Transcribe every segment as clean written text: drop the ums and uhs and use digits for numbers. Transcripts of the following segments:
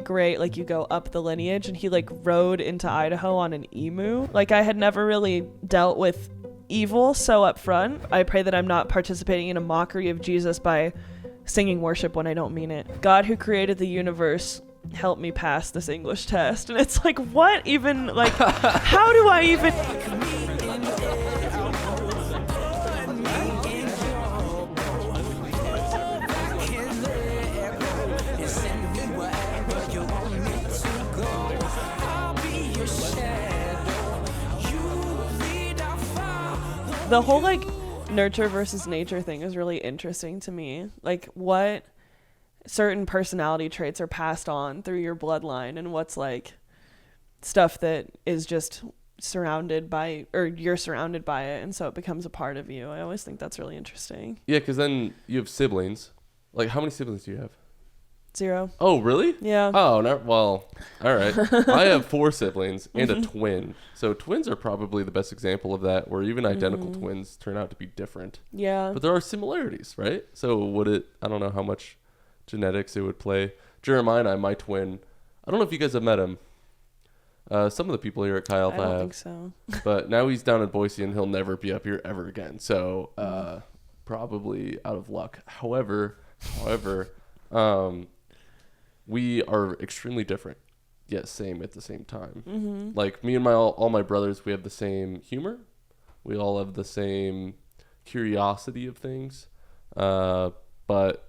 great, like you go up the lineage, and he like rode into Idaho on an emu. Like I had never really dealt with evil so up front. I pray that I'm not participating in a mockery of Jesus by singing worship when I don't mean it. God who created the universe, help me pass this English test. And it's like, what even, like, how do I even... The whole like nurture versus nature thing is really interesting to me. Like what certain personality traits are passed on through your bloodline and what's like stuff that is just surrounded by, or you're surrounded by it, and so it becomes a part of you. I always think that's really interesting. Yeah, because then you have siblings. Like how many siblings do you have? 0. Oh, really? Yeah. Oh, no, well, all right. I have 4 siblings and a twin. So twins are probably the best example of that, where even identical twins turn out to be different. Yeah. But there are similarities, right? So I don't know how much genetics it would play. Jeremiah, my twin, I don't know if you guys have met him. Some of the people here at Chi Alpha have. I don't think so. But now he's down in Boise and he'll never be up here ever again. So probably out of luck. However, we are extremely different, yet same at the same time. Mm-hmm. Like me and all my brothers, we have the same humor. We all have the same curiosity of things. But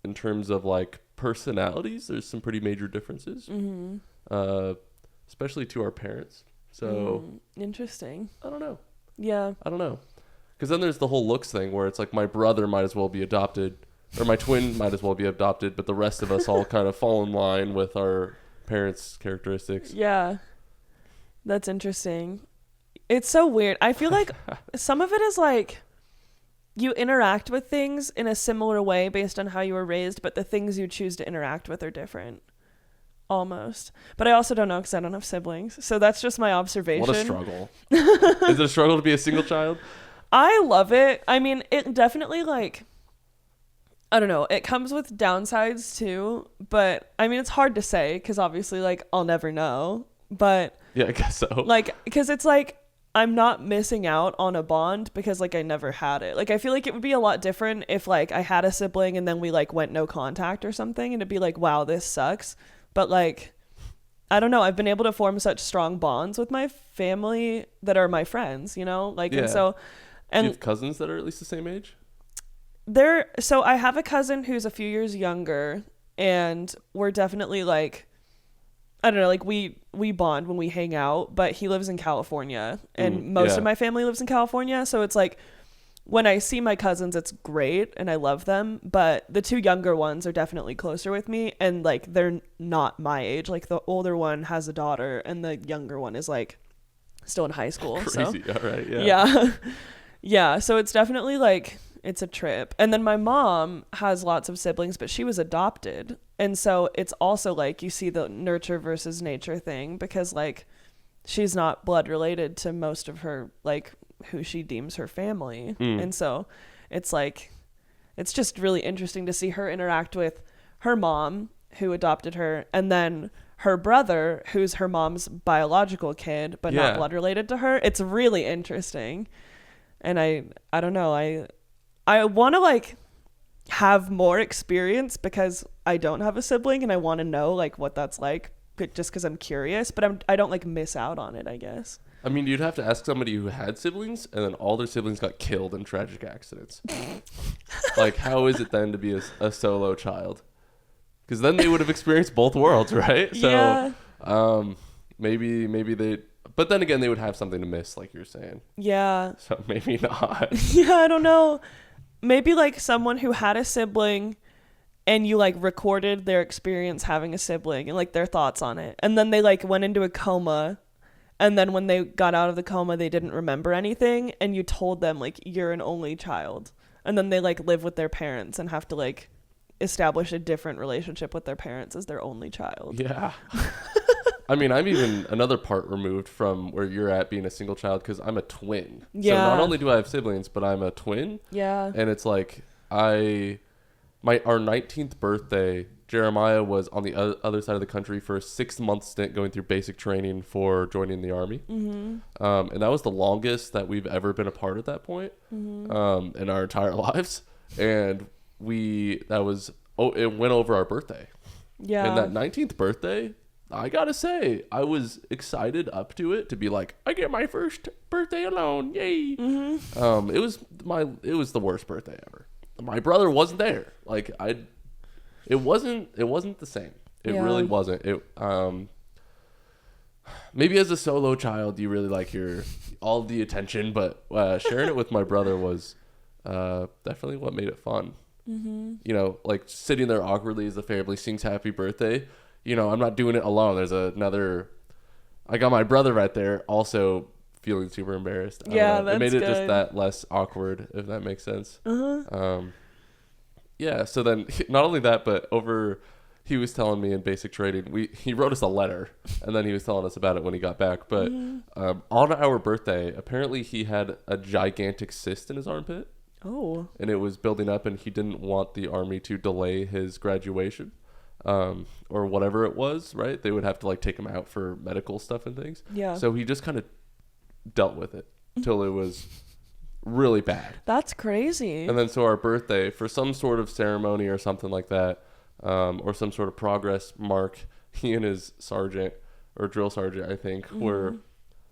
in terms of like personalities, there's some pretty major differences, especially to our parents. So interesting. I don't know. Yeah. I don't know. Because then there's the whole looks thing where it's like my brother might as well be adopted, or my twin might as well be adopted, but the rest of us all kind of fall in line with our parents' characteristics. Yeah. That's interesting. It's so weird. I feel like some of it is like you interact with things in a similar way based on how you were raised, but the things you choose to interact with are different. Almost. But I also don't know because I don't have siblings. So that's just my observation. What a struggle. Is it a struggle to be a single child? I love it. I mean, it definitely like... I don't know. It comes with downsides too, but I mean, it's hard to say because obviously like I'll never know, but yeah, I guess so. Like, because it's like, I'm not missing out on a bond because like I never had it. Like, I feel like it would be a lot different if like I had a sibling and then we like went no contact or something, and it'd be like, wow, this sucks. But like, I don't know. I've been able to form such strong bonds with my family that are my friends, you know, like, yeah. And so, and do you have cousins that are at least the same age? So I have a cousin who's a few years younger, and we're definitely like, I don't know, like we bond when we hang out, but he lives in California and most of my family lives in California. So it's like when I see my cousins, it's great and I love them, but the 2 younger ones are definitely closer with me, and like they're not my age. Like the older one has a daughter and the younger one is like still in high school. Crazy. So, all right. Yeah. Yeah. Yeah. So it's definitely like, it's a trip. And then my mom has lots of siblings, but she was adopted. And so it's also like you see the nurture versus nature thing, because like she's not blood related to most of her, like who she deems her family. And so it's like, it's just really interesting to see her interact with her mom who adopted her, and then her brother who's her mom's biological kid, but not blood related to her. It's really interesting. And I don't know. I want to like have more experience because I don't have a sibling, and I want to know like what that's like just because I'm curious, but I don't like miss out on it, I guess. I mean, you'd have to ask somebody who had siblings and then all their siblings got killed in tragic accidents. Like, how is it then to be a solo child? Because then they would have experienced both worlds, right? So Yeah. maybe they... But then again, they would have something to miss, like you're saying. Yeah. So maybe not. Yeah, I don't know. Maybe like someone who had a sibling and you like recorded their experience having a sibling and like their thoughts on it. And then they like went into a coma. And then when they got out of the coma, they didn't remember anything. And you told them like, you're an only child. And then they like live with their parents and have to like establish a different relationship with their parents as their only child. Yeah. I mean, I'm even another part removed from where you're at being a single child because I'm a twin. Yeah. So not only do I have siblings, but I'm a twin. Yeah. And it's like I our 19th birthday, Jeremiah was on the other side of the country for a 6-month stint going through basic training for joining the Army. And that was the longest that we've ever been a part at that point in our entire lives. And it went over our birthday. Yeah. And that 19th birthday, I gotta say, I was excited up to it to be like, I get my first birthday alone, yay! It was the worst birthday ever. My brother wasn't there. Like it wasn't the same. It really wasn't. Maybe as a solo child, you really like all the attention, but sharing it with my brother was definitely what made it fun. You know, like sitting there awkwardly as the family sings happy birthday. You know, I'm not doing it alone. There's I got my brother right there also feeling super embarrassed. Yeah, that's it made it good. just that less awkward, if that makes sense. Yeah, so then not only that, but he was telling me in basic training, he wrote us a letter, and then he was telling us about it when he got back. But on our birthday, apparently he had a gigantic cyst in his armpit. Oh. And it was building up, and he didn't want the Army to delay his graduation. Or whatever it was, right? They would have to like take him out for medical stuff and things. Yeah. So he just kind of dealt with it till it was really bad. That's crazy. And then so our birthday, for some sort of ceremony or something like that, or some sort of progress mark, he and his sergeant or drill sergeant, I think, were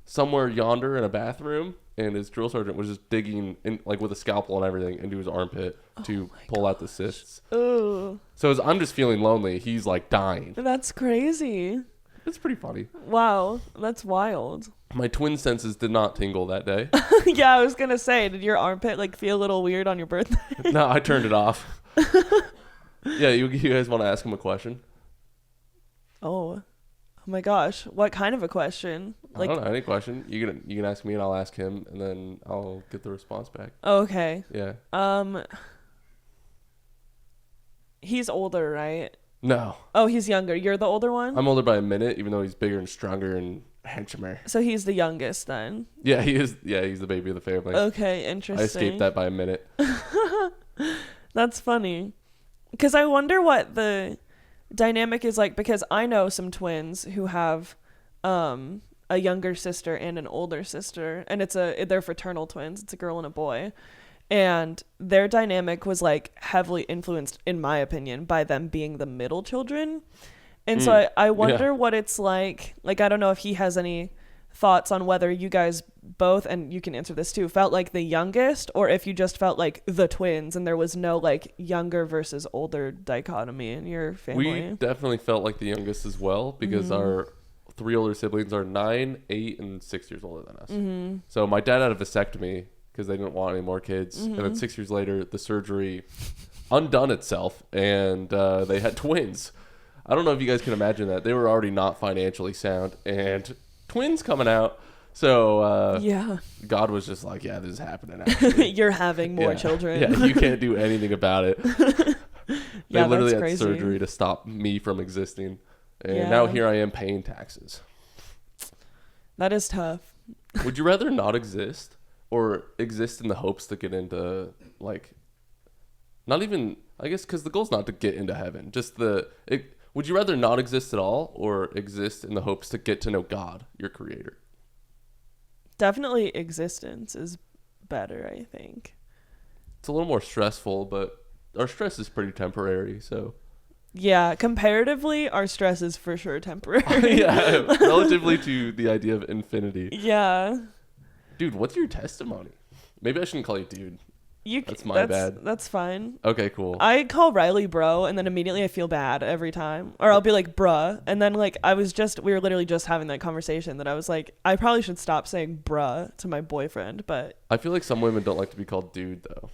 somewhere yonder in a bathroom, and his drill sergeant was just digging in, like with a scalpel and everything, into his armpit to pull out the cysts. Ooh. So as I'm just feeling lonely, he's like dying. That's crazy. It's pretty funny. Wow, that's wild. My twin senses did not tingle that day. Yeah, I was gonna say, did your armpit like feel a little weird on your birthday? No, I turned it off. Yeah, you guys want to ask him a question? Oh my gosh, what kind of a question? Like, I don't know, any question. You can ask me and I'll ask him, and then I'll get the response back. Okay. Yeah. He's older, right? No. Oh, he's younger. You're the older one? I'm older by a minute, even though he's bigger and stronger and handsomer. So he's the youngest then? Yeah, he is. Yeah, he's the baby of the family. Okay, interesting. I escaped that by a minute. That's funny. Because I wonder what the dynamic is like, because I know some twins who have a younger sister and an older sister, and they're fraternal twins. It's a girl and a boy. And their dynamic was like heavily influenced, in my opinion, by them being the middle children. And so I wonder what it's like. Like, I don't know if he has any thoughts on whether you guys both, and you can answer this too, felt like the youngest, or if you just felt like the twins and there was no like younger versus older dichotomy in your family. We definitely felt like the youngest as well, because our 3 older siblings are 9, 8, and 6 years older than us. So my dad had a vasectomy because they didn't want any more kids. And then 6 years later, the surgery undone itself, and they had twins. I don't know if you guys can imagine that. They were already not financially sound, and twins coming out. So God was just like, yeah, this is happening. You're having more children. Yeah, you can't do anything about it. They literally had crazy. surgery to stop me from existing. And now here I am paying taxes. That is tough. Would you rather not exist, or exist in the hopes to get into, like, not even, I guess, because the goal's not to get into heaven. Would you rather not exist at all, or exist in the hopes to get to know God, your creator? Definitely existence is better, I think. It's a little more stressful, but our stress is pretty temporary, so. Yeah, comparatively, our stress is for sure temporary. Yeah, relatively to the idea of infinity. Yeah. Dude, what's your testimony? Maybe I shouldn't call you dude. That's bad. That's fine. Okay, cool. I call Riley bro, and then immediately I feel bad every time. Or I'll be like, bruh. And then, like, we were literally just having that conversation that I was like, I probably should stop saying bruh to my boyfriend, but. I feel like some women don't like to be called dude, though.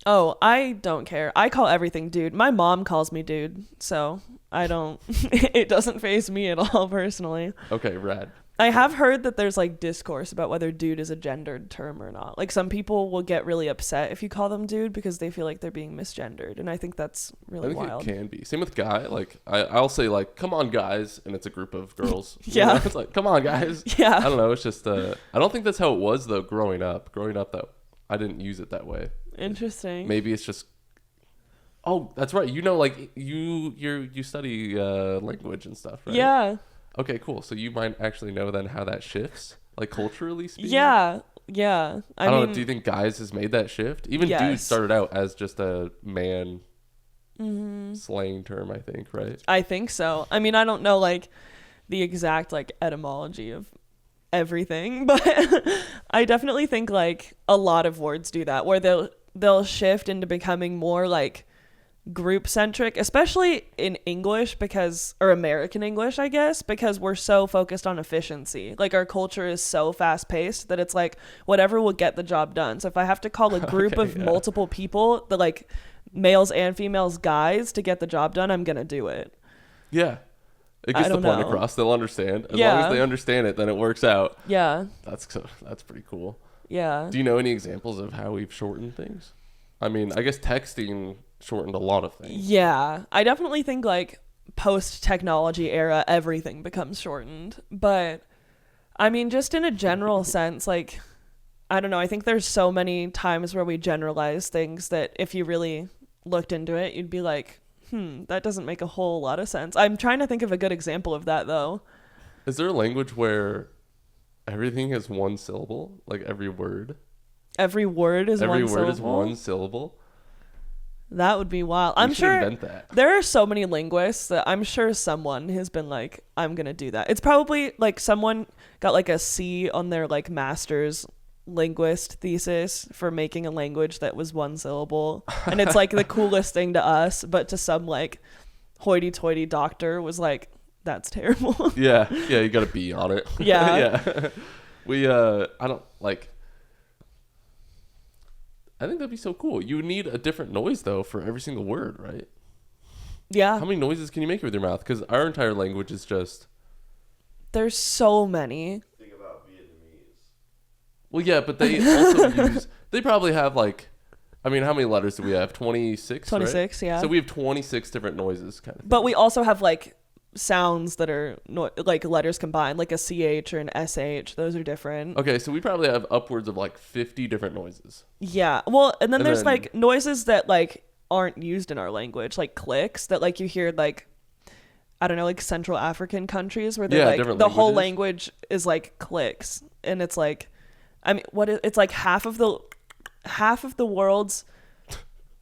Oh, I don't care. I call everything dude. My mom calls me dude, so I don't. It doesn't faze me at all, personally. Okay, rad. I have heard that there's like discourse about whether dude is a gendered term or not. Like, some people will get really upset if you call them dude because they feel like they're being misgendered, and I think that's really wild. I think it can be. Same with guy. Like, I'll say like, come on guys, and it's a group of girls. Yeah. You know? It's like, come on guys. Yeah. I don't know. It's just I don't think that's how it was though growing up. Growing up though, I didn't use it that way. Interesting. Maybe it's just Oh, that's right. You know, like you study language and stuff, right? Yeah. Okay, cool. So you might actually know then how that shifts, like culturally speaking. Yeah. Yeah. I don't know. Do you think guys has made that shift? Even Yes. dudes started out as just a man Mm-hmm. slang term, I think, right? I think so. I mean, I don't know like the exact like etymology of everything, but I definitely think like a lot of words do that, where they'll shift into becoming more like group centric, especially in English, because, or American English, I guess, because we're so focused on efficiency. Like our culture is so fast paced that it's like whatever will get the job done. So if I have to call a group of multiple people, the like males and females, guys, to get the job done, I'm gonna do it. Yeah. It gets the point across. They'll understand. As long as they understand it, then it works out. Yeah. That's pretty cool. Yeah. Do you know any examples of how we've shortened things? I mean, I guess texting shortened a lot of things. Yeah. I definitely think like post-technology era, everything becomes shortened. But I mean, just in a general sense, like, I don't know. I think there's so many times where we generalize things that if you really looked into it, you'd be like, that doesn't make a whole lot of sense. I'm trying to think of a good example of that, though. Is there a language where everything is one syllable? Like every word? Every word is one syllable? Every word is one syllable? That would be wild. We I'm should sure invent that. there are so many linguists that I'm sure someone has been like, I'm going to do that. It's probably like someone got like a C on their like master's linguist thesis for making a language that was one syllable. And it's like the coolest thing to us, but to some like hoity-toity doctor was like, that's terrible. Yeah, you got to be on it. Yeah. Yeah. I don't like... I think that'd be so cool. You need a different noise, though, for every single word, right? Yeah. How many noises can you make with your mouth? Because our entire language is just... There's so many. Think about Vietnamese. Well, yeah, but they also use... They probably have, like... I mean, how many letters do we have? 26, 26, right? yeah. So we have 26 different noises, kind of thing. But we also have, like, sounds that are, like, letters combined, like a CH or an SH. Those are different. Okay, so we probably have upwards of, like, 50 different noises. Yeah. Well, and then there's, like, noises that, like, aren't used in our language, like clicks that, like, you hear, like, I don't know, like Central African countries where they're like the whole language is like clicks, and it's like, I mean, it's like half of the world's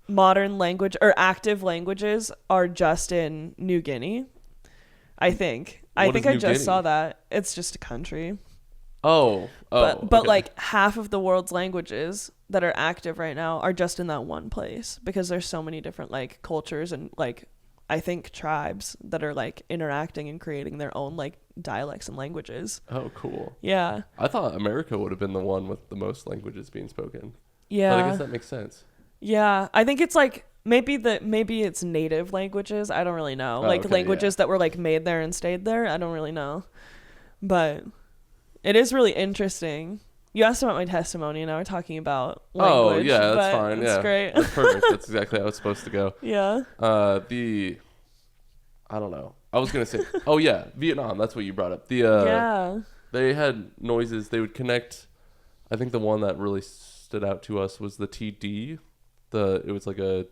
modern language or active languages are just in New Guinea. I think I just saw that. It's just a country. But okay. Like half of the world's languages that are active right now are just in that one place because there's so many different like cultures and like I think tribes that are like interacting and creating their own like dialects and languages. Oh, cool. Yeah. I thought America would have been the one with the most languages being spoken. Yeah. But I guess that makes sense. Yeah. I think it's like maybe it's native languages. I don't really know. Languages that were like made there and stayed there. I don't really know. But it is really interesting. You asked about my testimony, and now we're talking about language. Oh, yeah, that's fine. That's great. That's perfect. That's exactly how it's supposed to go. Yeah. I don't know. I was going to say, Vietnam. That's what you brought up. They had noises. They would connect. I think the one that really stood out to us was the TD. It was like a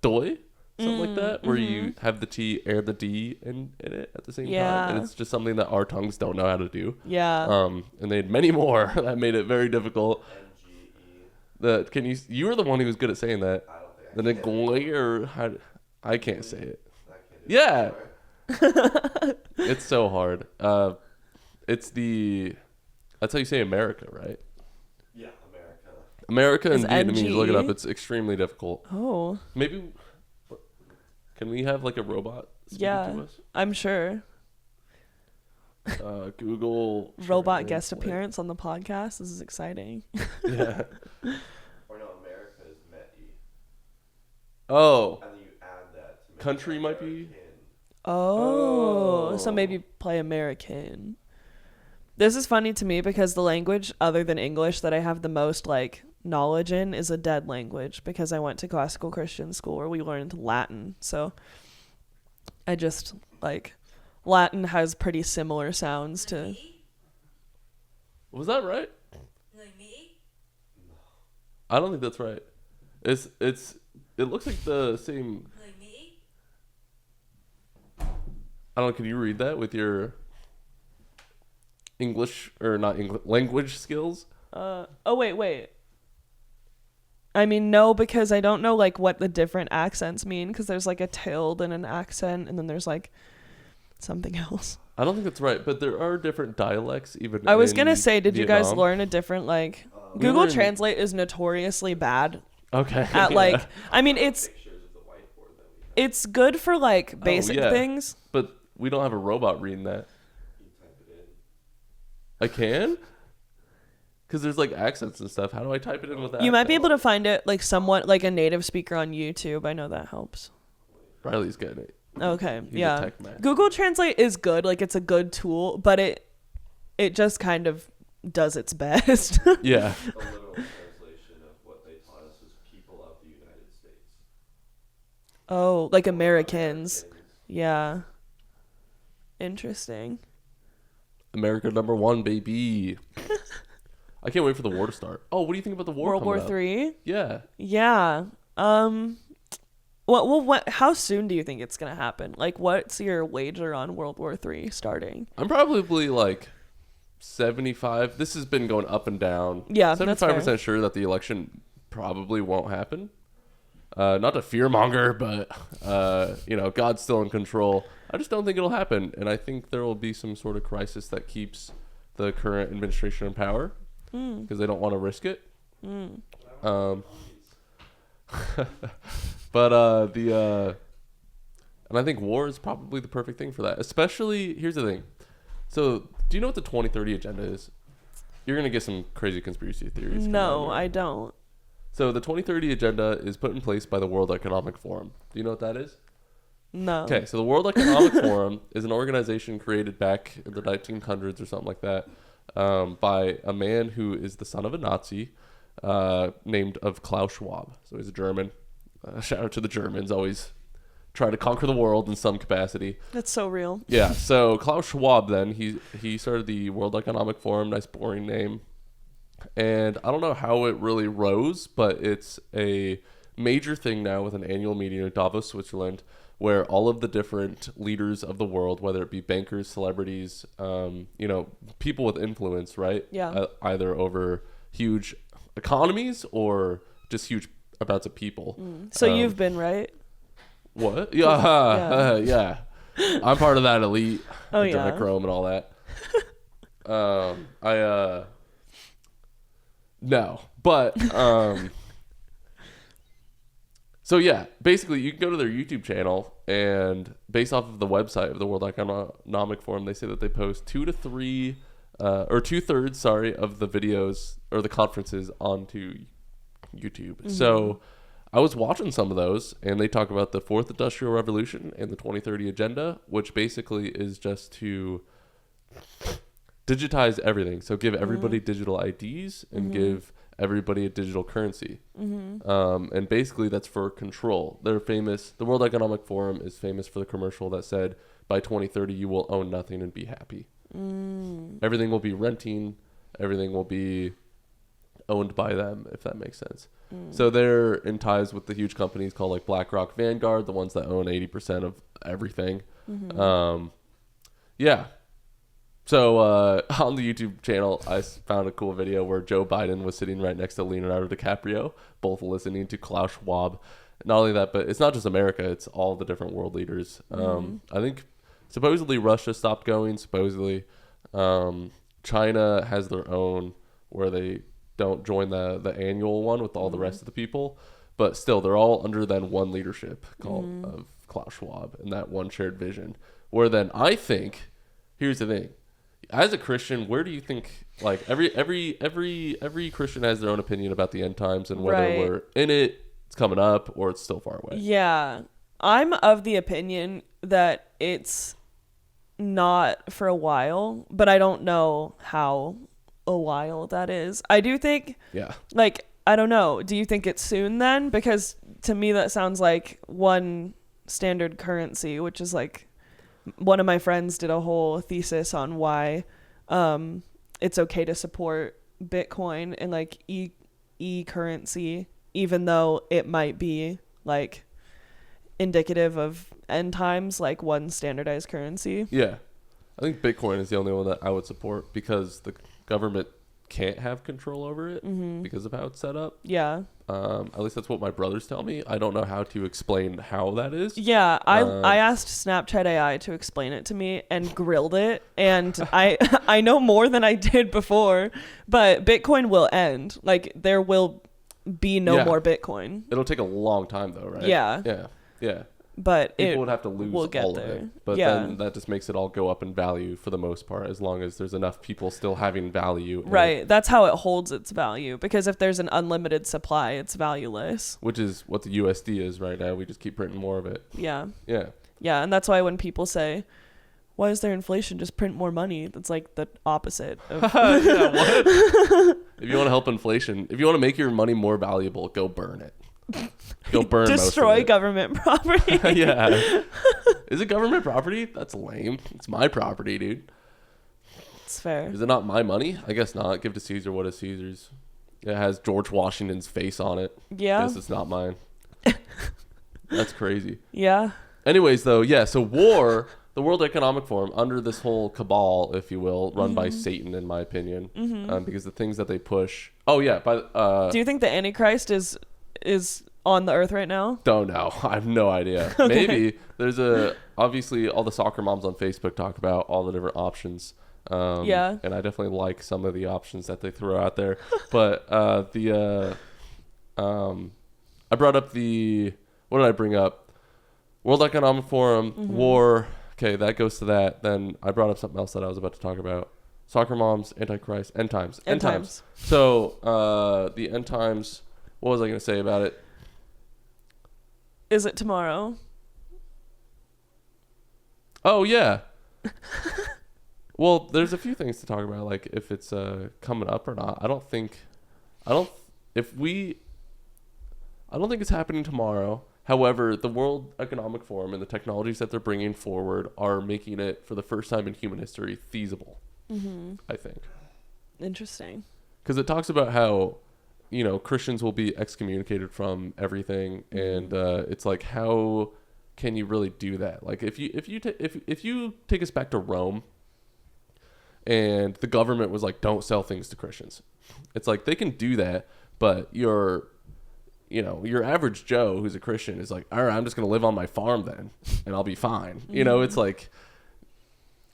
doy. Something like that, where you have the T and the D in it at the same time. And it's just something that our tongues don't know how to do. Yeah. And they had many more that made it very difficult. You were the one who was good at saying that. I don't think I can't say it. Yeah. It's so hard. That's how you say America, right? Yeah, America. America and Vietnamese, NG? look it up. It's extremely difficult. Oh. Maybe... Can we have like a robot speaking to us? I'm sure. Google robot guest appearance on the podcast. This is exciting. Yeah. Or no, America is Maddy. Oh. And then you add that to make country might be. So maybe play American. This is funny to me because the language other than English that I have the most like knowledge in is a dead language because I went to classical Christian school where we learned Latin. So I just like Latin has pretty similar sounds to. Was that right? Like me? I don't think that's right. It's It looks like the same. Like me? I don't know. Can you read that with your English or not English language skills? Oh, wait. I mean, no, because I don't know like what the different accents mean, because there's like a tilde and an accent, and then there's like something else. I don't think that's right, but there are different dialects even. I was in gonna say, did you guys Vietnam. learn a different like We Google were in- Translate is notoriously bad Okay. at yeah. like I mean it's Pictures of the whiteboard that we have. it's good for like basic yeah. things. But we don't have a robot reading that. You type it in. I can? Because there's like accents and stuff. How do I type it in with that? You might be able to find it like somewhat like a native speaker on YouTube. I know that helps. Riley's getting it. Okay, He's a yeah. tech man. Google Translate is good. Like it's a good tool, but it just kind of does its best. Yeah. A literal translation of what they taught us as people of the United States. Oh, like Americans. Yeah. Interesting. America #1, baby. I can't wait for the war to start. Oh, what do you think about the war? World War coming up? Three. Yeah. Yeah. What? How soon do you think it's gonna happen? Like, what's your wager on World War Three starting? I'm probably like 75. This has been going up and down. Yeah, that's 75% sure that the election probably won't happen. Not to fearmonger, but God's still in control. I just don't think it'll happen, and I think there will be some sort of crisis that keeps the current administration in power because they don't want to risk it. But and I think war is probably the perfect thing for that. Especially, here's the thing. So, do you know what the 2030 agenda is? You're gonna get some crazy conspiracy theories. coming No, out. I don't. So the 2030 agenda is put in place by the World Economic Forum. Do you know what that is? No. Okay, so the World Economic Forum is an organization created back in the 1900s or something like that by a man who is the son of a Nazi named of Klaus Schwab. So he's a German. Shout out to the Germans, always try to conquer the world in some capacity. That's so real. Yeah, so Klaus Schwab then, he started the World Economic Forum, nice boring name. And I don't know how it really rose, but it's a major thing now with an annual meeting in Davos, Switzerland, where all of the different leaders of the world, whether it be bankers, celebrities, people with influence, right? Yeah. Either over huge economies or just huge amounts of people. So you've been right. What? Yeah, Yeah. yeah. I'm part of that elite. Oh, yeah. Adrenochrome and all that. No, but so yeah, basically you can go to their YouTube channel and based off of the website of the World Economic Forum, they say that they post 2 to 3 or 2/3, of the videos or the conferences onto YouTube. Mm-hmm. So I was watching some of those and they talk about the 4th Industrial Revolution and the 2030 Agenda, which basically is just to digitize everything. So give everybody digital IDs and give everybody a digital currency. And basically that's for control. They're famous. The World Economic Forum is famous for the commercial that said, by 2030, you will own nothing and be happy. Everything will be renting. Everything will be owned by them, if that makes sense. So they're in ties with the huge companies called like BlackRock, Vanguard, the ones that own 80% of everything. Yeah. So on the YouTube channel, I found a cool video where Joe Biden was sitting right next to Leonardo DiCaprio, both listening to Klaus Schwab. Not only that, but it's not just America; it's all the different world leaders. I think supposedly Russia stopped going. Supposedly, China has their own where they don't join the annual one with all the rest of the people, but still they're all under then one leadership called of Klaus Schwab and that one shared vision. Where then I think, here's the thing. As a Christian, where do you think like every Christian has their own opinion about the end times and whether Right. we're in it, it's coming up, or it's still far away? Yeah. I'm of the opinion that it's not for a while, but I don't know how a while that is. I do think, Yeah. like, I don't know. Do you think it's soon then? Because to me, that sounds like one standard currency, which is like, one of my friends did a whole thesis on why it's okay to support Bitcoin and like e-currency, even though it might be like indicative of end times, like one standardized currency. Yeah. I think Bitcoin is the only one that I would support because the government can't have control over it because of how it's set up. Yeah. At least that's what my brothers tell me. I don't know how to explain how that is. Yeah, I asked Snapchat AI to explain it to me and grilled it, and I know more than I did before, but Bitcoin will end. Like, there will be no more Bitcoin. It'll take a long time though, right? Yeah. Yeah. Yeah. But people would have to lose all of it. But then that just makes it all go up in value for the most part, as long as there's enough people still having value. Right. That's how it holds its value. Because if there's an unlimited supply, it's valueless. Which is what the USD is right now. We just keep printing more of it. Yeah. Yeah. Yeah. And that's why when people say, why is there inflation? Just print more money. That's like the opposite. Of yeah, what? If you want to help inflation, if you want to make your money more valuable, go burn it. Go burn destroy most of it. government property. Yeah. Is it government property? That's lame. It's my property, dude. It's fair. Is it not my money? I guess not. Give to Caesar what is Caesar's. It has George Washington's face on it. Yeah. Guess it's not mine. That's crazy. Yeah. Anyways, though, yeah, so war, the World Economic Forum, under this whole cabal, if you will, run by Satan, in my opinion, because the things that they push. Oh, yeah. Do you think the Antichrist is on the earth right now? Don't know. I have no idea. Okay. Maybe. There's obviously all the soccer moms on Facebook talk about all the different options. Yeah. And I definitely like some of the options that they throw out there. But I brought up what did I bring up? World Economic Forum, war. Okay, that goes to that. Then I brought up something else that I was about to talk about. Soccer moms, Antichrist, end times. End times. So the end times, what was I going to say about it? Is it tomorrow? Oh, yeah. Well, there's a few things to talk about, like if it's coming up or not. I don't think it's happening tomorrow. However, the World Economic Forum and the technologies that they're bringing forward are making it, for the first time in human history, feasible, I think. Interesting. Because it talks about how, Christians will be excommunicated from everything, and it's like, how can you really do that? Like, if you take us back to Rome, and the government was like, don't sell things to Christians. It's like, they can do that, but your average Joe who's a Christian is like, all right, I'm just going to live on my farm then, and I'll be fine. It's like,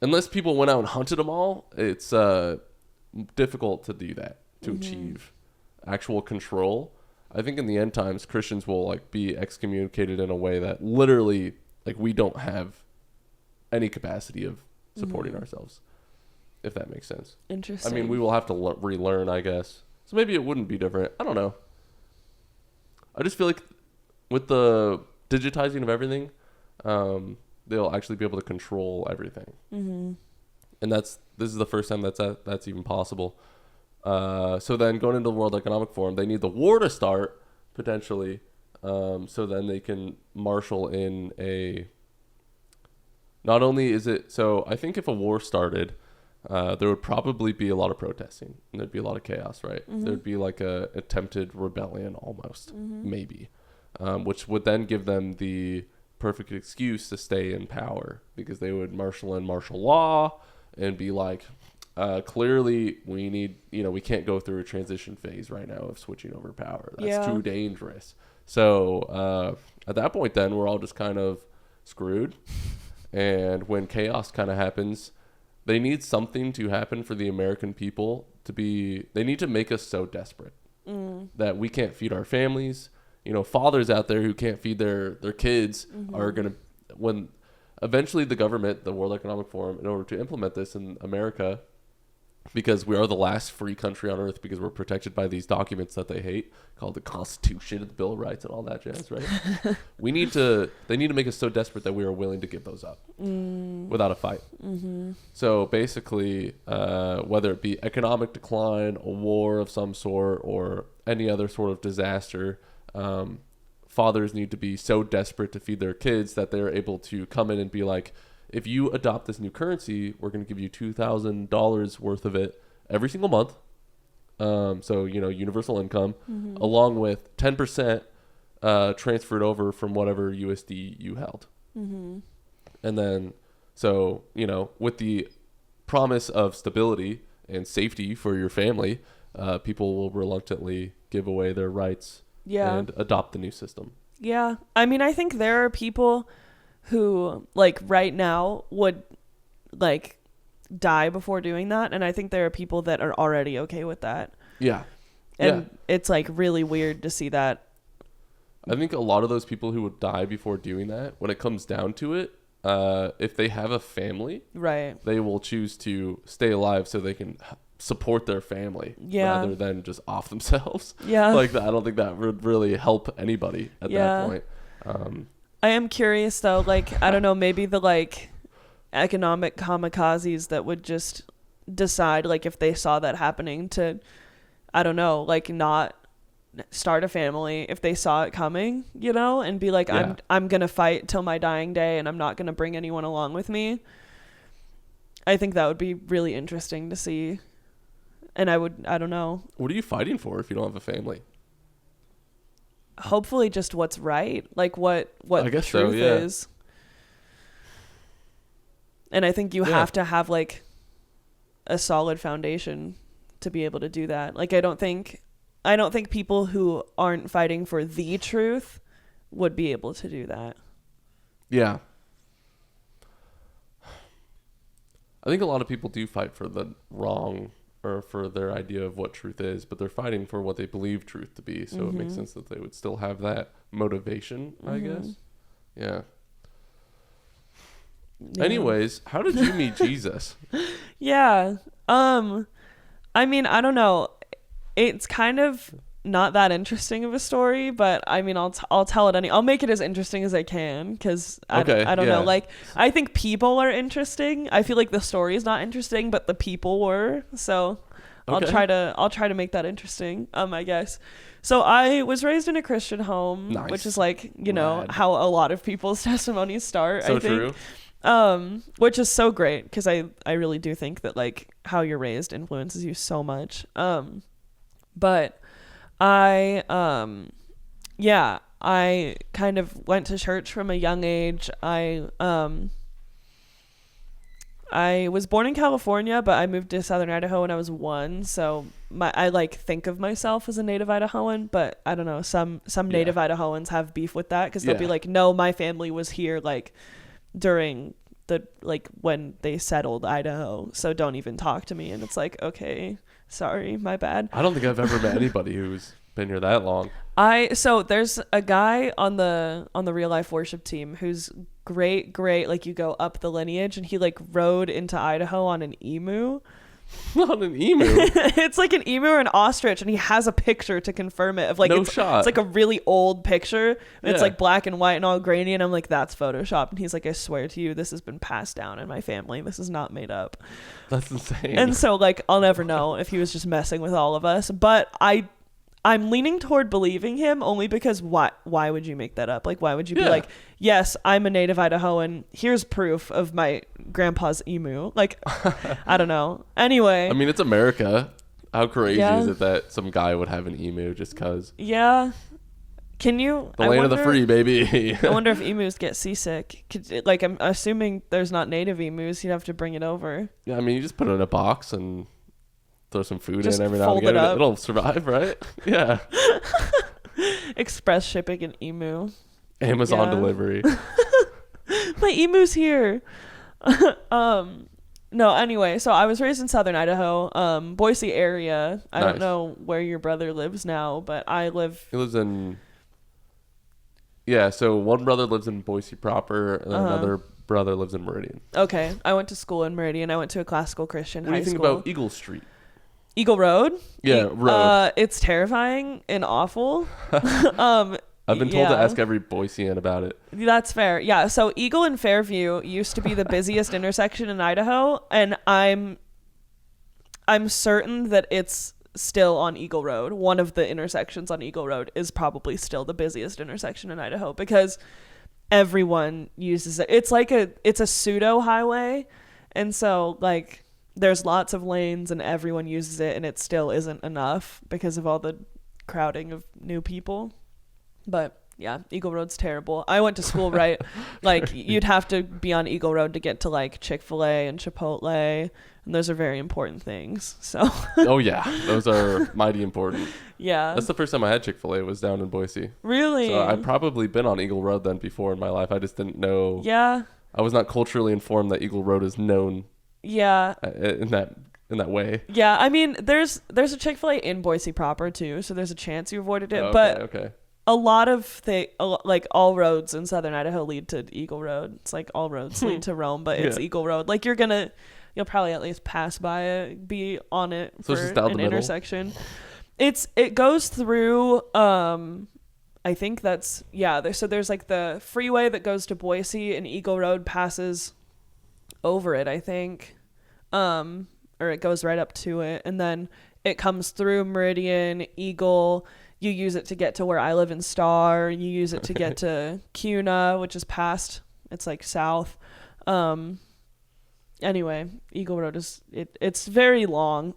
unless people went out and hunted them all, it's difficult to do that, to achieve actual control. I think in the end times, Christians will like be excommunicated in a way that literally, like, we don't have any capacity of supporting ourselves, if that makes sense. Interesting. I mean, we will have to relearn, I guess. So maybe it wouldn't be different. I don't know. I just feel like with the digitizing of everything, they'll actually be able to control everything. And this is the first time that's even possible. So then going into the World Economic Forum, they need the war to start, potentially, so then they can marshal in not only is it, so I think if a war started, there would probably be a lot of protesting, and there'd be a lot of chaos, right? There'd be like a attempted rebellion almost, maybe, which would then give them the perfect excuse to stay in power, because they would marshal in martial law and be like, clearly we need, we can't go through a transition phase right now of switching over power. That's too dangerous. So at that point, then we're all just kind of screwed. And when chaos kind of happens, they need something to happen for the American people they need to make us so desperate that we can't feed our families. Fathers out there who can't feed their kids are going to, when eventually the government, the World Economic Forum, in order to implement this in America, because we are the last free country on earth, because we're protected by these documents that they hate, called the Constitution and the Bill of Rights and all that jazz, right? They need to make us so desperate that we are willing to give those up without a fight. So basically, whether it be economic decline, a war of some sort, or any other sort of disaster, fathers need to be so desperate to feed their kids that they're able to come in and be like, if you adopt this new currency, we're going to give you $2,000 worth of it every single month. So, universal income, along with 10% transferred over from whatever USD you held. Mm-hmm. And then, so, with the promise of stability and safety for your family, people will reluctantly give away their rights and adopt the new system. Yeah. I mean, I think there are people who, like, right now would, like, die before doing that. And I think there are people that are already okay with that. Yeah. And it's, like, really weird to see that. I think a lot of those people who would die before doing that, when it comes down to it, if they have a family, right, they will choose to stay alive so they can support their family rather than just off themselves. Yeah. Like, I don't think that would really help anybody at that point. I am curious, though, like, I don't know, maybe the, like, economic kamikazes that would just decide, like, if they saw that happening to, I don't know, like, not start a family if they saw it coming, and be like, I'm gonna fight till my dying day and I'm not gonna bring anyone along with me. I think that would be really interesting to see. And I don't know. What are you fighting for if you don't have a family? Hopefully just what's right, like what I guess truth so, yeah. is. And I think you have to have, like, a solid foundation to be able to do that. Like, I don't think people who aren't fighting for the truth would be able to do that. Yeah. I think a lot of people do fight for the wrong or for their idea of what truth is, but they're fighting for what they believe truth to be. So it makes sense that they would still have that motivation, I guess. Yeah. Anyways, how did you meet Jesus? Yeah. I mean, I don't know. It's kind of not that interesting of a story, but I mean, I'll tell it I'll make it as interesting as I can, because I don't know. Like, I think people are interesting. I feel like the story is not interesting, but the people were. So I'll try to make that interesting. I guess. So I was raised in a Christian home, which is, like, Rad. How a lot of people's testimonies start. So I think. True. Which is so great, because I really do think that, like, how you're raised influences you so much. But I kind of went to church from a young age. I was born in California, but I moved to Southern Idaho when I was 1. So I like think of myself as a native Idahoan, but I don't know. Some native Idahoans have beef with that, because they'll be like, no, my family was here, like, during the, like, when they settled Idaho, so don't even talk to me. And it's like, okay, sorry, my bad. I don't think I've ever met anybody who's been here that long. So there's a guy on the real life worship team who's great, like, you go up the lineage, and he, like, rode into Idaho on an emu. On an emu? It's like an emu or an ostrich, and he has a picture to confirm it of, like, no shot. It's like a really old picture, and it's like black and white and all grainy, and I'm like, that's Photoshop. And he's like, I swear to you, this has been passed down in my family. This is not made up. That's insane. And so, like, I'll never know if he was just messing with all of us, but I'm leaning toward believing him, only because why would you make that up? Like, why would you be like, yes, I'm a native Idahoan, here's proof of my grandpa's emu? Like, I don't know. Anyway. I mean, it's America. How crazy is it that some guy would have an emu just because? Yeah. Can you? The land of the free, baby. I wonder if emus get seasick. Like, I'm assuming there's not native emus. You'd have to bring it over. Yeah, I mean, you just put it in a box and throw some food just in every now and again. It'll survive, right? Yeah. Express shipping an emu. Amazon delivery. My emu's here. No, anyway, so I was raised in Southern Idaho, Boise area. I don't know where your brother lives now, but he lives in... Yeah, so one brother lives in Boise proper, and then another brother lives in Meridian. Okay, I went to school in Meridian. I went to a classical Christian high school. What do you think about Eagle Street? Eagle Road? Yeah, road. It's terrifying and awful. I've been told to ask every Boisean about it. That's fair. Yeah, so Eagle and Fairview used to be the busiest intersection in Idaho, and I'm certain that it's still on Eagle Road. One of the intersections on Eagle Road is probably still the busiest intersection in Idaho, because everyone uses it. It's a pseudo highway, and so, like, there's lots of lanes and everyone uses it, and it still isn't enough because of all the crowding of new people. But Yeah, Eagle Road's terrible. I went to school right, like you'd have to be on Eagle Road to get to like Chick-fil-A and Chipotle, and those are very important things. So. Oh yeah, those are mighty important. Yeah. That's the first time I had Chick-fil-A was down in Boise. Really? So I've probably been on Eagle Road then before in my life. I just didn't know. Yeah. I was not culturally informed that Eagle Road is known. Yeah. In that way. Yeah, I mean, there's a Chick-fil-A in Boise proper too, so there's a chance you avoided it. Oh, but a lot of like all roads in southern Idaho lead to Eagle Road. It's like all roads lead to Rome, but it's Eagle Road. Like you'll probably at least pass by it, be on it so for it's just down an the middle? Intersection. It goes through. I think that's there's like the freeway that goes to Boise, and Eagle Road passes over it, I think, or it goes right up to it, and then it comes through Meridian, Eagle. You use it to get to where I live in Star. You use it to get to Cuna, which is past. It's like south. Anyway, Eagle Road it's very long.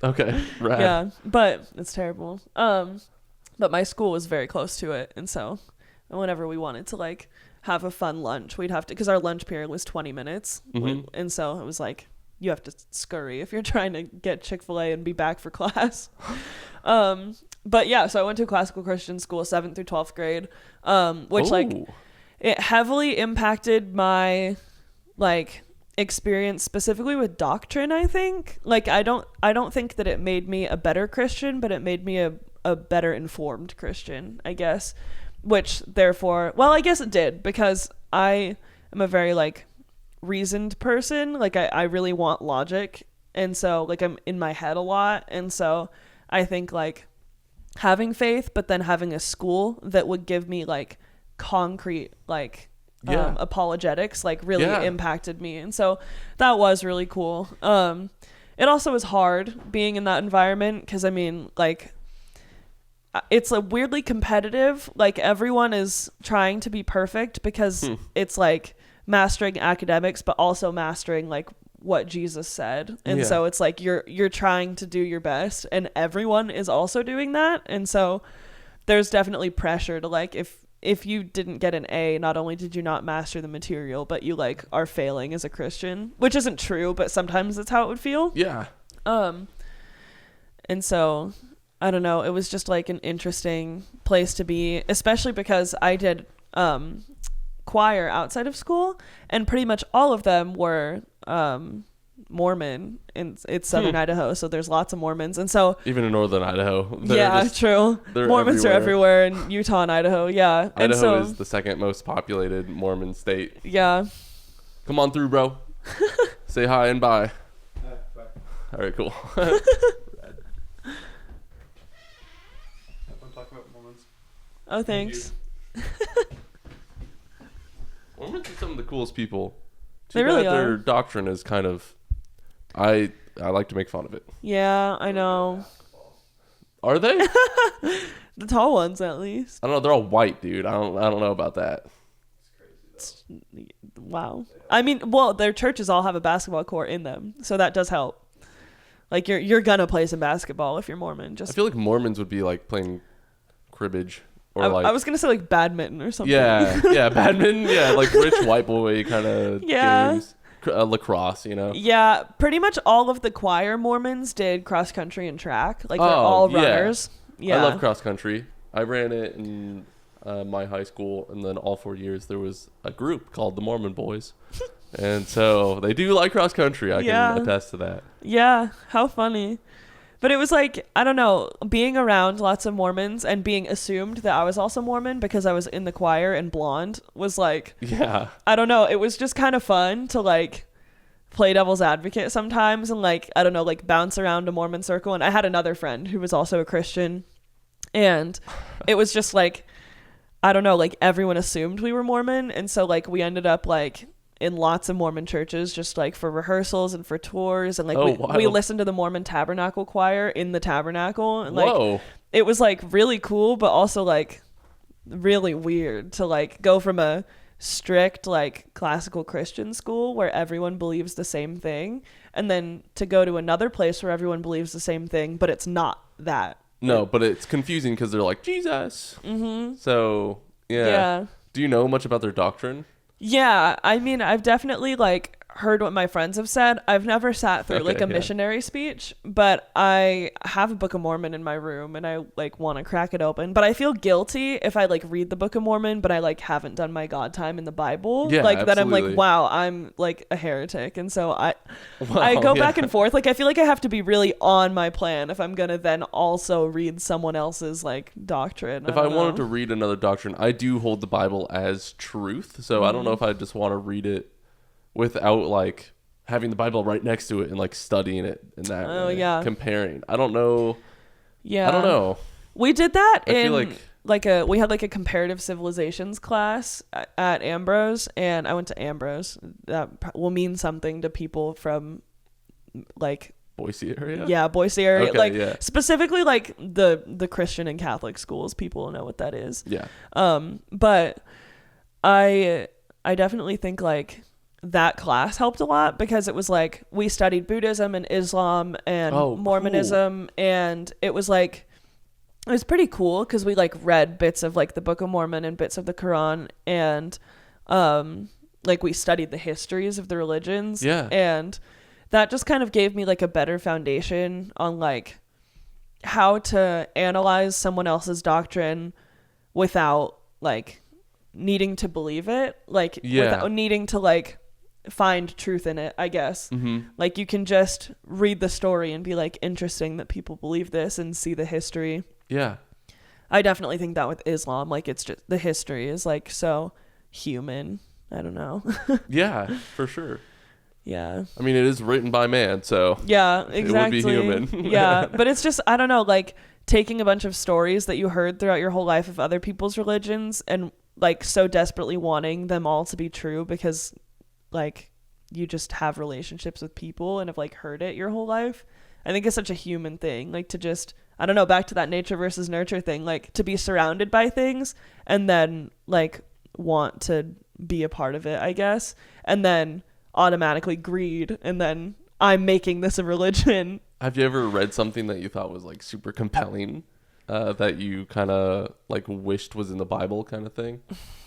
Okay, rad. Yeah, but it's terrible. But my school was very close to it, and so whenever we wanted to like have a fun lunch, we'd have to, because our lunch period was 20 minutes, and so it was like you have to scurry if you're trying to get Chick-fil-A and be back for class. But yeah, so I went to a classical Christian school 7th through 12th grade, which like it heavily impacted my like experience specifically with doctrine. I think like I don't think that it made me a better Christian, but it made me a better informed Christian, I guess, which therefore, well, I guess it did, because I am a very like reasoned person. Like I really want logic, and so like I'm in my head a lot, and so I think like having faith but then having a school that would give me like concrete like apologetics like really impacted me, and so that was really cool. It also was hard being in that environment, because I mean like it's a weirdly competitive, like everyone is trying to be perfect, because it's like mastering academics but also mastering like what Jesus said, and so it's like you're trying to do your best, and everyone is also doing that, and so there's definitely pressure to like if you didn't get an A, not only did you not master the material, but you like are failing as a Christian, which isn't true, but sometimes that's how it would feel. And so I don't know, it was just like an interesting place to be, especially because I did choir outside of school, and pretty much all of them were Mormon, and it's southern Idaho, so there's lots of Mormons, and so even in northern Idaho, true, Mormons are everywhere in Utah and Idaho. Idaho is the second most populated Mormon state. Come on through, bro. Say hi and bye. Bye. All right, cool. I'm talking about Mormons. Oh, thanks. Mormons are some of the coolest people. They really Their are. doctrine is kind of, I like to make fun of it. Yeah, I know. Are they? The tall ones, at least. I don't know. They're all white, dude. I don't know about that. It's crazy though. Wow. I mean, well, their churches all have a basketball court in them, so that does help. Like you're gonna play some basketball if you're Mormon. I feel like Mormons would be like playing cribbage. Or I was gonna say like badminton or something. Yeah, badminton. Yeah, like rich white boy kind of games. Lacrosse, you know. Yeah, pretty much all of the choir Mormons did cross country and track. Like they're all runners. Yeah, I love cross country. I ran it in my high school, and then all 4 years there was a group called the Mormon Boys, and so they do like cross country. I can attest to that. Yeah, how funny. But it was like, I don't know, being around lots of Mormons and being assumed that I was also Mormon because I was in the choir and blonde was like, I don't know. It was just kind of fun to like play devil's advocate sometimes and like, I don't know, like bounce around a Mormon circle. And I had another friend who was also a Christian, and it was just like, I don't know, like everyone assumed we were Mormon. And so like we ended up like in lots of Mormon churches, just like for rehearsals and for tours, and like we listened to the Mormon Tabernacle Choir in the tabernacle, and like it was like really cool, but also like really weird to like go from a strict like classical Christian school where everyone believes the same thing, and then to go to another place where everyone believes the same thing, but it's not that. No, but it's confusing because they're like, Jesus. Mm-hmm. So, yeah. Do you know much about their doctrine? Yeah, I mean, I've definitely like heard what my friends have said. I've never sat through like a missionary speech, but I have a Book of Mormon in my room and I like want to crack it open. But I feel guilty if I like read the Book of Mormon, but I like haven't done my God time in the Bible. Yeah, like that absolutely. I'm like, wow, I'm like a heretic. And so I go back and forth. Like I feel like I have to be really on my plan if I'm going to then also read someone else's like doctrine. If I wanted to read another doctrine, I do hold the Bible as truth. So I don't know if I just want to read it without like having the Bible right next to it and like studying it in that way, comparing. I don't know. Yeah. I don't know. We did that I feel like we had like a comparative civilizations class at Ambrose, and I went to Ambrose. That will mean something to people from like Boise area. Yeah, Boise area. Okay, like specifically like the Christian and Catholic schools, people know what that is. Yeah. But I definitely think like that class helped a lot because it was like we studied Buddhism and Islam and Mormonism, and it was like it was pretty cool because we like read bits of like the Book of Mormon and bits of the Quran, and like we studied the histories of the religions. Yeah. And that just kind of gave me like a better foundation on like how to analyze someone else's doctrine without like needing to believe it, like without needing to like find truth in it, I guess. Like you can just read the story and be like, interesting that people believe this, and see the history. Yeah, I definitely think that with Islam, like it's just the history is like so human. I don't know. Yeah, for sure. Yeah, I mean, it is written by man, so yeah, exactly. It would be human. Yeah, but it's just, I don't know, like taking a bunch of stories that you heard throughout your whole life of other people's religions and like so desperately wanting them all to be true because like you just have relationships with people and have like heard it your whole life. I think it's such a human thing, like to just, I don't know, back to that nature versus nurture thing, like to be surrounded by things and then like want to be a part of it, I guess, and then automatically greed and then I'm making this a religion. Have you ever read something that you thought was like super compelling that you kind of like wished was in the Bible kind of thing?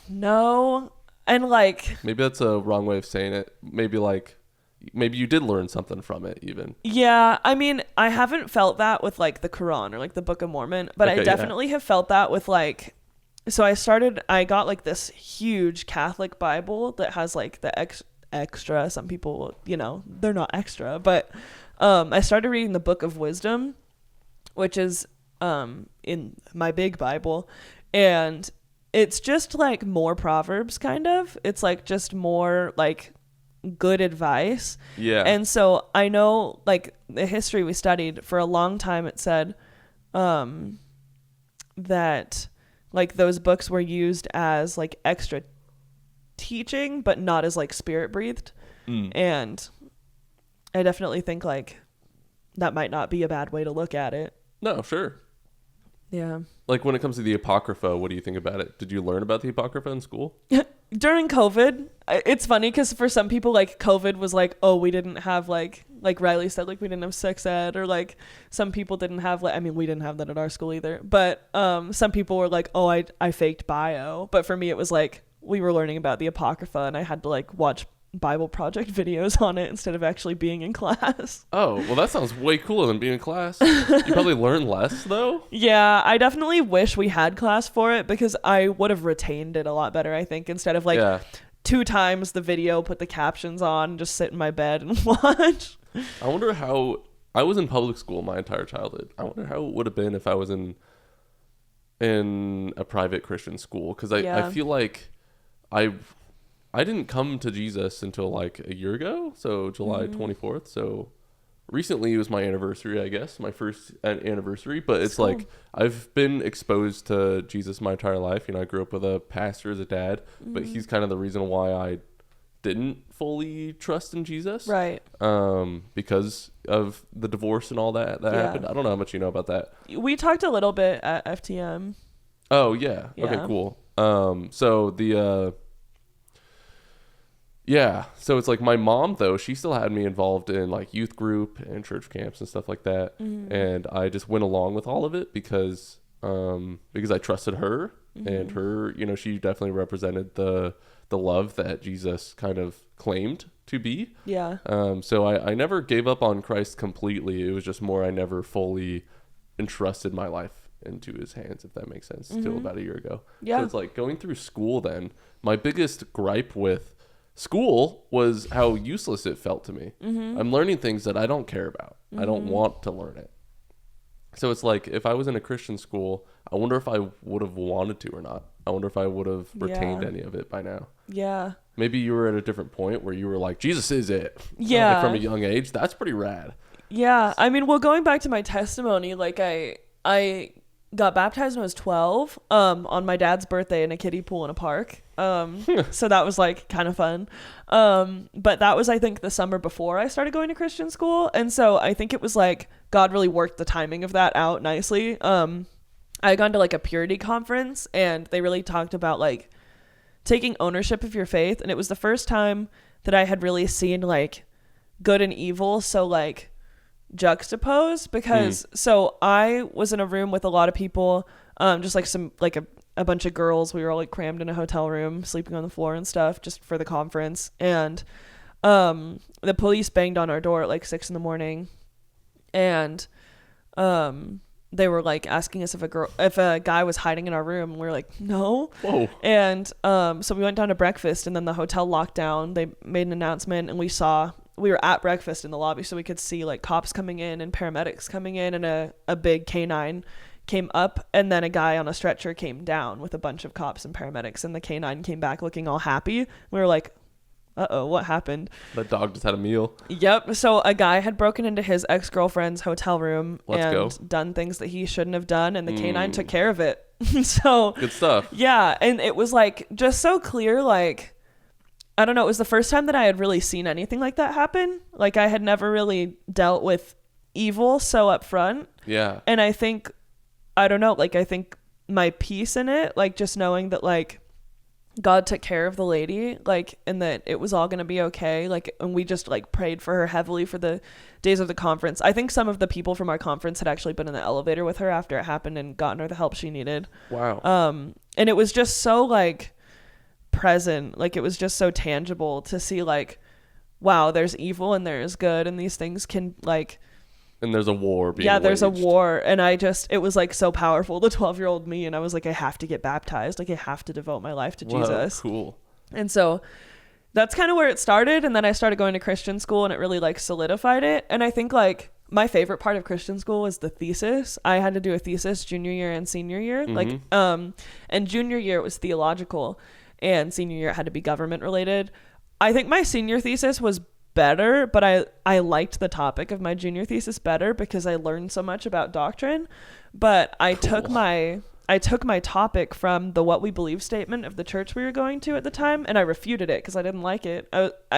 No. And like maybe that's a wrong way of saying it. Maybe you did learn something from it even. Yeah, I mean, I haven't felt that with like the Quran or like the Book of Mormon, but I definitely have felt that with like, so I got like this huge Catholic Bible that has like the extra, some people, you know, they're not extra, but I started reading the Book of Wisdom, which is in my big Bible, and it's just like more Proverbs kind of. It's like just more like good advice. Yeah. And so I know like the history we studied for a long time, it said that like those books were used as like extra teaching, but not as like spirit breathed. And I definitely think like that might not be a bad way to look at it. No, sure. Yeah. Like when it comes to the Apocrypha, what do you think about it? Did you learn about the Apocrypha in school? During COVID, it's funny because for some people, like COVID was like, oh, we didn't have like Riley said, like we didn't have sex ed, or like some people didn't have like, I mean, we didn't have that at our school either. But some people were like, oh, I faked bio. But for me, it was like we were learning about the Apocrypha and I had to like watch Bible Project videos on it instead of actually being in class. Oh, well, that sounds way cooler than being in class. You probably learn less though. Yeah, I definitely wish we had class for it because I would have retained it a lot better, I think, instead of like 2 times the video, put the captions on, and just sit in my bed and watch. I wonder how, I was in public school my entire childhood. I wonder how it would have been if I was in a private Christian school, because I feel like I didn't come to Jesus until like a year ago, so July 24th. So recently was my anniversary, I guess, my first anniversary. But it's cool. Like I've been exposed to Jesus my entire life. You know, I grew up with a pastor as a dad, but he's kind of the reason why I didn't fully trust in Jesus. Right. Because of the divorce and all that happened. I don't know how much you know about that. We talked a little bit at FTM. Oh, yeah. Okay, cool. So Yeah. So it's like my mom, though, she still had me involved in like youth group and church camps and stuff like that. And I just went along with all of it because I trusted her and her, she definitely represented the love that Jesus kind of claimed to be. Yeah. So I never gave up on Christ completely. It was just more I never fully entrusted my life into his hands, if that makes sense, till about a year ago. Yeah. So it's like going through school then, my biggest gripe with school was how useless it felt to me. I'm learning things that I don't care about. I don't want to learn it. So it's like if I was in a Christian school, I wonder if I would have wanted to or not. I wonder if I would have retained any of it by now. Yeah. Maybe you were at a different point where you were like, Jesus is it. Yeah. Like from a young age. That's pretty rad. Yeah. I mean, well, going back to my testimony, like I got baptized when I was 12 on my dad's birthday in a kiddie pool in a park. So that was like kind of fun. But that was, I think, the summer before I started going to Christian school. And so I think it was like God really worked the timing of that out nicely. I had gone to like a purity conference and they really talked about like taking ownership of your faith. And it was the first time that I had really seen like good and evil so like juxtaposed, because so I was in a room with a lot of people, just like some like a bunch of girls. We were all like crammed in a hotel room, sleeping on the floor and stuff just for the conference. And the police banged on our door at like 6 a.m. and they were like asking us if a guy was hiding in our room. We were like, no. Whoa. And so we went down to breakfast, and then the hotel locked down. They made an announcement, and we were at breakfast in the lobby, so we could see like cops coming in and paramedics coming in, and a big canine came up, and then a guy on a stretcher came down with a bunch of cops and paramedics, and the canine came back looking all happy. We were like, uh-oh, what happened? That dog just had a meal. Yep. So a guy had broken into his ex-girlfriend's hotel room done things that he shouldn't have done, and the canine took care of it. So good stuff. Yeah. And it was like just so clear, like, I don't know, it was the first time that I had really seen anything like that happen. Like I had never really dealt with evil so up front. Yeah. And I think, I don't know, like I think my peace in it, like just knowing that like God took care of the lady, like, and that it was all going to be okay. Like, and we just like prayed for her heavily for the days of the conference. I think some of the people from our conference had actually been in the elevator with her after it happened and gotten her the help she needed. Wow. And it was just so like present, like it was just so tangible to see like, wow, there's evil and there's good, and these things can like, and there's a war being there's a waged. war. And it was like so powerful, the 12-year-old me, and I was like, I have to get baptized, like I have to devote my life to Jesus. Cool. And so that's kind of where it started. And then I started going to Christian school, and it really like solidified it. And I think like my favorite part of Christian school was the thesis. I had to do a thesis junior year and senior year. Like and junior year it was theological, and senior year it had to be government related. I think my senior thesis was better, but I liked the topic of my junior thesis better because I learned so much about doctrine. But I took my topic from the What We Believe statement of the church we were going to at the time, and I refuted it because I didn't like it.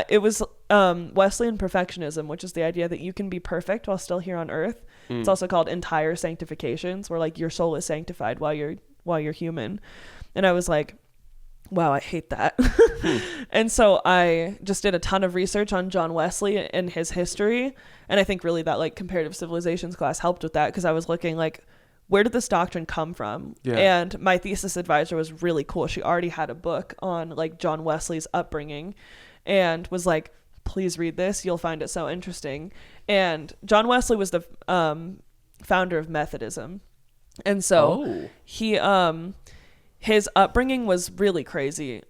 It was Wesleyan perfectionism, which is the idea that you can be perfect while still here on earth. It's also called entire sanctifications, where like your soul is sanctified while you're human. And I was like, wow, I hate that. And so I just did a ton of research on John Wesley and his history. And I think really that like comparative civilizations class helped with that, because I was looking like, where did this doctrine come from? Yeah. And my thesis advisor was really cool. She already had a book on like John Wesley's upbringing and was like, please read this. You'll find it so interesting. And John Wesley was the founder of Methodism. And so he his upbringing was really crazy.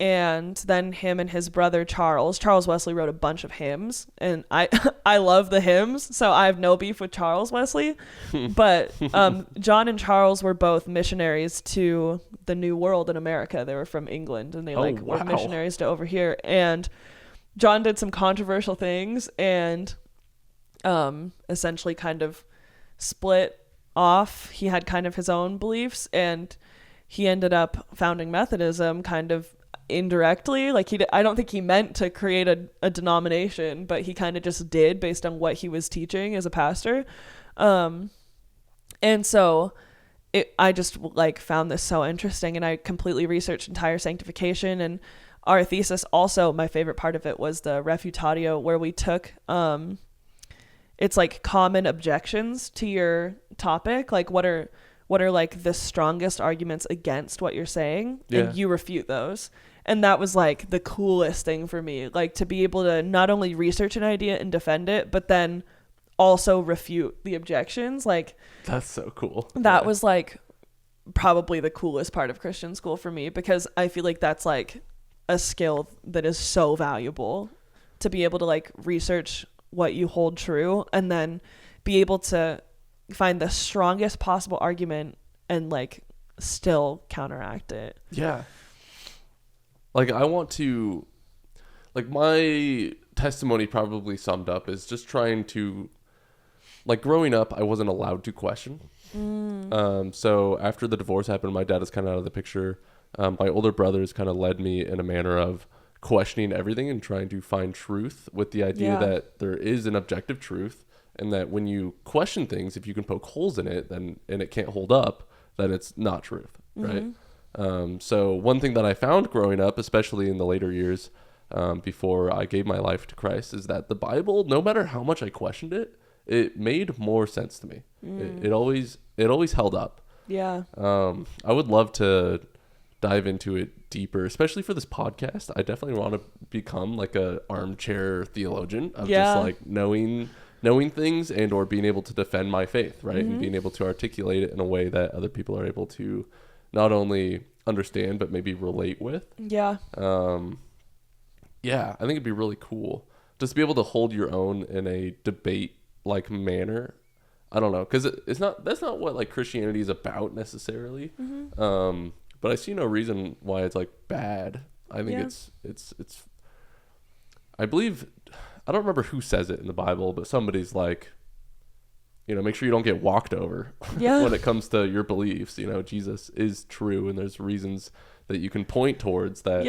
And then him and his brother Charles Wesley wrote a bunch of hymns, and I love the hymns, so I have no beef with Charles Wesley. But John and Charles were both missionaries to the New World in America. They were from England, and they were missionaries to over here. And John did some controversial things and essentially kind of split off. He had kind of his own beliefs, and he ended up founding Methodism kind of indirectly. Like I don't think he meant to create a denomination, but he kind of just did based on what he was teaching as a pastor. And so I just like found this so interesting, and I completely researched entire sanctification, and our thesis also, my favorite part of it was the refutatio, where we took it's like common objections to your topic, like what are like the strongest arguments against what you're saying, and you refute those. And that was like the coolest thing for me, like to be able to not only research an idea and defend it, but then also refute the objections. Like, that's so cool. That was like probably the coolest part of Christian school for me, because I feel like that's like a skill that is so valuable, to be able to like research what you hold true and then be able to find the strongest possible argument and like still counteract it. Yeah. Like I want to, like my testimony probably summed up is just trying to, like growing up, I wasn't allowed to question. So after the divorce happened, my dad is kind of out of the picture. My older brothers kind of led me in a manner of questioning everything and trying to find truth, with the idea that there is an objective truth, and that when you question things, if you can poke holes in it, then and it can't hold up, then it's not truth, right? So one thing that I found growing up, especially in the later years, before I gave my life to Christ, is that the Bible, no matter how much I questioned it, it made more sense to me. It always held up. Yeah. I would love to dive into it deeper, especially for this podcast. I definitely want to become like a armchair theologian of just like knowing things and or being able to defend my faith, right? And being able to articulate it in a way that other people are able to not only understand but maybe relate with. Yeah. Yeah, I think it'd be really cool just to be able to hold your own in a debate like manner. I don't know, because that's not what like Christianity is about necessarily. But I see no reason why it's like bad. I think it's I believe, I don't remember who says it in the Bible, but somebody's like, you know, make sure you don't get walked over when it comes to your beliefs. You know, Jesus is true, and there's reasons that you can point towards that.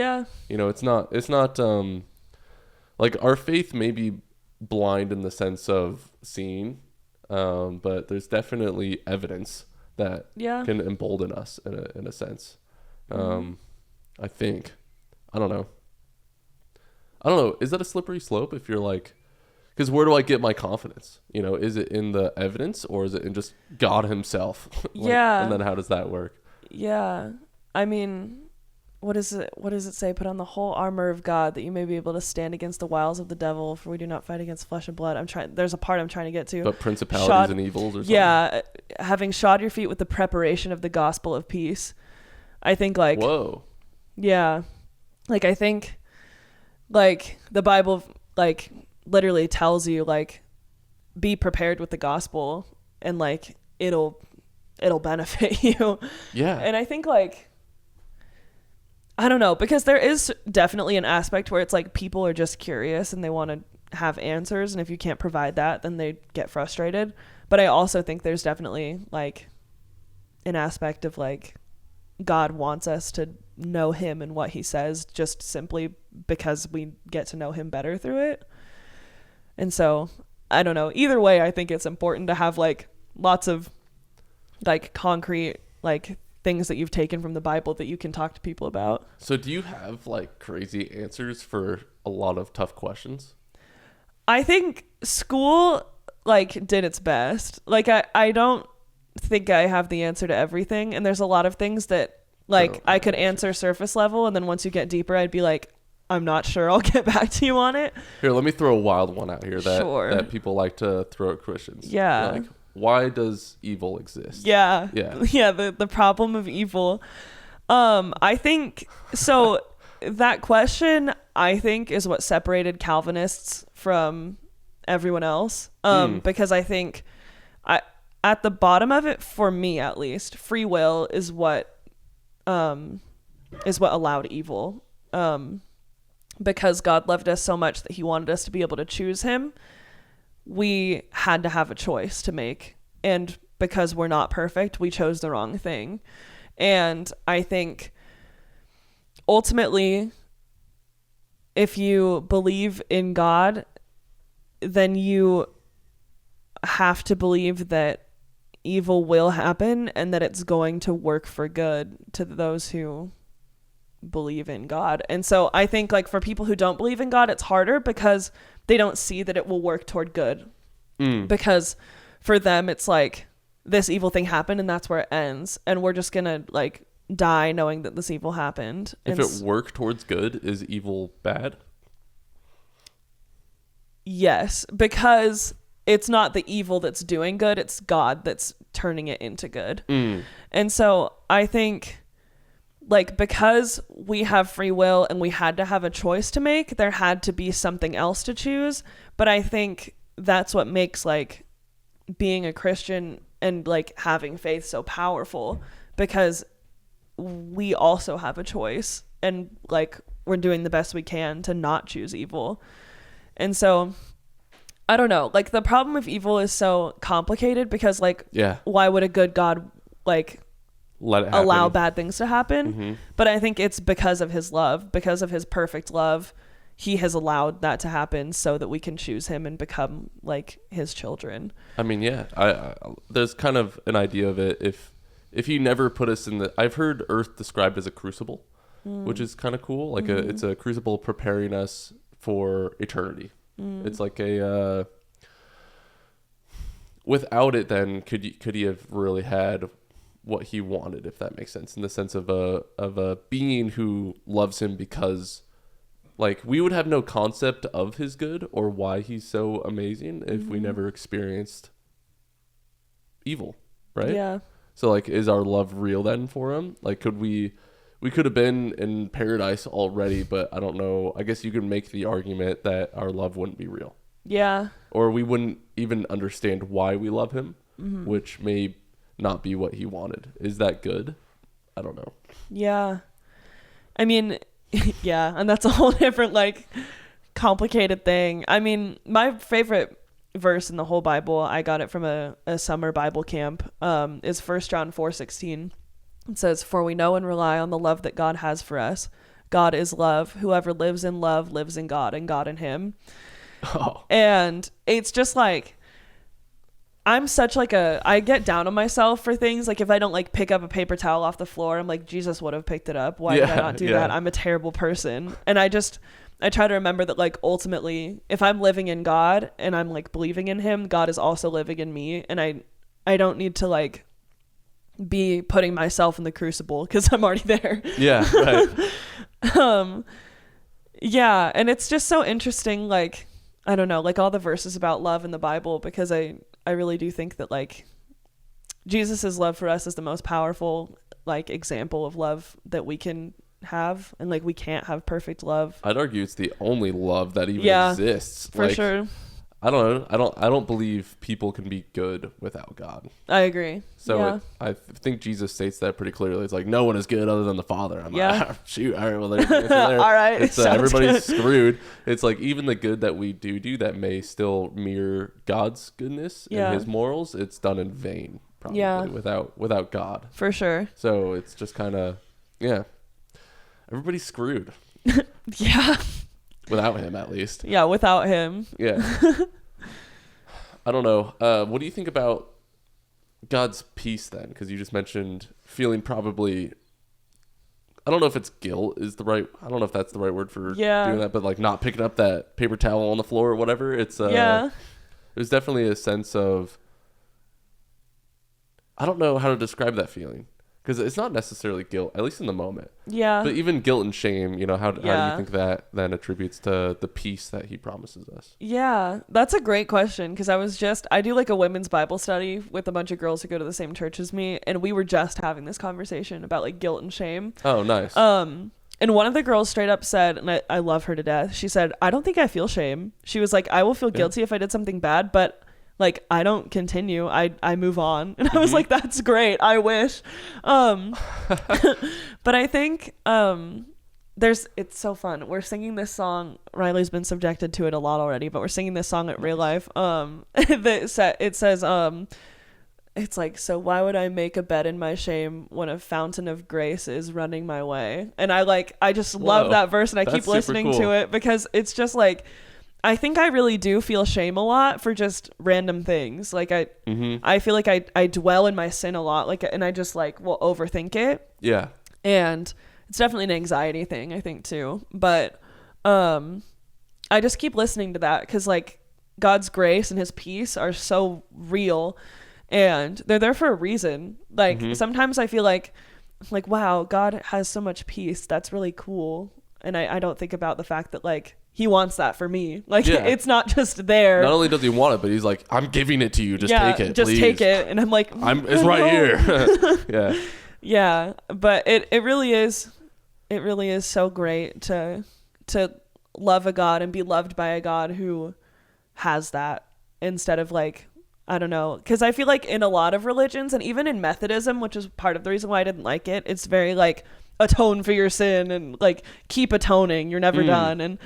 You know, it's not like our faith may be blind in the sense of seeing, but there's definitely evidence that can embolden us in a sense. I think, I don't know. Is that a slippery slope if you're like, because where do I get my confidence? You know, is it in the evidence or is it in just God himself? And then how does that work? Yeah. I mean, what does it say? Put on the whole armor of God that you may be able to stand against the wiles of the devil, for we do not fight against flesh and blood. There's a part I'm trying to get to. But principalities and evils or something? Yeah. Having shod your feet with the preparation of the gospel of peace. I think like, whoa. Yeah. Like, I think like the Bible, like literally tells you like, be prepared with the gospel and like, it'll benefit you. Yeah. And I think like, I don't know, because there is definitely an aspect where it's like people are just curious and they want to have answers. And if you can't provide that, then they get frustrated. But I also think there's definitely like an aspect of like God wants us to know him and what he says, just simply because we get to know him better through it. And so I don't know. Either way, I think it's important to have like lots of like concrete like things that you've taken from the Bible that you can talk to people about. So do you have like crazy answers for a lot of tough questions? I think school like did its best. Like I don't think I have the answer to everything, and there's a lot of things that like I could answer surface level, and then once you get deeper I'd be like, I'm not sure, I'll get back to you on it. Here, let me throw a wild one out here that people like to throw at Christians. Yeah. Like, why does evil exist? Yeah. The problem of evil. I think so. That question, I think, is what separated Calvinists from everyone else. Because I think at the bottom of it, for me at least, free will is what allowed evil. Because God loved us so much that he wanted us to be able to choose him, we had to have a choice to make. And because we're not perfect, we chose the wrong thing. And I think ultimately, if you believe in God, then you have to believe that evil will happen and that it's going to work for good to those who believe in God. And so I think like for people who don't believe in God, it's harder because they don't see that it will work toward good. Because for them, it's like this evil thing happened and that's where it ends. And we're just going to like die knowing that this evil happened. If it worked towards good, is evil bad? Yes, because it's not the evil that's doing good. It's God that's turning it into good. And so I think like because we have free will and we had to have a choice to make, there had to be something else to choose. But I think that's what makes like being a Christian and like having faith so powerful, because we also have a choice and like we're doing the best we can to not choose evil. And so I don't know, like the problem with evil is so complicated because like why would a good God like let it happen, allow bad things to happen? But I think it's because of his love, because of his perfect love, he has allowed that to happen so that we can choose him and become like his children. I mean, I there's kind of an idea of it if he never put us in the, I've heard Earth described as a crucible, which is kind of cool. Like it's a crucible preparing us for eternity. It's like a without it, then could he have really had what he wanted, if that makes sense, in the sense of a being who loves him, because like we would have no concept of his good or why he's so amazing if we never experienced evil, right? Yeah. So like, is our love real then for him? Like, could we could have been in paradise already, but I don't know. I guess you could make the argument that our love wouldn't be real. Yeah. Or we wouldn't even understand why we love him, which may not be what he wanted. Is that good? I don't know. Yeah. I mean, yeah. And that's a whole different, like, complicated thing. I mean, my favorite verse in the whole Bible, I got it from a summer Bible camp, is 1 John 4:16. It says, "For we know and rely on the love that God has for us. God is love. Whoever lives in love lives in God and God in him." Oh. And it's just like, I'm such like I get down on myself for things. Like if I don't like pick up a paper towel off the floor, I'm like, Jesus would have picked it up. Why did I not do that? I'm a terrible person. And I try to remember that like ultimately, if I'm living in God and I'm like believing in him, God is also living in me. And I don't need to like be putting myself in the crucible because I'm already there. Yeah, right. Yeah, and it's just so interesting, like, I don't know, like all the verses about love in the Bible, because I really do think that like Jesus's love for us is the most powerful like example of love that we can have, and like we can't have perfect love. I'd argue it's the only love that even exists. For like, sure. I don't know. I don't believe people can be good without God. I agree. So I think Jesus states that pretty clearly. It's like no one is good other than the Father. I'm like, shoot. All right, well there's the answer there. All right, it's everybody's screwed. It's like even the good that we do that may still mirror God's goodness and his morals, it's done in vain, probably without God. For sure. So it's just kind of everybody's screwed. Yeah. Without him, at least. Yeah, without him. Yeah. I don't know. What do you think about God's peace then? Because you just mentioned feeling probably, I don't know if it's guilt is the right, I don't know if that's the right word for doing that, but like not picking up that paper towel on the floor or whatever. It's there's definitely a sense of, I don't know how to describe that feeling. Because it's not necessarily guilt, at least in the moment. Yeah. But even guilt and shame, how do you think that then attributes to the peace that he promises us? Yeah, that's a great question. Because I do like a women's Bible study with a bunch of girls who go to the same church as me. And we were just having this conversation about like guilt and shame. Oh, nice. And one of the girls straight up said, and I love her to death, she said, "I don't think I feel shame." She was like, "I will feel guilty if I did something bad, but like I don't continue. I move on." And I was like, that's great. I wish. But I think it's so fun. We're singing this song. Riley's been subjected to it a lot already, but we're singing this song at Real Life. It says it's like, "So why would I make a bed in my shame when a fountain of grace is running my way?" And I just love that verse, and I keep listening to it because it's just like, I think I really do feel shame a lot for just random things. Like I feel like I dwell in my sin a lot, like, and I just like will overthink it. Yeah. And it's definitely an anxiety thing, I think, too. But I just keep listening to that because, like, God's grace and his peace are so real and they're there for a reason. Like, sometimes I feel like, wow, God has so much peace. That's really cool. And I don't think about the fact that, like, he wants that for me. Like, it's not just there. Not only does he want it, but he's like, I'm giving it to you. Just take it, just please. take it. And I'm like, it's right here. Yeah. Yeah. But it really is so great to love a God and be loved by a God who has that, instead of, like, I don't know, because I feel like in a lot of religions, and even in Methodism, which is part of the reason why I didn't like it, it's very like atone for your sin and like keep atoning, you're never done,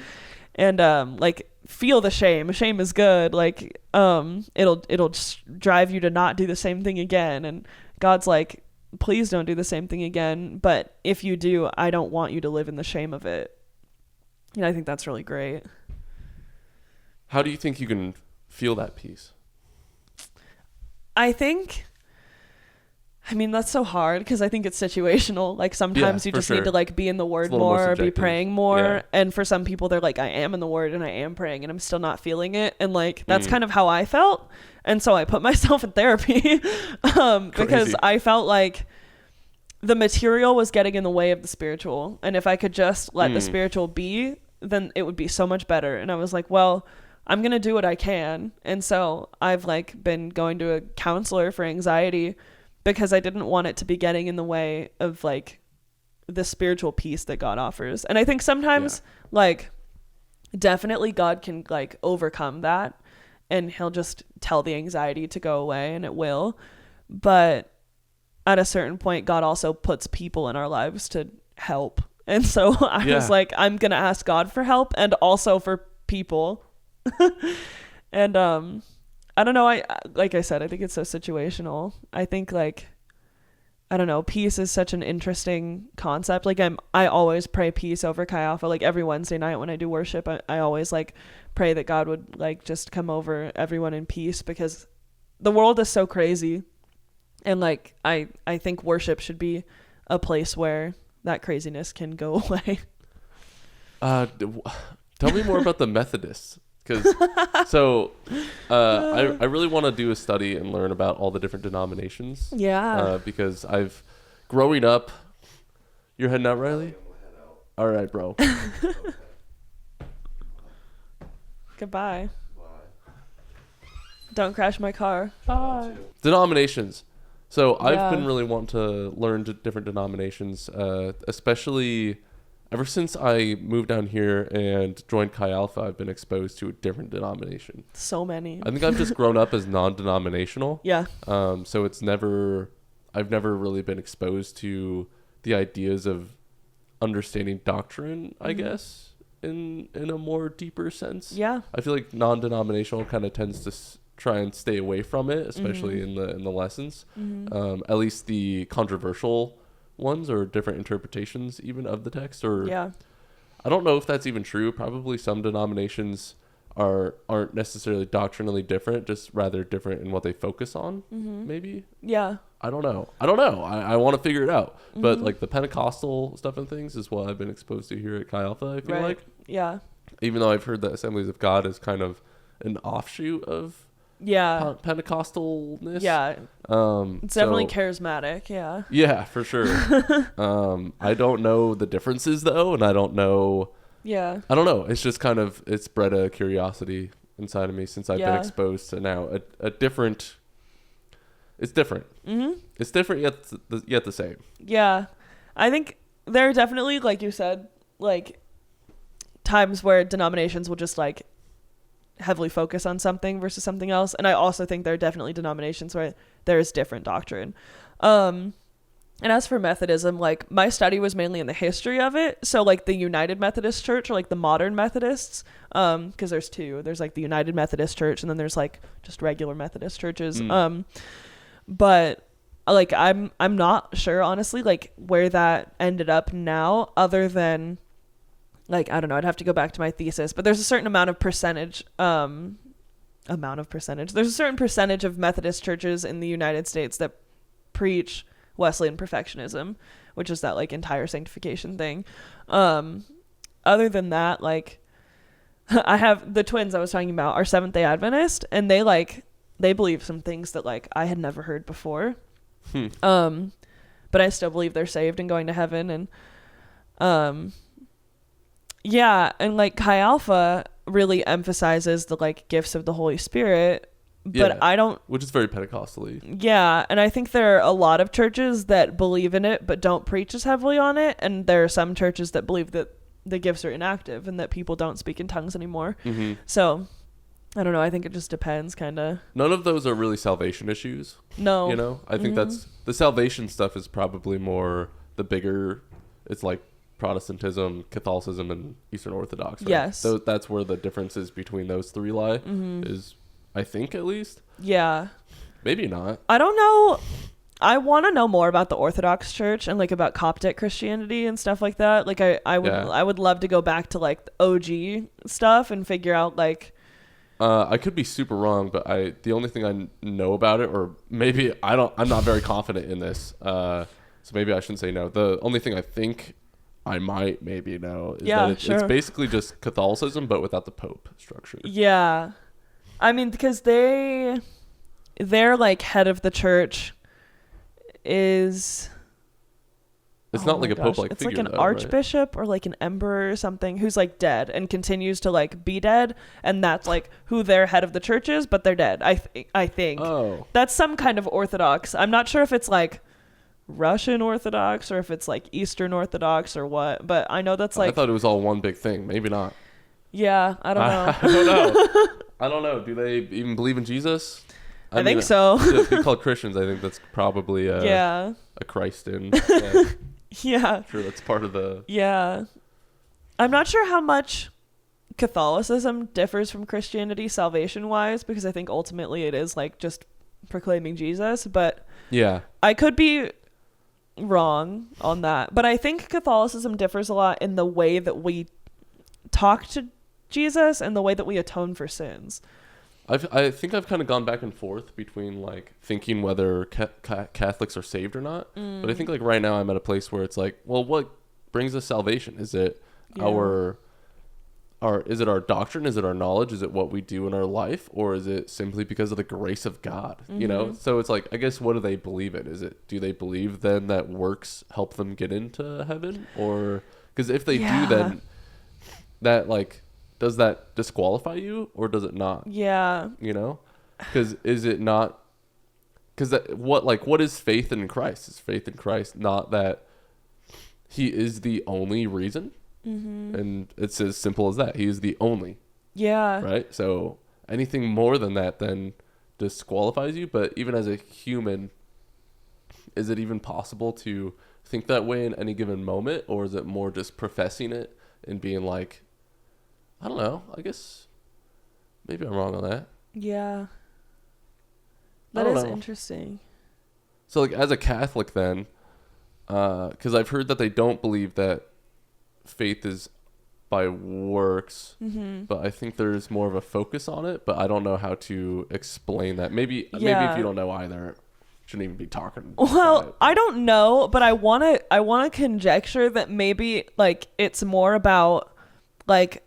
and like feel the shame. Shame is good. Like it'll just drive you to not do the same thing again. And God's like, please don't do the same thing again. But if you do, I don't want you to live in the shame of it. And I think that's really great. How do you think you can feel that peace? I mean, that's so hard because I think it's situational. Like, sometimes you just need to, like, be in the Word more, be praying more. Yeah. And for some people, they're like, I am in the Word and I am praying and I'm still not feeling it. And, like, that's kind of how I felt. And so I put myself in therapy because I felt like the material was getting in the way of the spiritual. And if I could just let the spiritual be, then it would be so much better. And I was like, well, I'm going to do what I can. And so I've, like, been going to a counselor for anxiety because I didn't want it to be getting in the way of, like, the spiritual peace that God offers. And I think sometimes, like, definitely God can, like, overcome that and he'll just tell the anxiety to go away, and it will. But at a certain point, God also puts people in our lives to help. And so I was like, I'm going to ask God for help and also for people. And I don't know, like I said, I think it's so situational. I think, like, I don't know, peace is such an interesting concept. Like, I always pray peace over Chi Alpha. Like, every Wednesday night when I do worship, I always, like, pray that God would, like, just come over everyone in peace, because the world is so crazy. And, like, I think worship should be a place where that craziness can go away. Tell me more about the Methodists. I really want to do a study and learn about all the different denominations. Yeah. Because growing up, you're heading out, Riley? All right, bro. Goodbye. Don't crash my car. Bye. Denominations. So I've been really wanting to learn different denominations, especially ever since I moved down here and joined Chi Alpha. I've been exposed to a different denomination. So many. I think I've just grown up as non-denominational. Yeah. So I've never really been exposed to the ideas of understanding doctrine, I guess, in a more deeper sense. Yeah. I feel like non-denominational kind of tends to try and stay away from it, especially in the lessons. At least the controversial ones or different interpretations even of the text, or I don't know if that's even true. Probably some denominations aren't necessarily doctrinally different, just rather different in what they focus on. Maybe. Yeah. I don't know. I want to figure it out. But like the Pentecostal stuff and things is what I've been exposed to here at Chi Alpha, I feel like. Yeah. Even though I've heard that Assemblies of God is kind of an offshoot of Pentecostalness. Yeah. It's definitely charismatic. Yeah. Yeah, for sure. I don't know the differences though, and I don't know. Yeah. I don't know. It's just kind of, it's bred a curiosity inside of me since I've been exposed to now a different. It's different. It's different yet the same. Yeah, I think there are definitely, like you said, like times where denominations will just like heavily focus on something versus something else, and I also think there are definitely denominations where there is different doctrine. And as for Methodism, like my study was mainly in the history of it. So like the United Methodist Church or like the modern Methodists, because there's two. There's like the United Methodist Church, and then there's like just regular Methodist churches. But like I'm not sure honestly like where that ended up now, other than like I don't know, I'd have to go back to my thesis, but there's a certain amount of percentage. There's a certain percentage of Methodist churches in the United States that preach Wesleyan perfectionism, which is that like entire sanctification thing. Other than that, like I have the twins I was talking about are Seventh-day Adventist, and they believe some things that like I had never heard before. But I still believe they're saved and going to heaven. And yeah, and like Chi Alpha really emphasizes the like gifts of the Holy Spirit, but I don't, which is very Pentecostally. Yeah, and I think there are a lot of churches that believe in it but don't preach as heavily on it, and there are some churches that believe that the gifts are inactive and that people don't speak in tongues anymore. So I don't know, I think it just depends, kind of. None of those are really salvation issues. No. You know, I think that's the salvation stuff is probably more the bigger, it's like Protestantism, Catholicism, and Eastern Orthodox, right? Yes. So that's where the differences between those three lie, is, I think, at least. Yeah. Maybe not. I don't know. I want to know more about the Orthodox Church and like about Coptic Christianity and stuff like that. Like I would love to go back to like the OG stuff and figure out like. I could be super wrong, but the only thing I know about it, or maybe I'm not very confident in this. So maybe I shouldn't say no. The only thing I think I might maybe know is that it's basically just Catholicism, but without the Pope structure. Yeah. I mean, because their like head of the church is... It's not like a Pope-like it's figure, like an though, archbishop or like an emperor or something who's like dead and continues to like be dead, and that's like who their head of the church is, but they're dead. I think. Oh. That's some kind of Orthodox. I'm not sure if it's like Russian Orthodox or if it's like Eastern Orthodox or what, but I know that's like... I thought it was all one big thing. Maybe not. Yeah, I don't know. I don't know. I don't know. Do they even believe in Jesus? I think so. If you call Christians, I think that's probably a Christ in. Yeah. Sure, that's part of the... Yeah. I'm not sure how much Catholicism differs from Christianity salvation-wise, because I think ultimately it is like just proclaiming Jesus, but yeah, I could be wrong on that. But I think Catholicism differs a lot in the way that we talk to Jesus and the way that we atone for sins. I think I've kind of gone back and forth between like thinking whether Catholics are saved or not. But I think like right now I'm at a place where it's like, well, what brings us salvation? Is it is it our doctrine? Is it our knowledge? Is it what we do in our life? Or is it simply because of the grace of God? You know? So it's like, I guess, what do they believe in? Do they believe then that works help them get into heaven? Or, because if they do, then that like, does that disqualify you or does it not? Yeah. You know? Because is it not, because what is faith in Christ? Is faith in Christ not that he is the only reason? And it's as simple as that. He is the only. Yeah. Right? So anything more than that then disqualifies you. But even as a human, is it even possible to think that way in any given moment? Or is it more just professing it and being like, I don't know. I guess maybe I'm wrong on that. Yeah. That is interesting. So like as a Catholic then, because I've heard that they don't believe that faith is by works, but I think there's more of a focus on it, but I don't know how to explain that. Maybe if you don't know either, shouldn't even be talking. Well, I don't know, but I want to conjecture that maybe like it's more about like,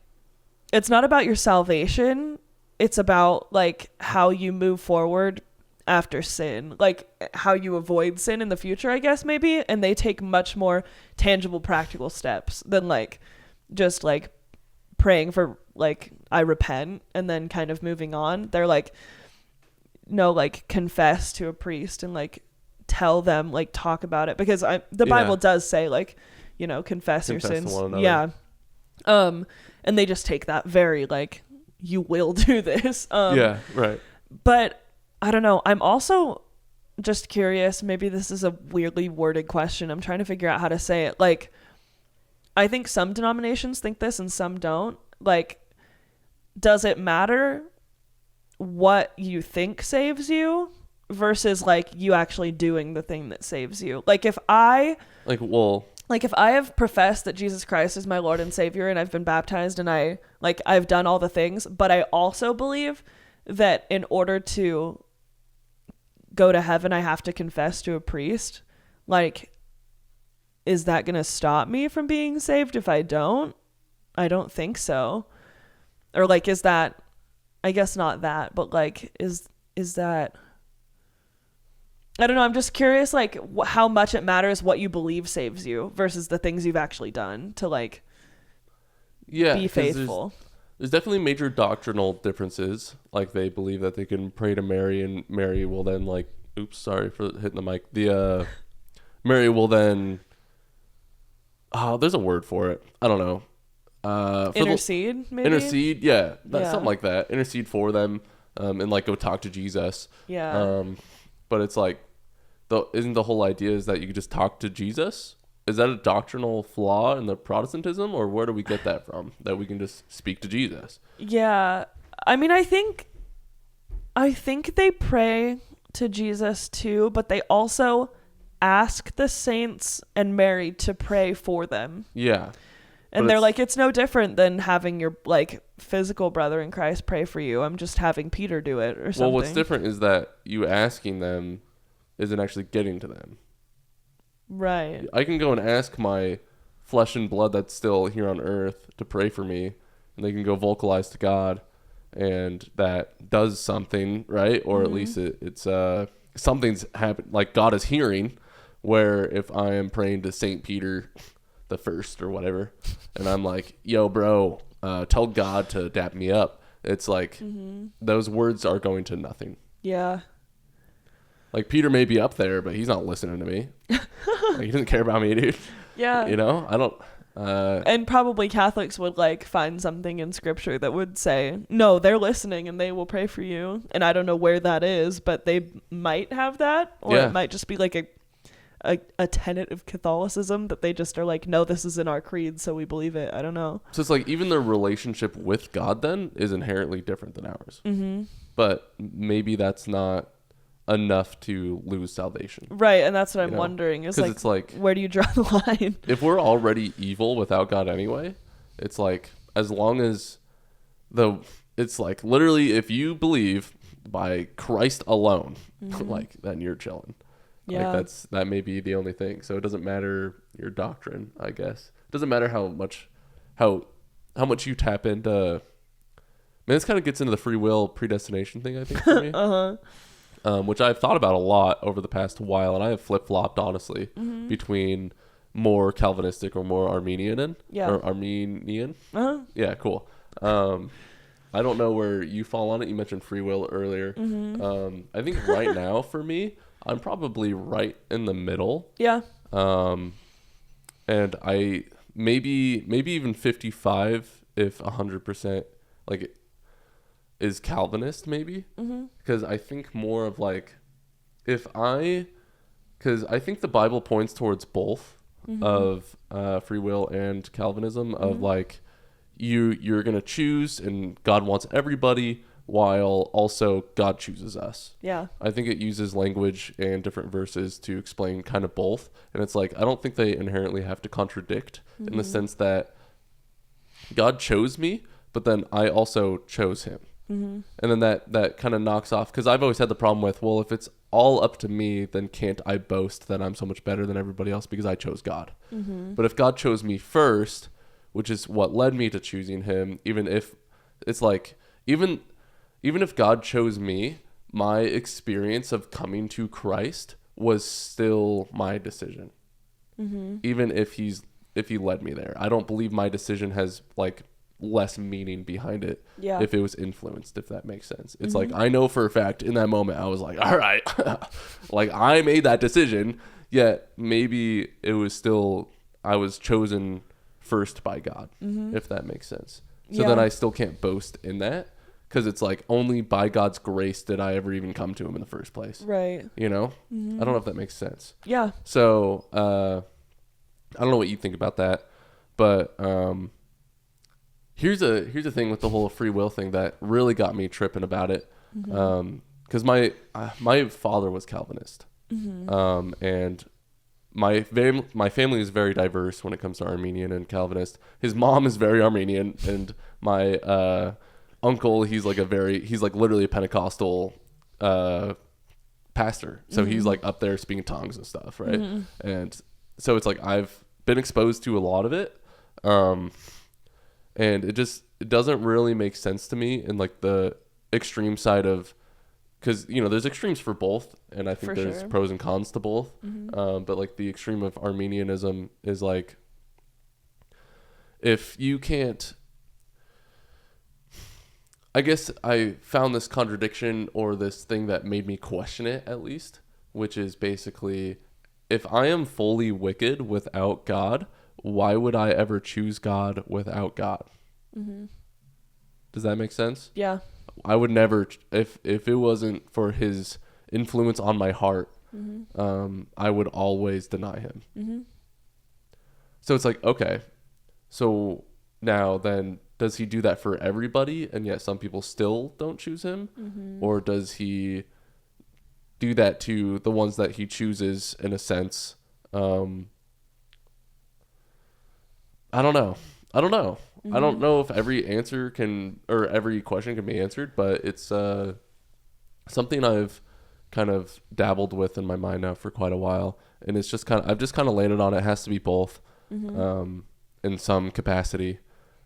it's not about your salvation, it's about like how you move forward after sin, like how you avoid sin in the future, I guess, maybe. And they take much more tangible, practical steps than like just like praying for like I repent and then kind of moving on. They're like, no, like confess to a priest and like tell them, like talk about it, because the Bible does say like, you know, confess your sins. Yeah. And they just take that very like, you will do this. Yeah, right. But I don't know. I'm also just curious. Maybe this is a weirdly worded question. I'm trying to figure out how to say it. Like, I think some denominations think this and some don't. Like, does it matter what you think saves you versus like you actually doing the thing that saves you? Like, if I have professed that Jesus Christ is my Lord and Savior and I've been baptized and I've done all the things, but I also believe that in order to go to heaven I have to confess to a priest, like is that going to stop me from being saved if I don't? I don't think so. Or like, is that, I guess not that, but like, is that, I don't know. I'm just curious, like how much it matters what you believe saves you versus the things you've actually done to like be faithful. There's definitely major doctrinal differences. Like they believe that they can pray to Mary and Mary will then like, oops, sorry for hitting the mic. Mary will then, there's a word for it. I don't know. Intercede, maybe? Intercede, yeah. Something like that. Intercede for them and like go talk to Jesus. Yeah. But it's like, isn't the whole idea is that you could just talk to Jesus? Is that a doctrinal flaw in the Protestantism, or where do we get that from? That we can just speak to Jesus? Yeah. I mean, I think they pray to Jesus too, but they also ask the saints and Mary to pray for them. Yeah. And they're like, it's no different than having your like physical brother in Christ pray for you. I'm just having Peter do it or something. Well, what's different is that you asking them isn't actually getting to them. Right. I can go and ask my flesh and blood that's still here on earth to pray for me, and they can go vocalize to God, and that does something, right? Or at least it's something's happened, like God is hearing, where if I am praying to St. Peter the first or whatever, and I'm like, yo, bro, tell God to dap me up. It's like those words are going to nothing. Yeah. Like Peter may be up there, but he's not listening to me. Like, he doesn't care about me, dude. Yeah. You know, I don't. And probably Catholics would like find something in scripture that would say, no, they're listening and they will pray for you. And I don't know where that is, but they might have that, or it might just be like a tenet of Catholicism that they just are like, no, this is in our creed, so we believe it. I don't know. So it's like even their relationship with God then is inherently different than ours. Mm-hmm. But maybe that's not enough to lose salvation. Right, and that's what I'm wondering. Is like, it's like, where do you draw the line? If we're already evil without God anyway, it's like, as long as it's like literally if you believe by Christ alone, like then you're chilling. Yeah. Like that may be the only thing. So it doesn't matter your doctrine, I guess. It doesn't matter how much you tap into. Man, this kind of gets into the free will predestination thing, I think, for me. Which I've thought about a lot over the past while, and I have flip-flopped, honestly, between more Calvinistic or more Arminian. Or Armenian. Yeah, cool. I don't know where you fall on it. You mentioned free will earlier. I think right now, for me, I'm probably right in the middle. Yeah. And I maybe even 55 if 100% like is Calvinist maybe, because I think more of like because I think the Bible points towards both of free will and Calvinism of like you're gonna choose and God wants everybody while also God chooses us. Yeah. I think it uses language and different verses to explain kind of both, and it's like I don't think they inherently have to contradict in the sense that God chose me, but then I also chose him. And then that kind of knocks off, because I've always had the problem with, well, if it's all up to me, then can't I boast that I'm so much better than everybody else because I chose God? But if God chose me first, which is what led me to choosing him, even if it's like, even if God chose me, my experience of coming to Christ was still my decision. Even if he led me there. I don't believe my decision has like less meaning behind it if it was influenced, if that makes sense. It's like I know for a fact in that moment I was like, all right, like I made that decision, yet maybe it was still I was chosen first by God, if that makes sense. So then I still can't boast in that, because it's like only by God's grace did I ever even come to him in the first place. Right. You know? I don't know if that makes sense. Yeah. So I don't know what you think about that, but here's a thing with the whole free will thing that really got me tripping about it, because my father was Calvinist, and my family is very diverse when it comes to Armenian and Calvinist. His mom is very Armenian, and my uncle, he's like literally a Pentecostal pastor, so he's like up there speaking tongues and stuff, right? And so it's like I've been exposed to a lot of it, and it doesn't really make sense to me in like the extreme side of, because there's extremes for both, and I think there's pros and cons to both. But like the extreme of Arminianism is like, if you can't, I guess I found this contradiction, or this thing that made me question it at least, which is basically, if I am fully wicked without God, why would I ever choose God without God? Does that make sense? Yeah. I would never, if it wasn't for his influence on my heart, I would always deny him. So it's like, okay, so now then, does he do that for everybody, and yet some people still don't choose him? Or does he do that to the ones that he chooses, in a sense? I don't know. I don't know if every answer or every question can be answered, but it's something I've kind of dabbled with in my mind now for quite a while, and it's just I've just kind of landed on it has to be both, in some capacity.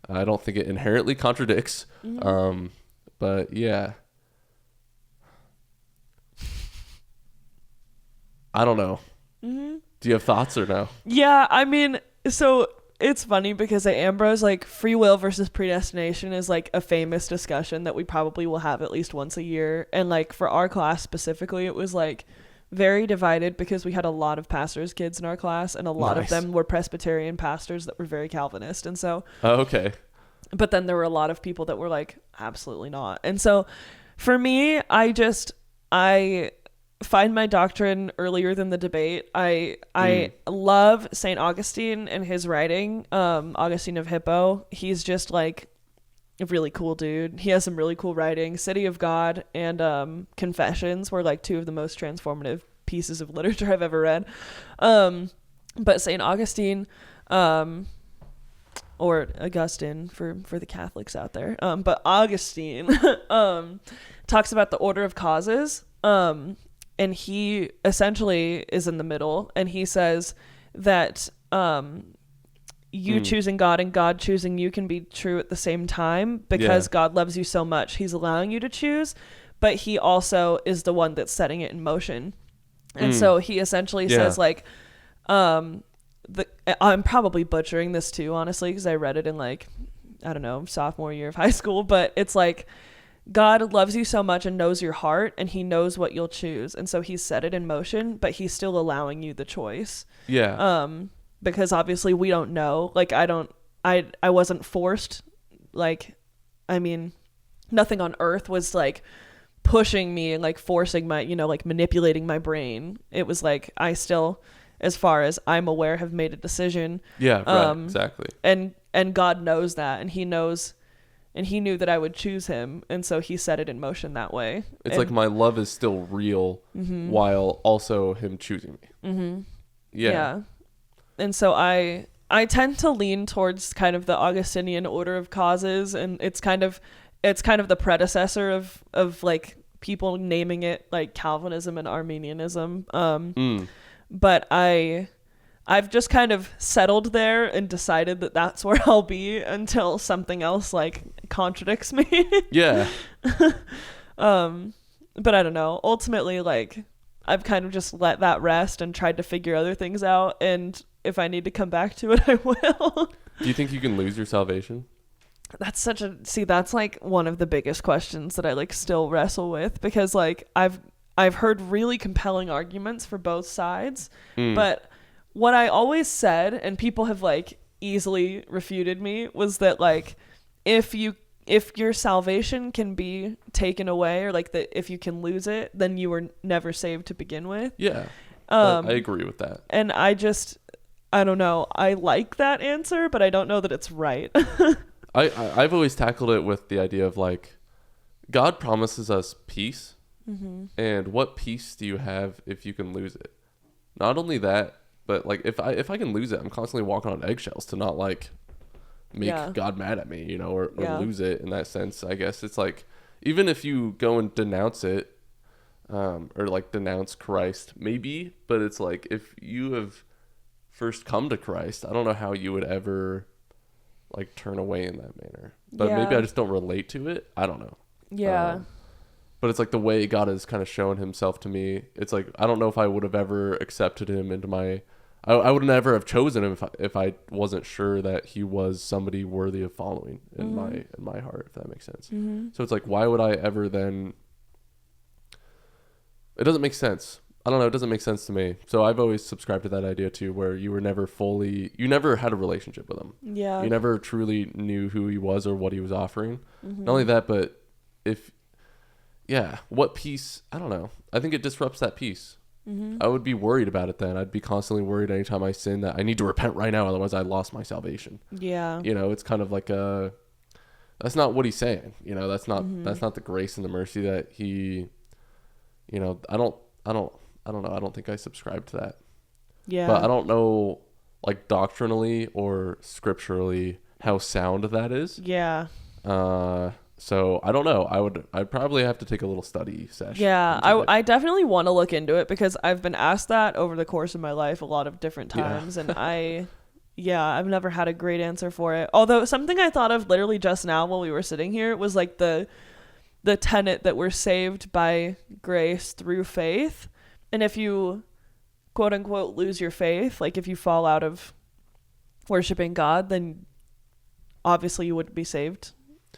I don't think it inherently contradicts, but yeah. I don't know. Do you have thoughts or no? Yeah, I mean, so it's funny because at Ambrose, like, free will versus predestination is like a famous discussion that we probably will have at least once a year. And like for our class specifically, it was like very divided because we had a lot of pastors' kids in our class, and a lot of them were Presbyterian pastors that were very Calvinist. And so, okay. But then there were a lot of people that were like, absolutely not. And so for me, I find my doctrine earlier than the debate. I love St. Augustine and his writing, Augustine of Hippo. He's just like a really cool dude. He has some really cool writing. City of God and Confessions were like two of the most transformative pieces of literature I've ever read. But St. Augustine, or Augustine for the Catholics out there, but Augustine talks about the order of causes, and he essentially is in the middle, and he says that you choosing God and God choosing you can be true at the same time, because God loves you so much, he's allowing you to choose, but he also is the one that's setting it in motion. And so he essentially says like, I'm probably butchering this too, honestly, because I read it in like, I don't know, sophomore year of high school, but it's like, God loves you so much and knows your heart, and he knows what you'll choose. And so he's set it in motion, but he's still allowing you the choice. Yeah. Because obviously we don't know. Like, I wasn't forced. Like, I mean, nothing on earth was like pushing me and like forcing my, like manipulating my brain. It was like, I still, as far as I'm aware, have made a decision. Yeah, right. Exactly. And God knows that, and he knows. And he knew that I would choose him, and so he set it in motion that way. It's like my love is still real, while also him choosing me. Yeah. And so I tend to lean towards kind of the Augustinian order of causes, and it's kind of the predecessor of like people naming it like Calvinism and Arminianism. But I've just kind of settled there and decided that that's where I'll be until something else like contradicts me. Yeah. But I don't know. Ultimately, like, I've kind of just let that rest and tried to figure other things out. And if I need to come back to it, I will. Do you think you can lose your salvation? That's that's like one of the biggest questions that I like still wrestle with, because like I've heard really compelling arguments for both sides, but what I always said, and people have like easily refuted me, was that like if your salvation can be taken away, or like that if you can lose it, then you were never saved to begin with. Yeah. I agree with that. And I don't know. I like that answer, but I don't know that it's right. I've always tackled it with the idea of like, God promises us peace. And what peace do you have if you can lose it? Not only that, but like if I can lose it, I'm constantly walking on eggshells to not like make God mad at me, or lose it in that sense. I guess it's like, even if you go and denounce it, or like denounce Christ, maybe, but it's like if you have first come to Christ, I don't know how you would ever like turn away in that manner. But Yeah. maybe I just don't relate to it. I don't know. Yeah. But it's like the way God has kind of shown himself to me. It's like, I don't know if I would have ever accepted him into my, I would never have chosen him if I wasn't sure that he was somebody worthy of following in my heart, if that makes sense. So it's like, why would I ever then, it doesn't make sense. I don't know. It doesn't make sense to me. So I've always subscribed to that idea too, where you never had a relationship with him. Yeah. You never truly knew who he was or what he was offering. Not only that, but what peace, I don't know. I think it disrupts that peace. I would be worried about it then. I'd be constantly worried anytime I sin that I need to repent right now, otherwise I lost my salvation. Yeah. It's kind of like that's not what he's saying. That's not the grace and the mercy that he, I don't know. I don't think I subscribe to that. Yeah. But I don't know, like, doctrinally or scripturally how sound that is. Yeah. So I don't know. I'd probably have to take a little study session. Yeah, I definitely want to look into it because I've been asked that over the course of my life a lot of different times, and I've never had a great answer for it. Although something I thought of literally just now while we were sitting here was like the tenet that we're saved by grace through faith, and if you quote unquote lose your faith, like if you fall out of worshiping God, then obviously you wouldn't be saved.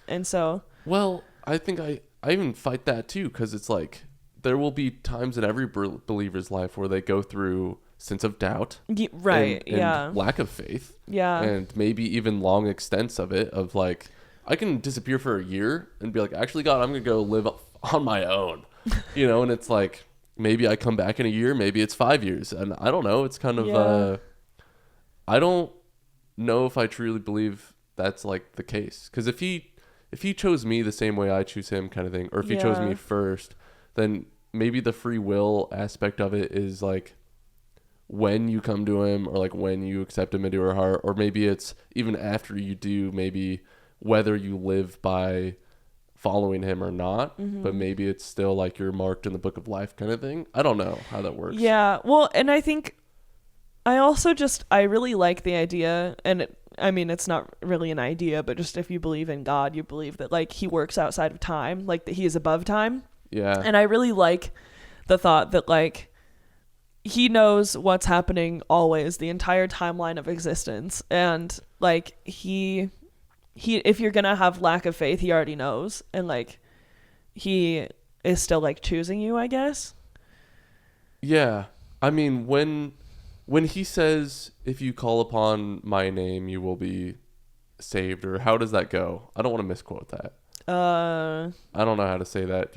And so, well, I think I even fight that too, because it's like there will be times in every believer's life where they go through sense of doubt, and lack of faith, and maybe even long extents of it. Of like, I can disappear for a year and be like, actually, God, I'm gonna go live on my own, and it's like maybe I come back in a year, maybe it's 5 years, and I don't know. It's kind of I don't know if I truly believe that's like the case, because if he chose me the same way I choose him, kind of thing, or if he chose me first, then maybe the free will aspect of it is like when you come to him, or like when you accept him into your heart, or maybe it's even after you do, maybe whether you live by following him or not, but maybe it's still like you're marked in the book of life kind of thing. I don't know how that works. Yeah, well, and I think I really like the idea, and it's not really an idea, but just if you believe in God, you believe that like he works outside of time, like that he is above time. Yeah. And I really like the thought that like he knows what's happening always, the entire timeline of existence. And like he if you're going to have lack of faith, he already knows. And like he is still like choosing you, I guess. Yeah. I mean, when he says, if you call upon my name, you will be saved, or how does that go? I don't want to misquote that. I don't know how to say that.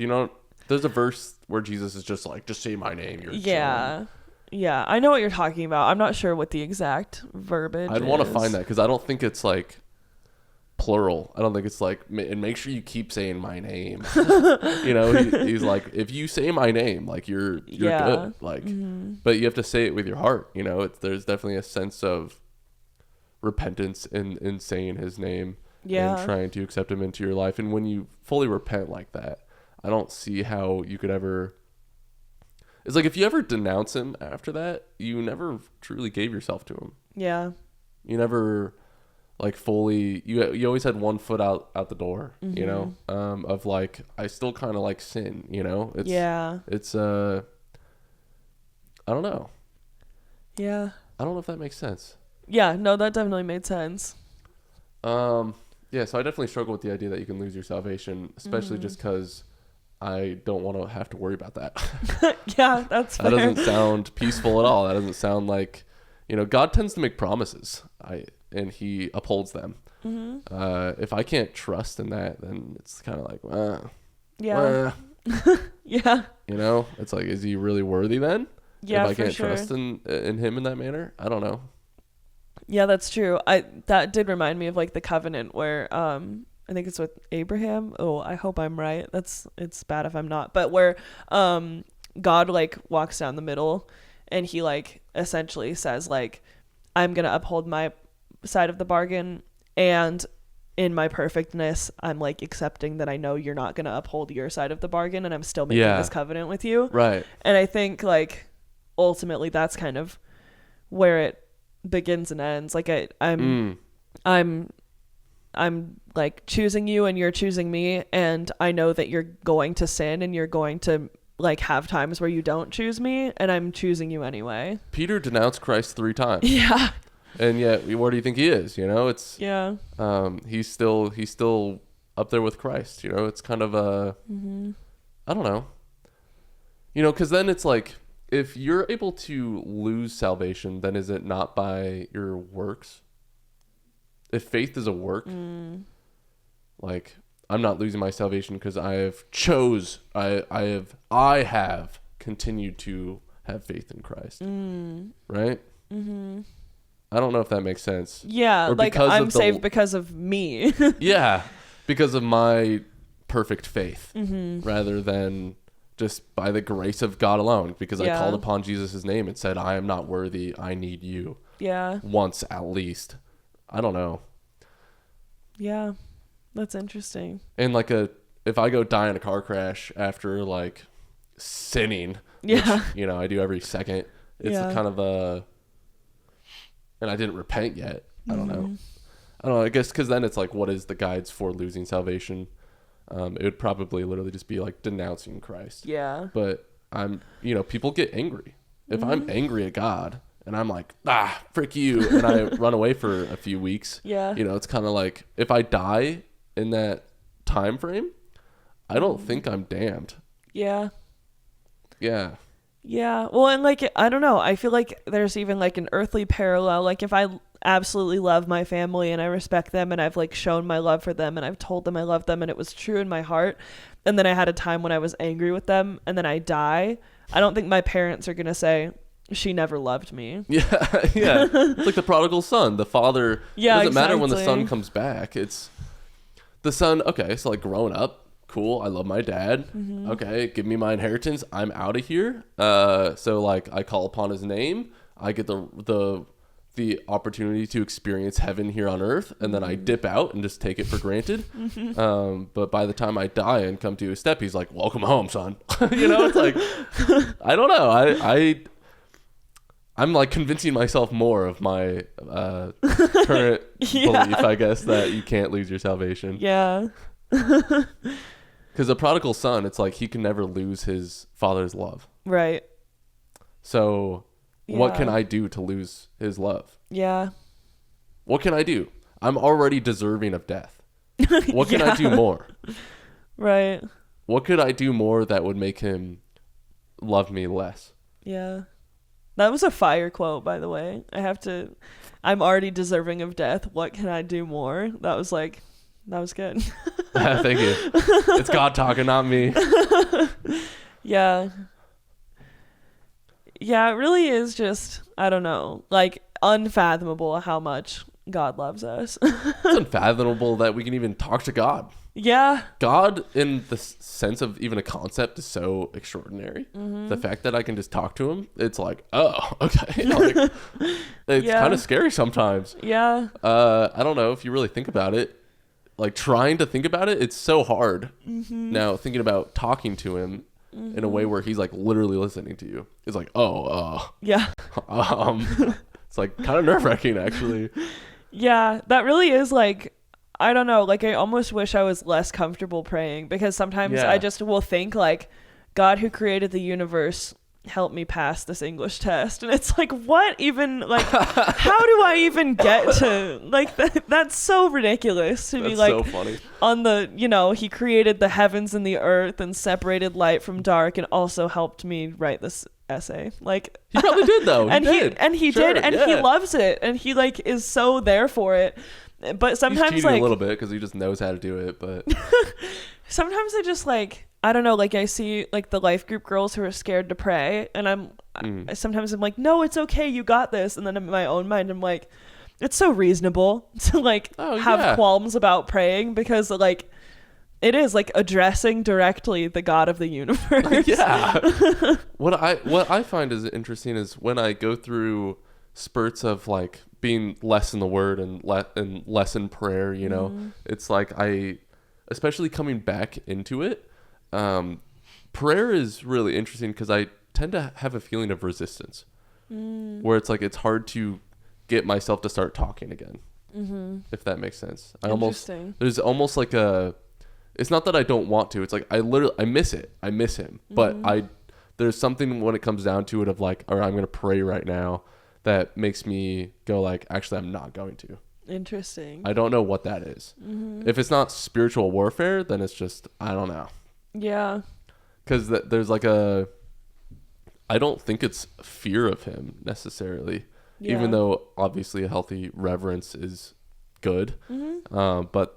There's a verse where Jesus is just like, just say my name. You're chilling. Yeah. I know what you're talking about. I'm not sure what the exact verbiage is. I'd want to find that, because I don't think it's like plural. I don't think it's like, and make sure you keep saying my name. He's like, if you say my name, like you're good. Like, but you have to say it with your heart. There's definitely a sense of repentance in saying his name and trying to accept him into your life. And when you fully repent like that, I don't see how you could ever. It's like if you ever denounce him after that, you never truly gave yourself to him. Yeah. You never. Like fully, you always had one foot out the door, of like, I still kind of like sin, it's I don't know. Yeah. I don't know if that makes sense. Yeah, no, that definitely made sense. So I definitely struggle with the idea that you can lose your salvation, especially just because I don't want to have to worry about that. Yeah, that's fair. That doesn't sound peaceful at all. That doesn't sound like, God tends to make promises. And he upholds them. If I can't trust in that, then it's kind of like, yeah. It's like, is he really worthy then? Yeah, if I can't trust in him in that manner, I don't know. Yeah, that's true. That did remind me of like the covenant where I think it's with Abraham. Oh, I hope I'm right. It's bad if I'm not. But where God like walks down the middle, and he like essentially says like, I'm gonna uphold my side of the bargain, and in my perfectness I'm like accepting that I know you're not going to uphold your side of the bargain, and I'm still making this covenant with you, right? And I think like ultimately that's kind of where it begins and ends. Like I'm like choosing you and you're choosing me, and I know that you're going to sin and you're going to like have times where you don't choose me, and I'm choosing you anyway. Peter denounced Christ 3 times. Yeah. And yet, where do you think he is? You know, it's Yeah. he's still up there with Christ. You know, it's kind of a I don't know. You know, because then it's like, if you're able to lose salvation, then is it not by your works? If faith is a work, like, I'm not losing my salvation because I have continued to have faith in Christ, right? Mm-hmm. I don't know if that makes sense. Yeah, Or like because I'm of the- saved because of me. Yeah, because of my perfect faith, rather than just by the grace of God alone. Because I called upon Jesus' name and said, I am not worthy, I need you. Yeah. Once at least. I don't know. Yeah, that's interesting. And like if I go die in a car crash after like sinning, which, you know, I do every second, it's kind of and I didn't repent yet. I don't know. I guess because then it's like, what is the guides for losing salvation? It would probably literally just be like denouncing Christ. Yeah. But people get angry. If I'm angry at God and I'm like, frick you, and I run away for a few weeks, it's kind of like, if I die in that time frame, I don't think I'm damned. Yeah. Yeah. Yeah. Well, and like, I don't know. I feel like there's even like an earthly parallel. Like if I absolutely love my family and I respect them and I've like shown my love for them and I've told them I love them and it was true in my heart, and then I had a time when I was angry with them and then I die, I don't think my parents are going to say, she never loved me. Yeah. Yeah. It's like the prodigal son. The father, it doesn't matter when the son comes back. It's the son. Okay. So like growing up, cool, I love my dad. Okay, give me my inheritance. I'm out of here. So like I call upon his name. I get the opportunity to experience heaven here on earth, and then I dip out and just take it for granted. But by the time I die and come to his step, he's like, "Welcome home, son." It's like, I don't know. I'm like convincing myself more of my current belief, I guess, that you can't lose your salvation. Yeah. Because the prodigal son, it's like he can never lose his father's love. Right. So what can I do to lose his love? Yeah. What can I do? I'm already deserving of death. What can I do more? Right. What could I do more that would make him love me less? Yeah. That was a fire quote, by the way. I'm already deserving of death. What can I do more? That was good. Thank you. It's God talking, not me. Yeah. Yeah, it really is just, I don't know, like unfathomable how much God loves us. It's unfathomable that we can even talk to God. Yeah. God, in the sense of even a concept, is so extraordinary. The fact that I can just talk to him, it's like, oh, okay. Like, it's kind of scary sometimes. Yeah. I don't know if you really think about it. Like trying to think about it, it's so hard. Now thinking about talking to him in a way where he's like literally listening to you, it's like, yeah. It's like kind of nerve-wracking, actually. Yeah, that really is like, I don't know, like I almost wish I was less comfortable praying, because sometimes I just will think like, God who created the universe, help me pass this English test. And it's like, what even, like, how do I even get to, like, that's so ridiculous to be like, so funny. On the, he created the heavens and the earth and separated light from dark and also helped me write this essay. Like, he probably did though. He did, and he loves it, and he like is so there for it. But sometimes he's cheating a little bit because he just knows how to do it. But sometimes I just like, I don't know, like I see like the life group girls who are scared to pray, and sometimes I'm like, no, it's okay, you got this. And then in my own mind I'm like, it's so reasonable to like have qualms about praying, because like it is like addressing directly the God of the universe. Yeah. What I find is interesting is when I go through spurts of like being less in the word and less in prayer, it's like especially coming back into it, prayer is really interesting because I tend to have a feeling of resistance, where it's like it's hard to get myself to start talking again. If that makes sense. There's almost like it's not that I don't want to. It's like I miss it. I miss him. But there's something when it comes down to it of like, all right, I'm going to pray right now, that makes me go like, actually, I'm not going to. Interesting. I don't know what that is. If it's not spiritual warfare, then it's just, I don't know. Yeah. Because there's like I don't think it's fear of him necessarily. Yeah. Even though obviously a healthy reverence is good. But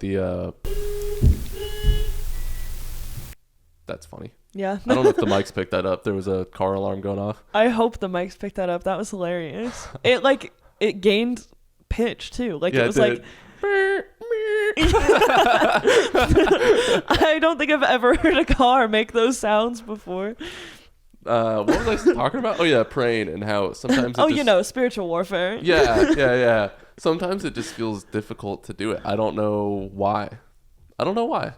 that's funny. Yeah. I don't know if the mics picked that up. There was a car alarm going off. I hope the mics picked that up. That was hilarious. It gained pitch too. Like, yeah, it was like I don't think I've ever heard a car make those sounds before. What was I talking about? Oh yeah, praying and how sometimes spiritual warfare. Yeah. Sometimes it just feels difficult to do it. I don't know why. I don't know.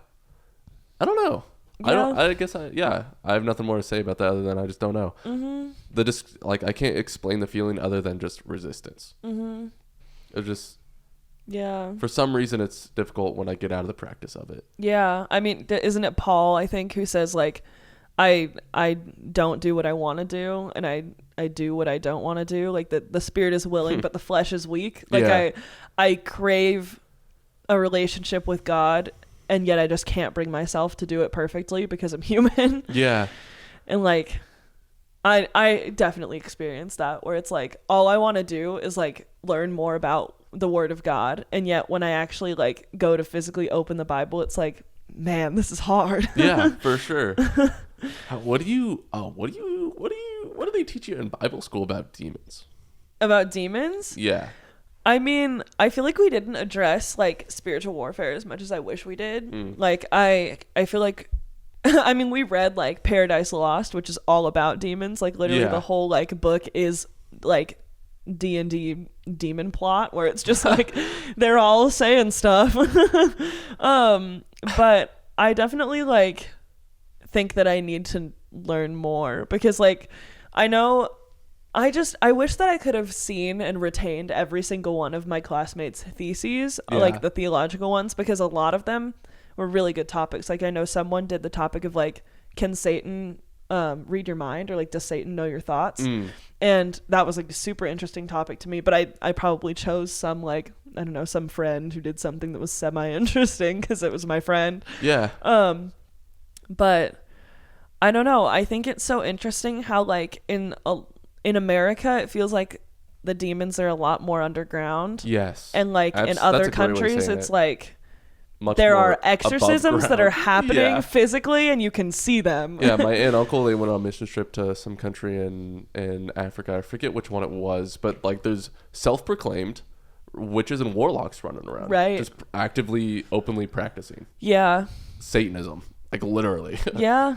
Yeah. I have nothing more to say about that other than I just don't know. I can't explain the feeling other than just resistance. It just, yeah, for some reason it's difficult when I get out of the practice of it. Yeah. I mean, isn't it Paul, I think, who says like, I don't do what I want to do, and I do what I don't want to do. Like the spirit is willing, but the flesh is weak. Like I crave a relationship with God, and yet I just can't bring myself to do it perfectly because I'm human. Yeah. And like, I definitely experienced that, where it's like, all I want to do is like learn more about the Word of God. And yet when I actually like go to physically open the Bible, it's like, man, this is hard. Yeah, for sure. What do they teach you in Bible school about demons? About demons? Yeah. I mean, I feel like we didn't address like spiritual warfare as much as I wish we did. Like I feel like I mean, we read like Paradise Lost, which is all about demons. Like literally the whole like book is like D&D demon plot, where it's just like they're all saying stuff. But I definitely like think that I need to learn more, because like I wish that I could have seen and retained every single one of my classmates' theses, like the theological ones, because a lot of them were really good topics. Like I know someone did the topic of like, can Satan read your mind, or like, does Satan know your thoughts? And that was like a super interesting topic to me, but I probably chose some like, I don't know, some friend who did something that was semi-interesting because it was my friend. Yeah. But I don't know. I think it's so interesting how like in America, it feels like the demons are a lot more underground. Yes. And like in other countries, it's like there are exorcisms that are happening physically and you can see them. Yeah, my aunt and uncle, they went on a mission trip to some country in Africa. I forget which one it was, but like there's self-proclaimed witches and warlocks running around. Right. Just actively, openly practicing. Yeah. Satanism. Like literally. Yeah.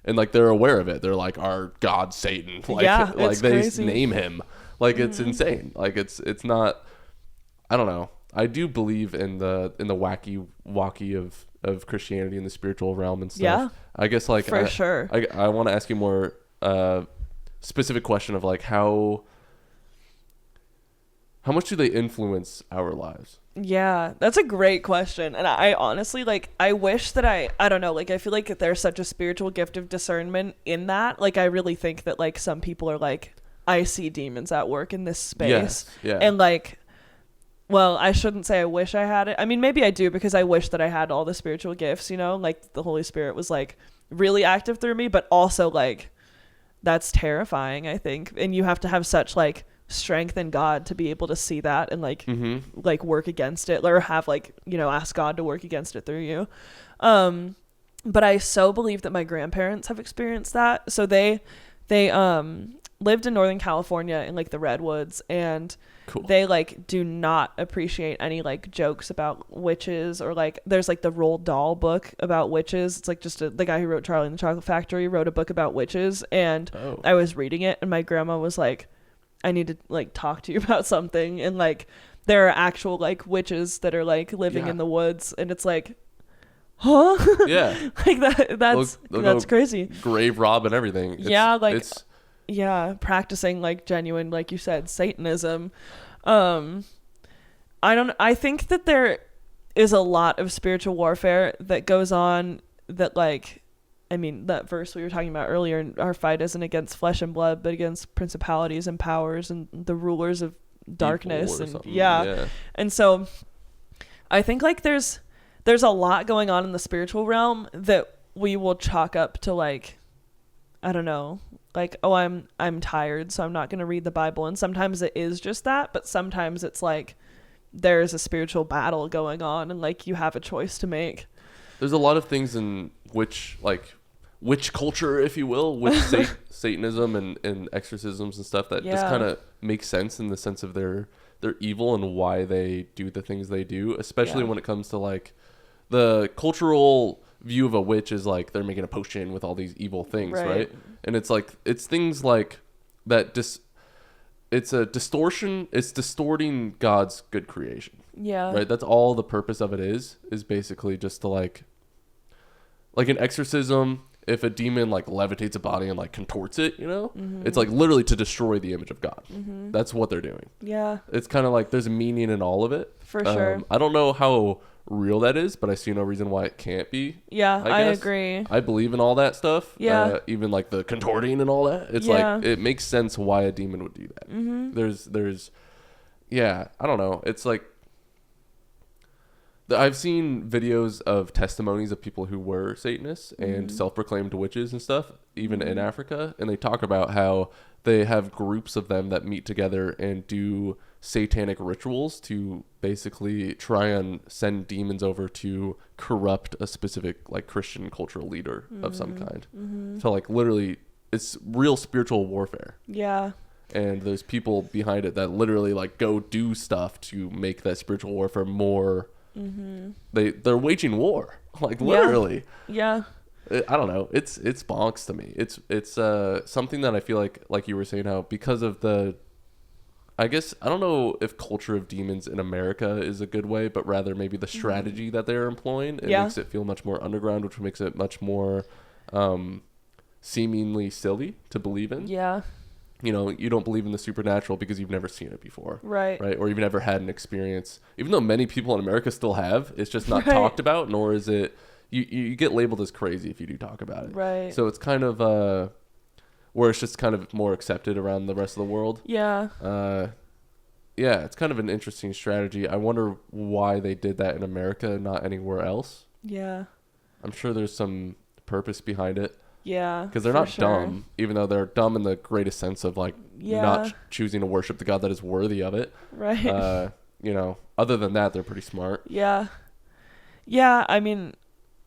And like they're aware of it. They're like, our god Satan. Like, yeah, like it's they crazy. name him. Like it's insane. Like it's not, I don't know. I do believe in the wacky of Christianity and the spiritual realm and stuff. Yeah. I guess like for sure. I want to ask you more specific question of like how much do they influence our lives? Yeah, that's a great question. And I honestly, like, I wish that I don't know, like, I feel like there's such a spiritual gift of discernment in that. Like, I really think that, like, some people are like, I see demons at work in this space. Yes, yeah. And, like, well, I shouldn't say I wish I had it. I mean, maybe I do, because I wish that I had all the spiritual gifts, you know? Like, the Holy Spirit was, like, really active through me, but also, like, that's terrifying, I think. And you have to have such, like, strength in God to be able to see that and like like work against it, or have like, you know, ask God to work against it through you. But I so believe that my grandparents have experienced that. So they lived in Northern California in like the redwoods, and cool. They like do not appreciate any like jokes about witches, or like there's like the Roald Dahl book about witches. It's like just the guy who wrote Charlie and the Chocolate Factory wrote a book about witches, and I was reading it and my grandma was like, I need to like talk to you about something. And like there are actual like witches that are like living in the woods, and it's like, huh? Yeah. Like that's crazy. Grave rob and everything. Practicing like genuine, like you said, Satanism. I think that there is a lot of spiritual warfare that goes on that, like, I mean, that verse we were talking about earlier, our fight isn't against flesh and blood, but against principalities and powers and the rulers of darkness. And yeah. And so I think, like, there's a lot going on in the spiritual realm that we will chalk up to, like, I don't know, like, oh, I'm tired, so I'm not going to read the Bible. And sometimes it is just that, but sometimes it's like there's a spiritual battle going on and, like, you have a choice to make. There's a lot of things in which, like, witch culture, if you will, with Satanism and exorcisms and stuff that just kind of makes sense in the sense of their evil and why they do the things they do, especially when it comes to, like, the cultural view of a witch is like they're making a potion with all these evil things, right? And it's like, it's things like that. It's a distortion. It's distorting God's good creation. Yeah. Right. That's all the purpose of it is basically just to like an exorcism. If a demon, like, levitates a body and, like, contorts it, you know, it's like literally to destroy the image of God. That's what they're doing. Yeah. It's kind of like there's a meaning in all of it. For sure. I don't know how real that is, but I see no reason why it can't be. Yeah, I agree. I believe in all that stuff. Yeah. Even like the contorting and all that. It's like, it makes sense why a demon would do that. There's, yeah, I don't know. It's like, I've seen videos of testimonies of people who were Satanists and self-proclaimed witches and stuff, even in Africa. And they talk about how they have groups of them that meet together and do satanic rituals to basically try and send demons over to corrupt a specific, like, Christian cultural leader of some kind. So, like, literally, it's real spiritual warfare. Yeah. And there's people behind it that literally, like, go do stuff to make that spiritual warfare more... They're waging war, like, literally. Yeah. I don't know. It's bonks to me. It's something that I feel like you were saying, how because of the, I guess, I don't know if culture of demons in America is a good way, but rather maybe the strategy that they're employing. It makes it feel much more underground, which makes it much more seemingly silly to believe in. Yeah. You know, you don't believe in the supernatural because you've never seen it before. Right. Or you've never had an experience. Even though many people in America still have, it's just not talked about, nor is it, you get labeled as crazy if you do talk about it. Right. So it's kind of, where it's just kind of more accepted around the rest of the world. Yeah. Yeah, it's kind of an interesting strategy. I wonder why they did that in America, not anywhere else. Yeah. I'm sure there's some purpose behind it. Yeah, because they're not dumb, even though they're dumb in the greatest sense of, like, not choosing to worship the God that is worthy of it. Right. You know, other than that, they're pretty smart. Yeah. Yeah, I mean,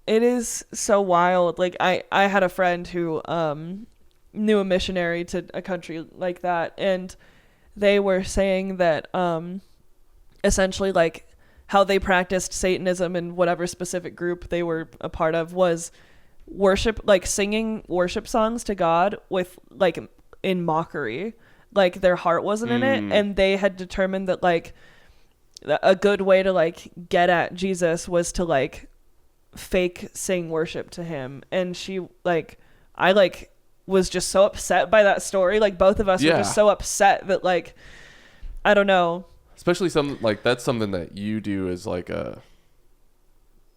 it is so wild. Like, I had a friend who knew a missionary to a country like that, and they were saying that essentially, like, how they practiced Satanism in whatever specific group they were a part of was worship, like singing worship songs to God with, like, in mockery, like their heart wasn't in it, and they had determined that, like, a good way to, like, get at Jesus was to, like, fake sing worship to him. And she, like, I, like, was just so upset by that story. Like, both of us were just so upset that, like, I don't know, especially something like that's something that you do as, like, a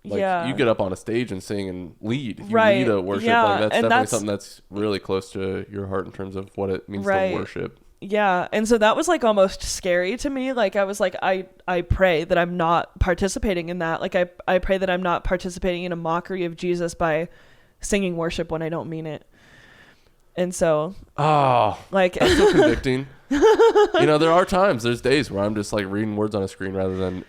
you get up on a stage and sing and lead. You lead a worship. Like, that's definitely something that's really close to your heart in terms of what it means to worship. Yeah. And so that was, like, almost scary to me. Like, I was like, I pray that I'm not participating in that. Like, I pray that I'm not participating in a mockery of Jesus by singing worship when I don't mean it. And so, like, that's so convicting. You know, there are times, there's days where I'm just, like, reading words on a screen rather than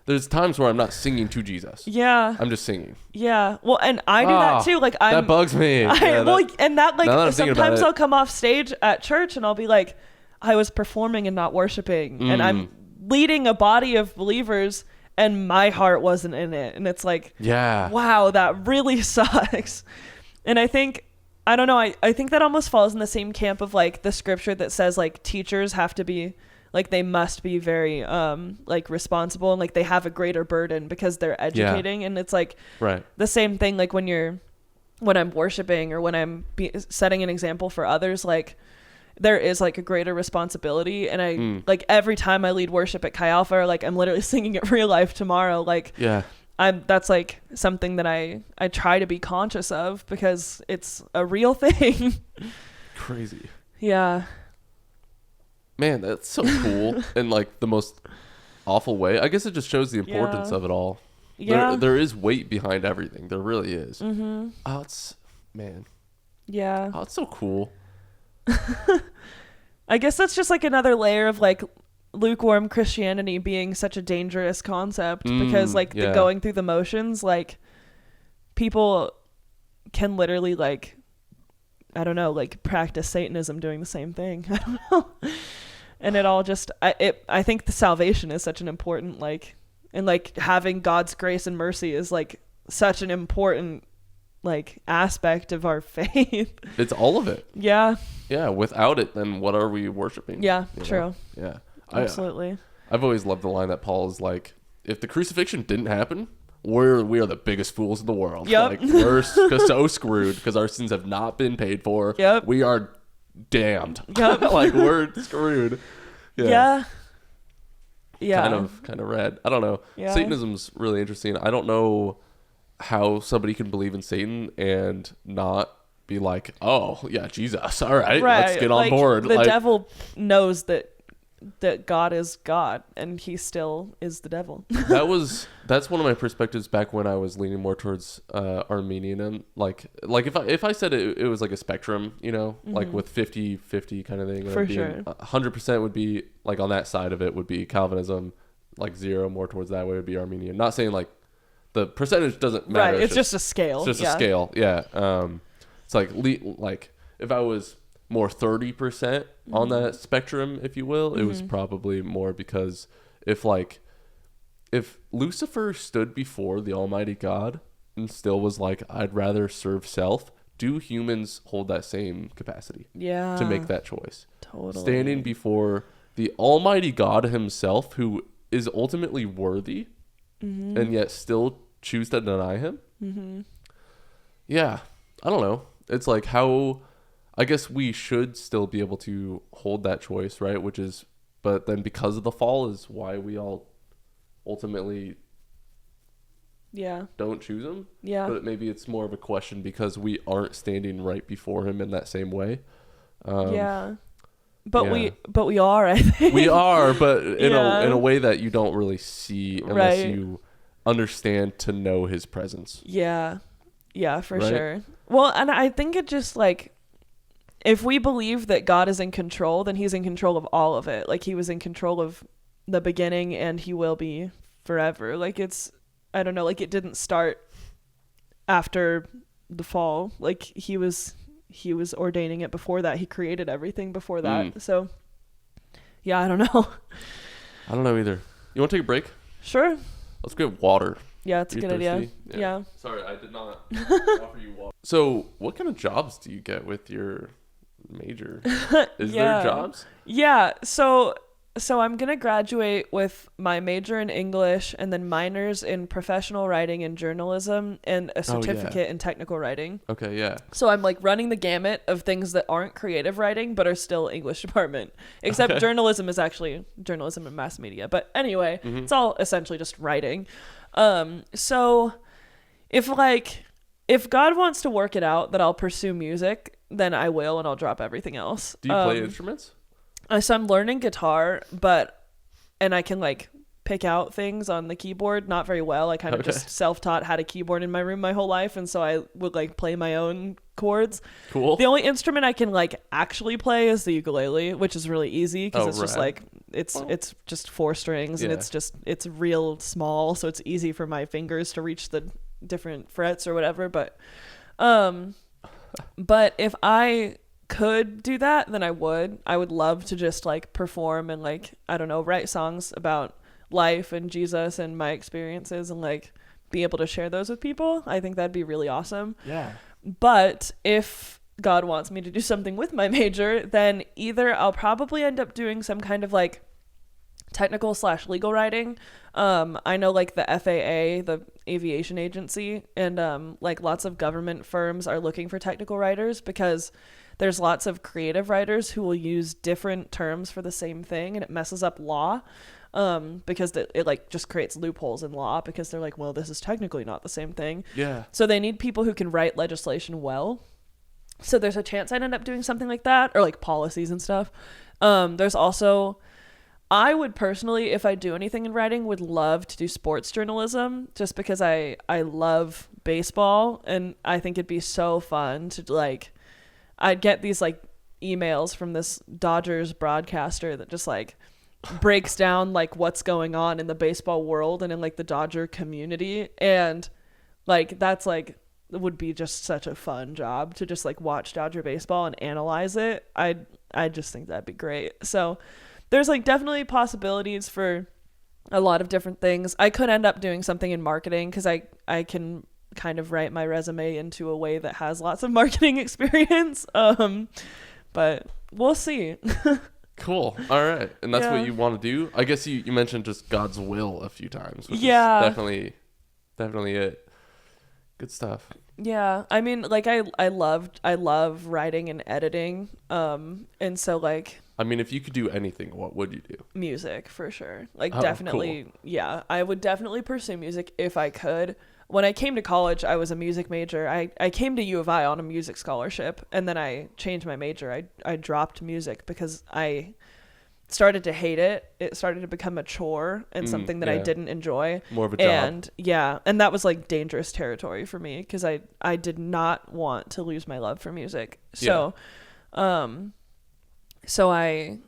there's times where I'm not singing to Jesus. Yeah. I'm just singing. Yeah. Well, and I do that too. Like, that bugs me. Sometimes I'll come off stage at church and I'll be like, I was performing and not worshiping. And I'm leading a body of believers and my heart wasn't in it. And it's like, wow, that really sucks. And I think, I don't know, I think that almost falls in the same camp of, like, the scripture that says, like, teachers have to be, like, they must be very, like, responsible, and, like, they have a greater burden because they're educating. Yeah. And it's, like, the same thing, like, when I'm worshiping or when I'm setting an example for others, like, there is like a greater responsibility. And I like every time I lead worship at Chi Alpha, or like I'm literally singing it real life tomorrow, like that's like something that I try to be conscious of because it's a real thing. Crazy. Yeah. Man, that's so cool in like the most awful way. I guess it just shows the importance of it all. Yeah. There is weight behind everything. There really is. Mm-hmm. Oh, it's so cool. I guess that's just like another layer of like lukewarm Christianity being such a dangerous concept because like the going through the motions, like people can literally like, I don't know, like practice Satanism doing the same thing. I don't know. And it all just, I think the salvation is such an important, like, and like having God's grace and mercy is like such an important like aspect of our faith. It's all of it. Yeah. Yeah. Without it, then what are we worshiping? Yeah. True. Yeah. Absolutely. I've always loved the line that Paul is like, if the crucifixion didn't happen, we are the biggest fools in the world. Yep. Like we're so screwed because our sins have not been paid for. Yep. We are damned. Yep. Like we're screwed. Yeah. Kind of rad. I don't know. Yeah. Satanism's really interesting. I don't know how somebody can believe in Satan and not be like, oh yeah, Jesus. All right. Let's get on board. The devil knows that God is God and he still is the devil. That's one of my perspectives back when I was leaning more towards Armenian. Like if I said it was like a spectrum, you know, like with 50-50 kind of thing. For sure. 100% would be like on that side of it would be Calvinism, like 0 more towards that way would be Armenian. Not saying like the percentage doesn't matter. Right. It's just a scale. It's just a scale. Yeah. It's like if I was more 30% on that spectrum, if you will, it was probably more because if Lucifer stood before the Almighty God and still was like, I'd rather serve self, do humans hold that same capacity to make that choice? Totally. Standing before the Almighty God himself, who is ultimately worthy and yet still choose to deny him? Yeah, I don't know. It's like how... I guess we should still be able to hold that choice, right? But then because of the fall is why we all ultimately don't choose him. Yeah. But maybe it's more of a question because we aren't standing right before him in that same way. But we are, I think. We are, but in a way that you don't really see unless you understand to know his presence. Yeah. Yeah, for sure. Well, and I think it just like, if we believe that God is in control, then he's in control of all of it. Like he was in control of the beginning and he will be forever. Like I don't know, like it didn't start after the fall. Like he was ordaining it before that. He created everything before that. So yeah, I don't know. I don't know either. You want to take a break? Sure. Let's get water. Yeah, it's a good idea. Yeah. Sorry, I did not offer you water. So what kind of jobs do you get with your major? Is there jobs? Yeah. So I'm going to graduate with my major in English and then minors in professional writing and journalism and a certificate in technical writing. Okay, yeah. So I'm like running the gamut of things that aren't creative writing but are still English department. Except journalism is actually journalism and mass media. But anyway, it's all essentially just writing. So if God wants to work it out that I'll pursue music, then I will, and I'll drop everything else. Do you play instruments? So I'm learning guitar, and I can like pick out things on the keyboard, not very well. I kind of just self-taught, had a keyboard in my room my whole life, and so I would like play my own chords. Cool. The only instrument I can like actually play is the ukulele, which is really easy because it's just like it's just 4 strings and it's real small, so it's easy for my fingers to reach the different frets or whatever. But if I could do that, then I would love to just like perform and like, I don't know, write songs about life and Jesus and my experiences and like be able to share those with people. I think that'd be really awesome. Yeah. But if God wants me to do something with my major, then either I'll probably end up doing some kind of like technical / legal writing. I know like the FAA, the aviation agency, and like lots of government firms are looking for technical writers because there's lots of creative writers who will use different terms for the same thing, and it messes up law. Because it like just creates loopholes in law, because they're like, well, this is technically not the same thing. Yeah. So they need people who can write legislation well. So there's a chance I'd end up doing something like that, or like policies and stuff. There's also, I would personally, if I do anything in writing, would love to do sports journalism, just because I love baseball, and I think it'd be so fun to like, I'd get these like emails from this Dodgers broadcaster that just like breaks down like what's going on in the baseball world and in like the Dodger community, and like that's like would be just such a fun job to just like watch Dodger baseball and analyze it. I just think that'd be great. So there's like definitely possibilities for a lot of different things. I could end up doing something in marketing, because I can kind of write my resume into a way that has lots of marketing experience, but we'll see. Cool. All right. And that's Yeah. what you want to do? I guess you mentioned just God's will a few times, which Yeah. is definitely it. Good stuff. Yeah, I mean, like I love writing and editing, and so like I mean, if you could do anything, what would you do? music for sure. Like Oh, definitely, yeah, I would definitely pursue music if I could. When I came to college, I was a music major. I came to U of I on a music scholarship, and then I changed my major. I dropped music because I started to hate it. It started to become a chore and something that I yeah. didn't enjoy. More of a job. And yeah, and that was like dangerous territory for me, because I did not want to lose my love for music. So so I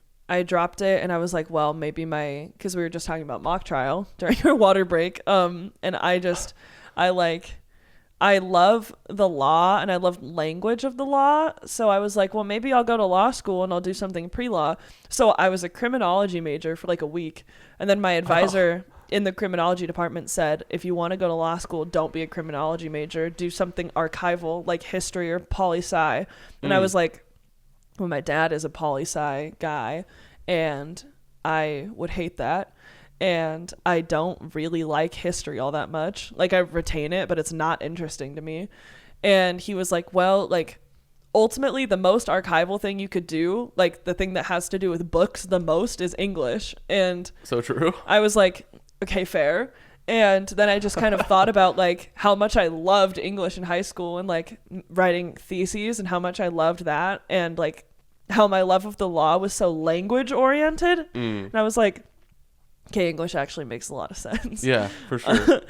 dropped it, and I was like, well, maybe because we were just talking about mock trial during our water break, and I love the law, and I love language of the law. So I was like, well, maybe I'll go to law school and I'll do something pre-law. So I was a criminology major for like a week. And then my advisor in the criminology department said, if you want to go to law school, don't be a criminology major. Do something archival, like history or poli-sci. And I was like, well, my dad is a poli-sci guy, and I would hate that. And I don't really like history all that much. Like, I retain it, but it's not interesting to me. And he was like, well, like, ultimately the most archival thing you could do, like the thing that has to do with books the most, is English. And So true. I was like, okay, fair. And then I just kind of thought about like how much I loved English in high school, and like writing theses, and how much I loved that, and like how my love of the law was so language oriented. And I was like, okay, English actually makes a lot of sense. Yeah, for sure.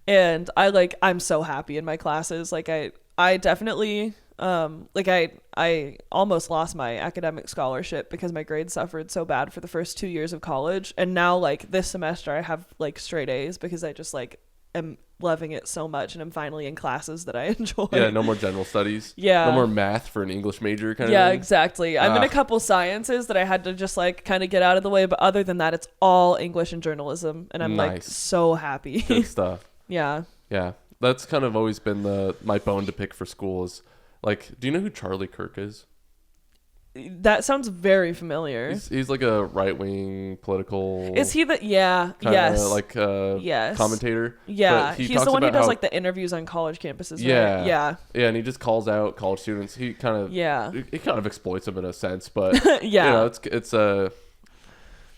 And I'm so happy in my classes. Like I definitely, I almost lost my academic scholarship because my grades suffered so bad for the first 2 years of college. And now like this semester I have like straight A's, because I just like am loving it so much, and I'm finally in classes that I enjoy. Yeah, no more general studies. Yeah. No more math for an English major kind of Yeah, thing. exactly. I'm in a couple sciences that I had to just like kind of get out of the way, but other than that, it's all English and journalism, and I'm like Nice. so happy. Good stuff. Yeah. Yeah. That's kind of always been my bone to pick for school is, like, do you know who Charlie Kirk is? That sounds very familiar. He's like a right-wing political... Is he the... Yeah. kinda Yes. like Yes. commentator. Yeah. But he He's talks the one who about does how- like the interviews on college campuses. Yeah. Right? Yeah. Yeah, and he just calls out college students. He kind of... Yeah. He kind of exploits them in a sense, but... Yeah. You know, it's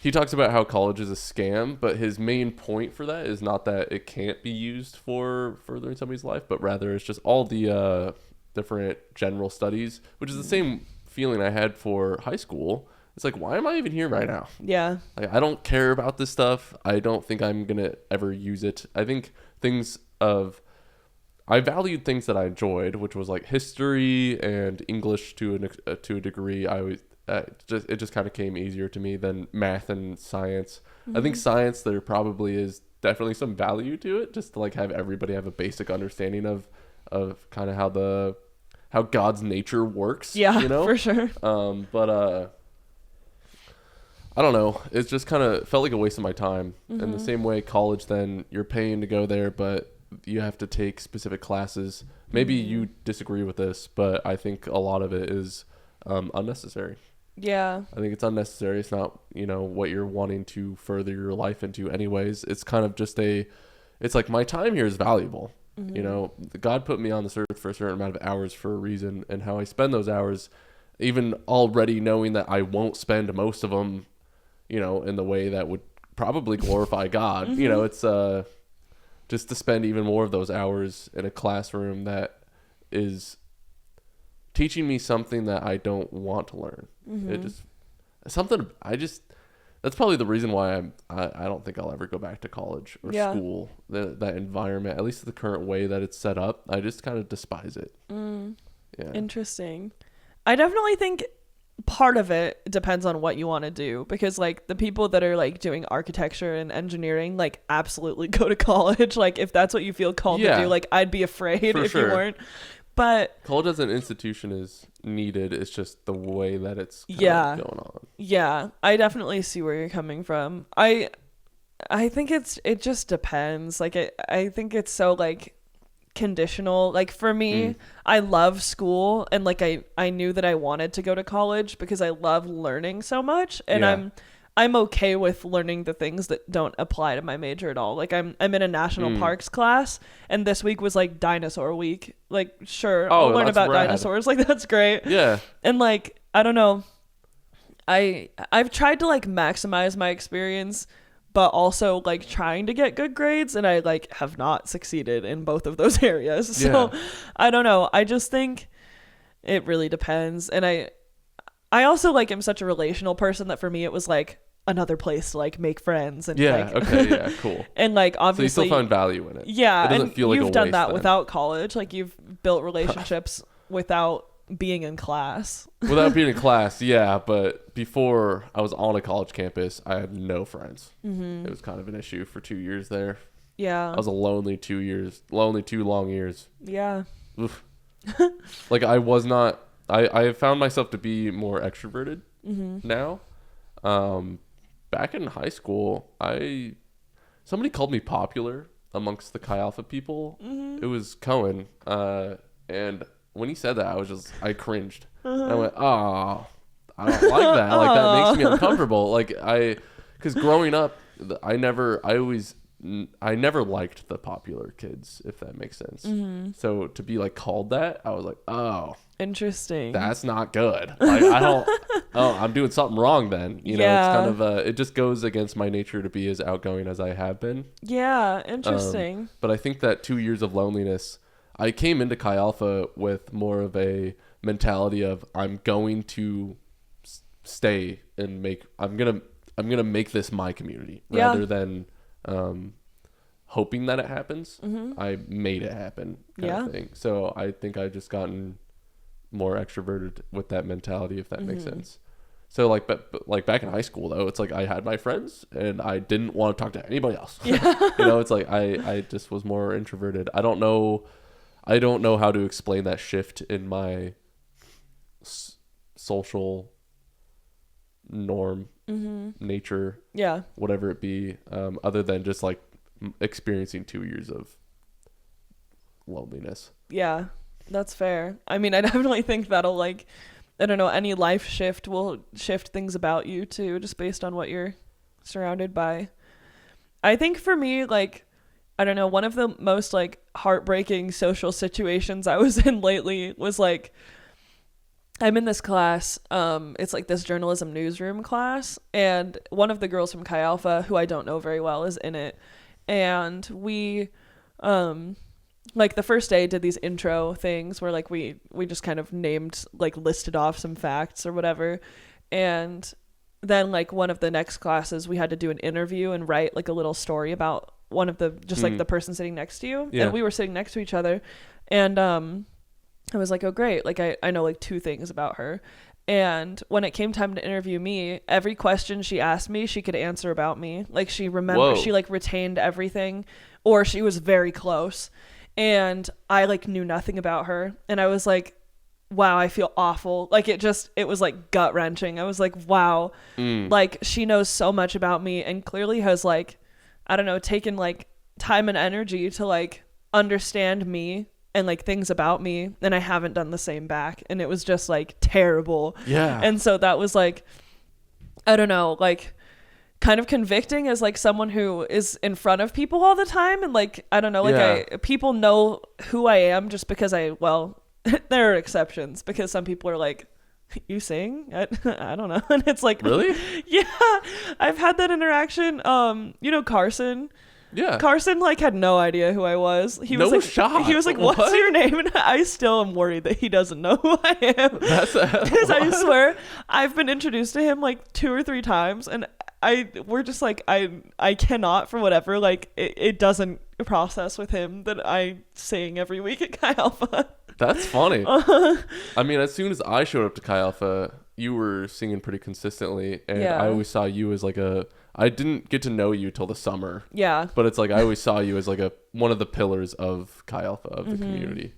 he talks about how college is a scam, but his main point for that is not that it can't be used for furthering somebody's life, but rather it's just all the different general studies, which is the same feeling I had for high school. It's like, why am I even here right now? Yeah. Like, I don't care about this stuff. I don't think I'm gonna ever use it. I think I valued things that I enjoyed, which was like history and English to a degree. It just kind of came easier to me than math and science. I think science, there probably is definitely some value to it, just to like have everybody have a basic understanding of kind of how God's nature works. Yeah. You know, For sure. But I don't know. It just kind of felt like a waste of my time. In the same way, college, then you're paying to go there, but you have to take specific classes. Maybe you disagree with this, but I think a lot of it is unnecessary. Yeah. I think it's unnecessary. It's not, what you're wanting to further your life into anyways. It's kind of just it's like, my time here is valuable. God put me on this earth for a certain amount of hours for a reason, and how I spend those hours even already knowing that I won't spend most of them, you know, in the way that would probably glorify God. You know, it's just to spend even more of those hours in a classroom that is teaching me something that I don't want to learn. It just something that's probably the reason why I don't think I'll ever go back to college or school. That environment, at least the current way that it's set up, I just kind of despise it. Yeah. Interesting. I definitely think part of it depends on what you want to do, because like the people that are like doing architecture and engineering, like absolutely go to college. Like if that's what you feel called to do, like I'd be afraid if you weren't. But college as an institution is needed. It's just the way that it's kind of going on. Yeah, I definitely see where you're coming from. I think it just depends. Like I think it's so like conditional. Like for me, I love school, and like I knew that I wanted to go to college because I love learning so much, and I'm okay with learning the things that don't apply to my major at all. Like I'm in a national parks class, and this week was like dinosaur week. Like sure, I'll learn about dinosaurs. Like that's great. Yeah. And like I don't know, I've tried to like maximize my experience, but also like trying to get good grades, and I like have not succeeded in both of those areas. So I don't know. I just think it really depends. And I also like am such a relational person that for me it was like another place to like make friends and cool. And like obviously so you still find value in it. Yeah, it doesn't and feel like you've a done waste that then. without college. Like you've built relationships without being in class. Without being in class, yeah. But before I was on a college campus, I had no friends. It was kind of an issue for 2 years there. Yeah, I was a lonely 2 years, lonely 2 long years. Yeah. Oof. Like I was not. I have found myself to be more extroverted now. Back in high school, somebody called me popular amongst the Chi Alpha people. It was Cohen, and when he said that, I cringed. I went, oh, I don't like that. Like that makes me uncomfortable. Like because growing up, I never liked the popular kids, if that makes sense. So to be like called that, I was like, oh, interesting. That's not good. Like I'm doing something wrong then. You know, it's kind of it just goes against my nature to be as outgoing as I have been. Yeah, interesting. But I think that 2 years of loneliness, I came into Chi Alpha with more of a mentality of I'm going to stay and I'm gonna make this my community rather than hoping that it happens. I made it happen kind of thing. So I think I've just gotten more extroverted with that mentality, if that makes sense. So like, but like back in high school though, it's like I had my friends and I didn't want to talk to anybody else. You know, it's like I just was more introverted. I don't know how to explain that shift in my social norm, nature, whatever it be, other than just like experiencing 2 years of loneliness. Yeah, that's fair. I mean, I definitely think that'll like, I don't know, any life shift will shift things about you too, just based on what you're surrounded by. I think for me, like, I don't know, one of the most like heartbreaking social situations I was in lately was like, I'm in this class, it's like this journalism newsroom class, and one of the girls from Chi Alpha, who I don't know very well, is in it. And we, like the first day did these intro things where like we just kind of named, like listed off some facts or whatever. And then like one of the next classes we had to do an interview and write like a little story about one of the, just like the person sitting next to you. And we were sitting next to each other, and I was like, oh great, like I know like 2 things about her. And when it came time to interview me, every question she asked me, she could answer about me. Like she remembered, she like retained everything, or she was very close. And I like knew nothing about her. And I was like, wow, I feel awful. Like it was like gut wrenching. I was like, wow, like she knows so much about me and clearly has like, I don't know, taken like time and energy to like understand me and like things about me, and I haven't done the same back, and it was just like terrible. And so that was like, I don't know, like kind of convicting as like someone who is in front of people all the time, and like I don't know, like people know who I am just because there are exceptions, because some people are like you sing? I don't know. And it's like, Really? Yeah, I've had that interaction. Carson. Yeah. Carson like had no idea who I was. He was No like, shot. He was like, "What's What? your name?" And I still am worried that he doesn't know who I am. Because I what? swear I've been introduced to him like 2 or 3 times, and we're just like I cannot for whatever like it doesn't process with him that I sing every week at Chi Alpha. That's funny. I mean, as soon as I showed up to Chi Alpha, you were singing pretty consistently, and Yeah. I always saw you as like I didn't get to know you till the summer, Yeah. but it's like I always saw you as like one of the pillars of Chi Alpha, of the Mm-hmm. community.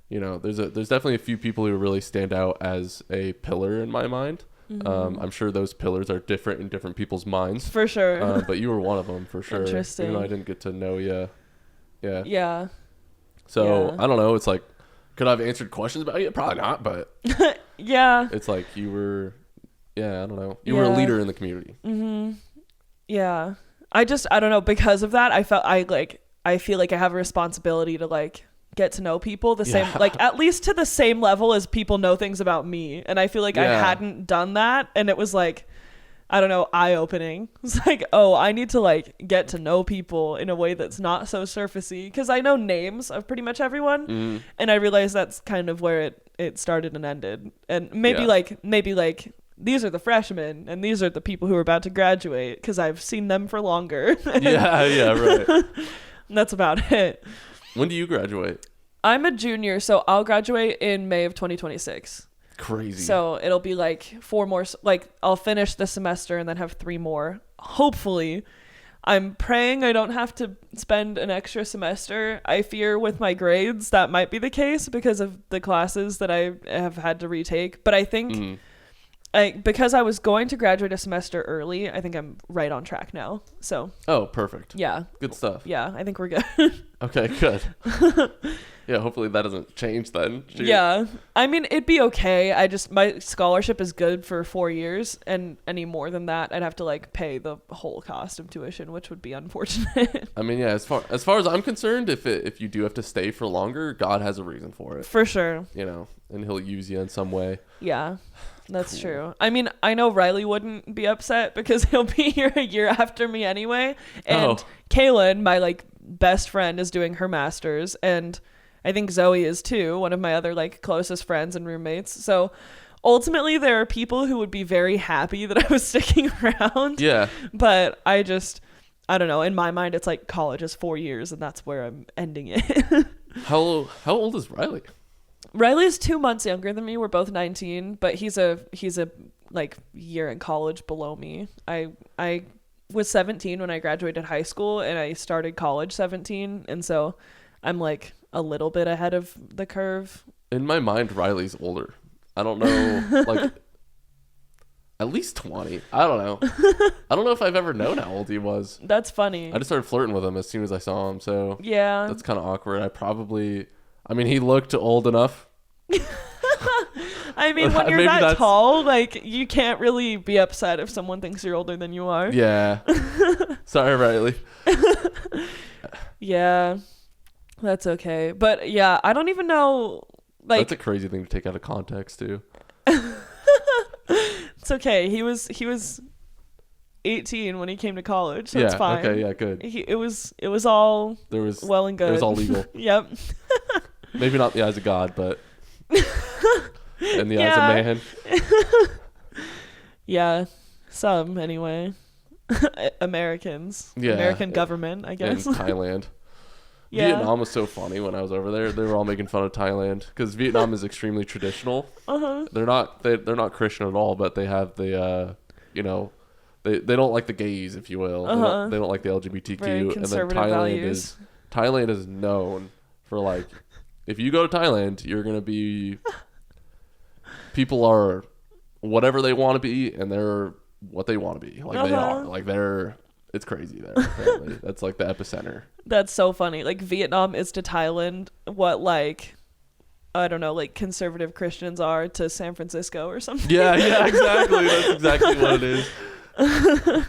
You know, there's definitely a few people who really stand out as a pillar in my mind. I'm sure those pillars are different in different people's minds. For sure. But you were one of them for sure. Interesting. Even though I didn't get to know you. Yeah. Yeah. So Yeah. I don't know. It's like, could I have answered questions about you? Probably not, but Yeah. it's like you were, I don't know. You were a Yeah. leader in the community. Yeah. I don't know, because of that I feel like I have a responsibility to like get to know people the same, Yeah. like at least to the same level as people know things about me. And I feel like I Yeah. hadn't done that, and it was like, I don't know, eye-opening. It's like, oh, I need to like get to know people in a way that's not so surfacey, because I know names of pretty much everyone, and I realized that's kind of where it started and ended. And maybe like these are the freshmen and these are the people who are about to graduate because I've seen them for longer. Yeah, right. And that's about it. When do you graduate? I'm a junior, so I'll graduate in May of 2026. Crazy. So it'll be like 4 more, like I'll finish the semester and then have 3 more. Hopefully. I'm praying I don't have to spend an extra semester. I fear with my grades that might be the case because of the classes that I have had to retake. But I think because I was going to graduate a semester early, I think I'm right on track now. So Oh, perfect. yeah. Good stuff. Yeah, I think we're good. Okay, good. Yeah, hopefully that doesn't change then. Shoot. Yeah. I mean, it'd be okay. My scholarship is good for 4 years, and any more than that, I'd have to like pay the whole cost of tuition, which would be unfortunate. I mean, yeah, as far as I'm concerned, if you do have to stay for longer, God has a reason for it. For sure. You know, and he'll use you in some way. Yeah. That's Cool. true. I mean, I know Riley wouldn't be upset because he'll be here a year after me anyway. And Kaylin, my like best friend, is doing her master's, and I think Zoe is too, one of my other like closest friends and roommates. So ultimately there are people who would be very happy that I was sticking around. Yeah. But I don't know. In my mind, it's like college is 4 years, and that's where I'm ending it. How old is Riley? Riley is 2 months younger than me. We're both 19, but he's a like year in college below me. I was 17 when I graduated high school, and I started college 17, and so I'm like a little bit ahead of the curve. In my mind, Riley's older. I don't know, like at least 20. I don't know. I don't know if I've ever known how old he was. That's funny. I just started flirting with him as soon as I saw him, so Yeah. that's kind of awkward. I mean, he looked old enough. I mean, when you're Maybe that that's- tall, like you can't really be upset if someone thinks you're older than you are. Yeah. Sorry, Riley. Yeah. That's okay. But yeah, I don't even know, like That's a crazy thing to take out of context, too. it's okay. He was 18 when he came to college, so yeah. it's fine. Okay. Yeah. Good. It was all There was. well and good. It was all legal. Yep. Maybe not in the eyes of God, but in the eyes Yeah. of man. Yeah. Some anyway. Americans. Yeah. American government, I In guess. Thailand. Yeah. Vietnam was so funny when I was over there. They were all making fun of Thailand because Vietnam is extremely traditional. Uh-huh. They're not Christian at all, but they have the they don't like the gays, if you will. Uh-huh. They don't like the LGBTQ. Very And then conservative values. Thailand is known for like, if you go to Thailand, you're gonna be. People are whatever they want to be, and they're what they want to be. Like they are. Like they're. It's crazy there. Apparently, that's like the epicenter. That's so funny. Like Vietnam is to Thailand what like I don't know, like conservative Christians are to San Francisco or something. Yeah, exactly. That's exactly what it is.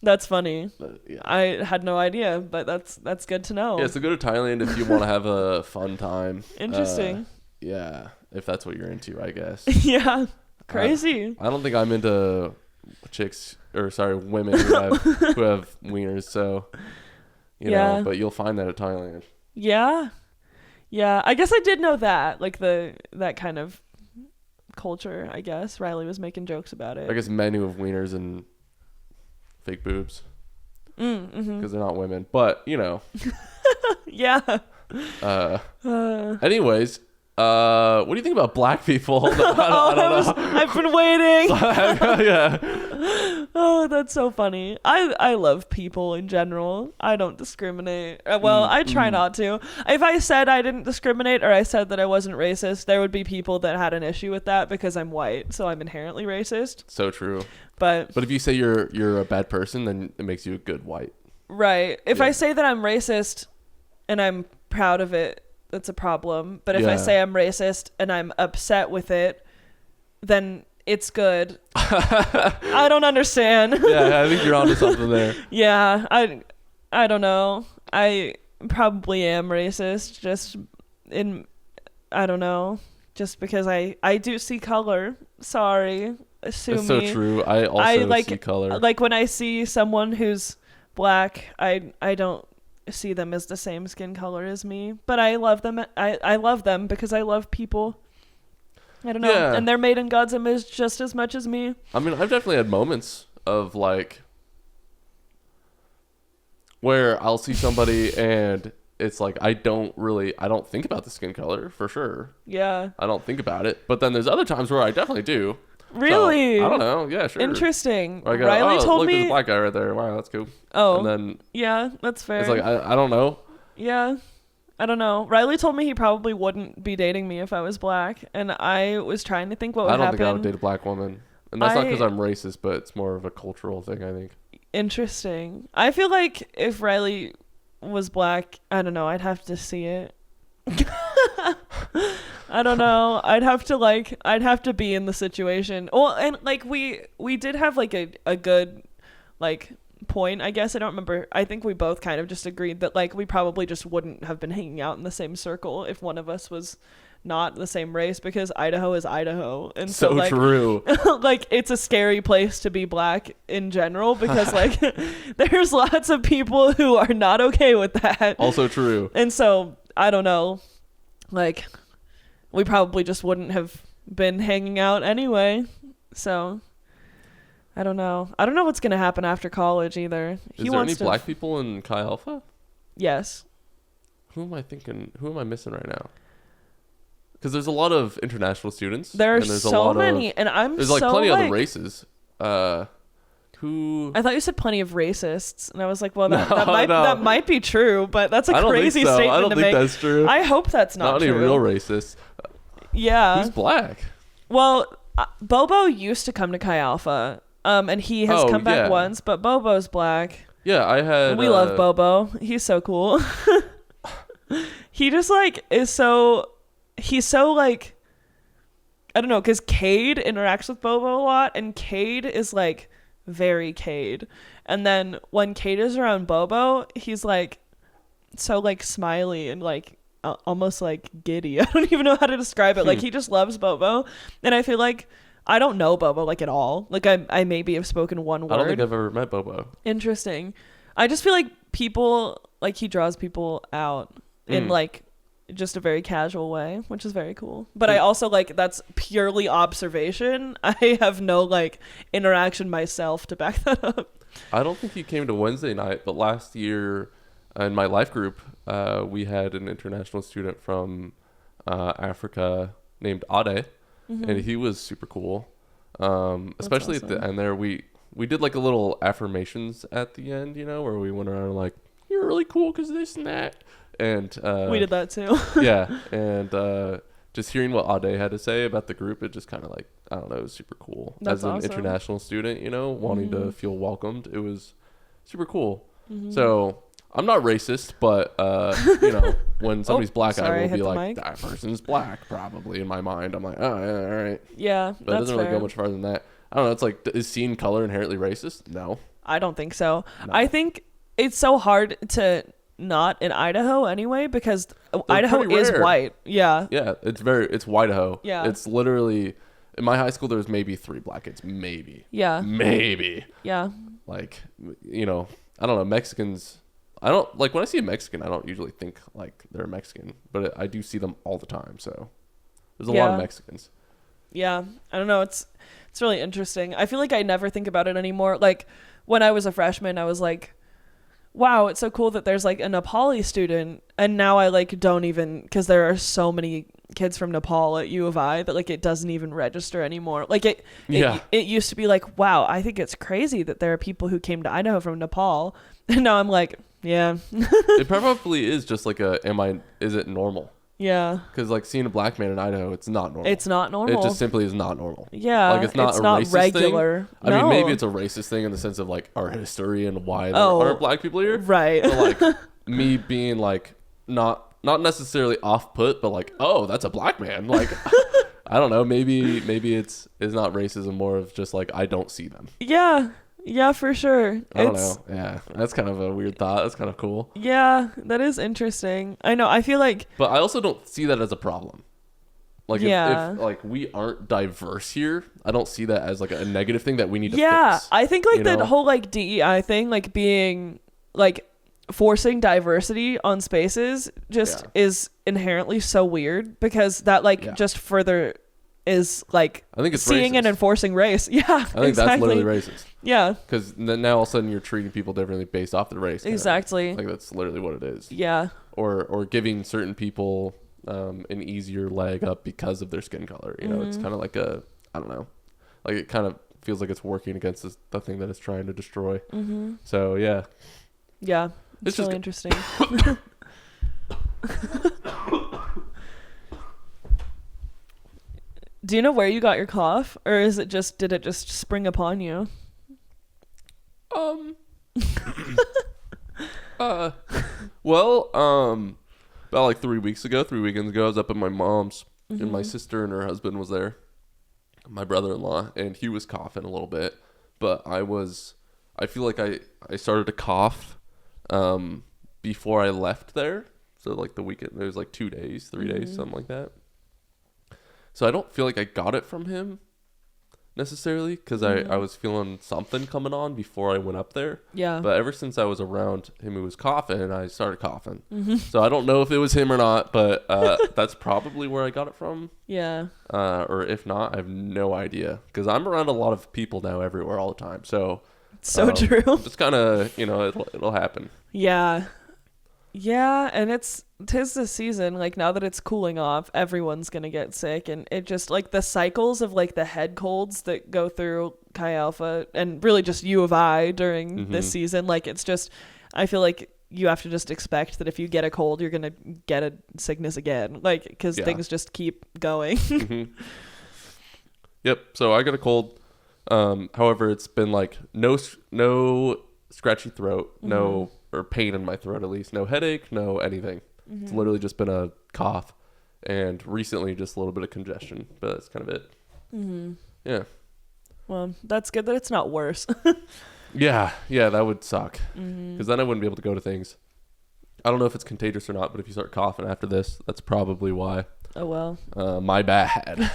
That's funny. Yeah. I had no idea, but that's good to know. Yeah, so go to Thailand if you want to have a fun time. Interesting. Yeah, if that's what you're into, I guess. Yeah. Crazy. I don't think I'm into women who have wieners, so you know, but you'll find that at Thailand. Yeah. Yeah, I guess I did know that, like that kind of culture, I guess. Riley was making jokes about it. I guess men who have wieners and fake boobs. Because they're not women. But, you know. Yeah. Anyways, what do you think about black people? I don't know. I've been waiting. Yeah. Oh, that's so funny. I love people in general. I don't discriminate. Well, I try not to. If I said I didn't discriminate or I said that I wasn't racist, there would be people that had an issue with that because I'm white, so I'm inherently racist. So true. But if you say you're a bad person, then it makes you a good white. Right. If I say that I'm racist and I'm proud of it, that's a problem. But if I say I'm racist and I'm upset with it, then it's good. I don't understand. Yeah, I think you're onto something there. Yeah, I don't know. I probably am racist I don't know, just because I do see color. Sorry. Sue It's me. so true. I also see color. Like when I see someone who's black, I don't see them as the same skin color as me, but I love them. I love them because I love people. I don't know. Yeah. And they're made in God's image just as much as me. I mean, I've definitely had moments of like where I'll see somebody and it's like I don't think about the skin color for sure. Yeah. I don't think about it. But then there's other times where I definitely do. Really? So, I don't know. Yeah, sure. Interesting. I go, Riley told look, me there's a black guy right there. Wow, that's cool. Oh. And then yeah, that's fair. it's like I don't know. Yeah. I don't know. Riley told me he probably wouldn't be dating me if I was black, and I was trying to think what would happen. I don't think I would date a black woman. And that's not because I'm racist, but it's more of a cultural thing, I think. Interesting. I feel like if Riley was black, I don't know, I'd have to see it. I don't know. I'd have to be in the situation. Well, and like we did have like a good like point, I guess. I don't remember. I think we both kind of just agreed that like we probably just wouldn't have been hanging out in the same circle if one of us was not the same race, because Idaho is Idaho, and so like, true. like it's a scary place to be black in general because like there's lots of people who are not okay with that. Also true. And so I don't know, like we probably just wouldn't have been hanging out anyway. So I don't know what's gonna happen after college either. Is there any black people in Chi Alpha? Yes. Who am I missing right now? Because there's a lot of international students. There's so many, and there's like plenty of other races. Who? I thought you said plenty of racists, and I was like, well, that might be true, but that's a crazy statement to make. I don't think that's true. I hope that's not true. Not any real racists. Yeah. Who's black? Well, Bobo used to come to Chi Alpha, and he has come back once, but Bobo's black. Yeah, I had. We love Bobo. He's so cool. He just like is so. He's so like, I don't know, because Cade interacts with Bobo a lot, and Cade is like very Cade. And then when Cade is around Bobo, he's like so like smiley and like almost like giddy. I don't even know how to describe it. Like he just loves Bobo. And I feel like I don't know Bobo like at all. Like I maybe have spoken one word. I don't think I've ever met Bobo. Interesting. I just feel like people, like he draws people out in like just a very casual way, which is very cool. But I also like that's purely observation. I have no like interaction myself to back that up. I don't think he came to Wednesday night, but last year in my life group, we had an international student from Africa named Ade, and he was super cool. Especially awesome. At the end there, we did like a little affirmations at the end, you know, where we went around like, you're really cool because this and that. And we did that too. Yeah, and just hearing what Ade had to say about the group, it just kind of like, I don't know, it was super cool. That's as an international student, you know, wanting to feel welcomed, it was super cool. So I'm not racist, but you know, when somebody's black, I will be like, that person's black, probably in my mind. I'm like, oh yeah, all right. Yeah, but it doesn't really go much farther than that. I don't know. It's like, is seeing color inherently racist? No, I don't think so. No. I think it's so hard to not in Idaho anyway, because They're Idaho pretty is rare. white. Yeah. Yeah, it's Idaho. Yeah. It's literally in my high school. There was maybe 3 black kids, maybe. Yeah. Maybe. Yeah. Like, you know, I don't know, Mexicans. I don't like when I see a Mexican. I don't usually think like they're Mexican, but I do see them all the time. So there's a lot of Mexicans. Yeah. I don't know. It's really interesting. I feel like I never think about it anymore. Like when I was a freshman, I was like, wow, it's so cool that there's like a Nepali student. And now I like don't even, because there are so many kids from Nepal at U of I that like it doesn't even register anymore. Like it used to be like, wow, I think it's crazy that there are people who came to Idaho from Nepal. And now I'm like, yeah. It probably is just like is it normal? Yeah. Because like seeing a black man in Idaho, it's not normal. It's not normal. It just simply is not normal. Yeah. Like it's not racist regular. thing. I No. mean, maybe it's a racist thing in the sense of like our history and why there aren't black people here. Right. But like me being like not necessarily off put, but like, oh, that's a black man. Like I don't know. Maybe it's not racism, more of just like I don't see them. Yeah. Yeah, for sure. I don't know. Yeah, that's kind of a weird thought. That's kind of cool. Yeah, that is interesting. I know. I feel like. But I also don't see that as a problem. Like Yeah. if like we aren't diverse here, I don't see that as like a negative thing that we need to Yeah, fix. I think like you that know? whole like DEI thing, like being like forcing diversity on spaces just is inherently so weird, because that like just further is like I think it's seeing racist. and enforcing race. Yeah, I think that's literally racist. Yeah, Because now all of a sudden you're treating people differently based off their race. exactly. Like that's literally what it is. Yeah, Or giving certain people an easier leg up because of their skin color. You know, it's kind of like I don't know. Like it kind of feels like it's working against the thing that it's trying to destroy. So yeah. Yeah, It's really just interesting. Do you know where you got your cough, or did it just spring upon you? Well, about like 3 weekends ago, I was up at my mom's, and my sister and her husband was there, my brother-in-law, and he was coughing a little bit, but I feel like I started to cough before I left there. So like the weekend, it was like 2 days, 3 days, something like that. So I don't feel like I got it from him necessarily, because I was feeling something coming on before I went up there. Yeah. But ever since I was around him who was coughing, I started coughing. So I don't know if it was him or not, but that's probably where I got it from. Yeah. Or if not, I have no idea, because I'm around a lot of people now everywhere all the time. So True. It's kind of, it'll happen. Yeah. Yeah, and tis the season, like now that it's cooling off, everyone's gonna get sick, and it just like the cycles of like the head colds that go through Chi Alpha and really just U of I during this season, like it's just, I feel like you have to just expect that if you get a cold, you're gonna get a sickness again, like because things just keep going. Yep. So I got a cold. However, it's been like no scratchy throat, no, or pain in my throat at least, no headache, no anything. It's literally just been a cough, and recently just a little bit of congestion, but that's kind of it. Yeah. Well, that's good that it's not worse. Yeah, that would suck, because then I wouldn't be able to go to things. I don't know if it's contagious or not, but if you start coughing after this, that's probably why. Oh well. My bad.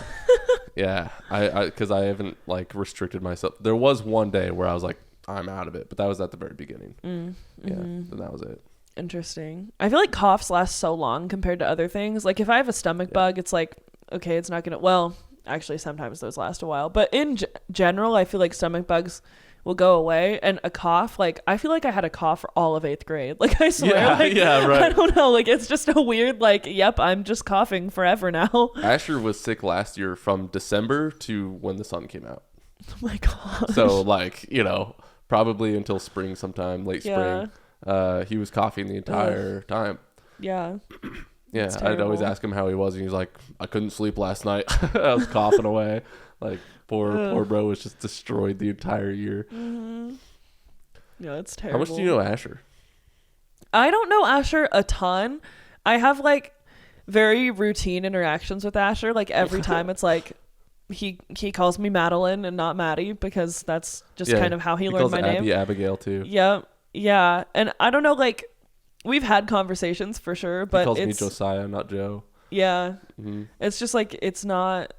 Yeah, because I haven't like restricted myself. There was one day where I was like, I'm out of it, but that was at the very beginning. Yeah, and that was it. Interesting. I feel like coughs last so long compared to other things. Like if I have a stomach bug, it's like, okay, it's not gonna, well, actually sometimes those last a while, but in general, I feel like stomach bugs will go away, and a cough, like I feel like I had a cough for all of 8th grade. Like I swear, right. I don't know, like it's just a weird, like, yep, I'm just coughing forever now. Asher was sick last year from December to when the sun came out. Oh my god. So like, probably until spring sometime, late spring. He was coughing the entire time. Yeah. Yeah, I'd always ask him how he was, and he's like, I couldn't sleep last night. I was coughing away. Like, poor bro was just destroyed the entire year. Yeah, it's terrible. How much do you know Asher? I don't know Asher a ton. I have, like, very routine interactions with Asher. Like, every time it's like, he calls me Madeline and not Maddie, because that's just kind of how he learned calls my Abby name. Abigail, too. Yeah. And I don't know, like, we've had conversations for sure, He but calls me it's Josiah, not Joe. yeah, it's just like it's not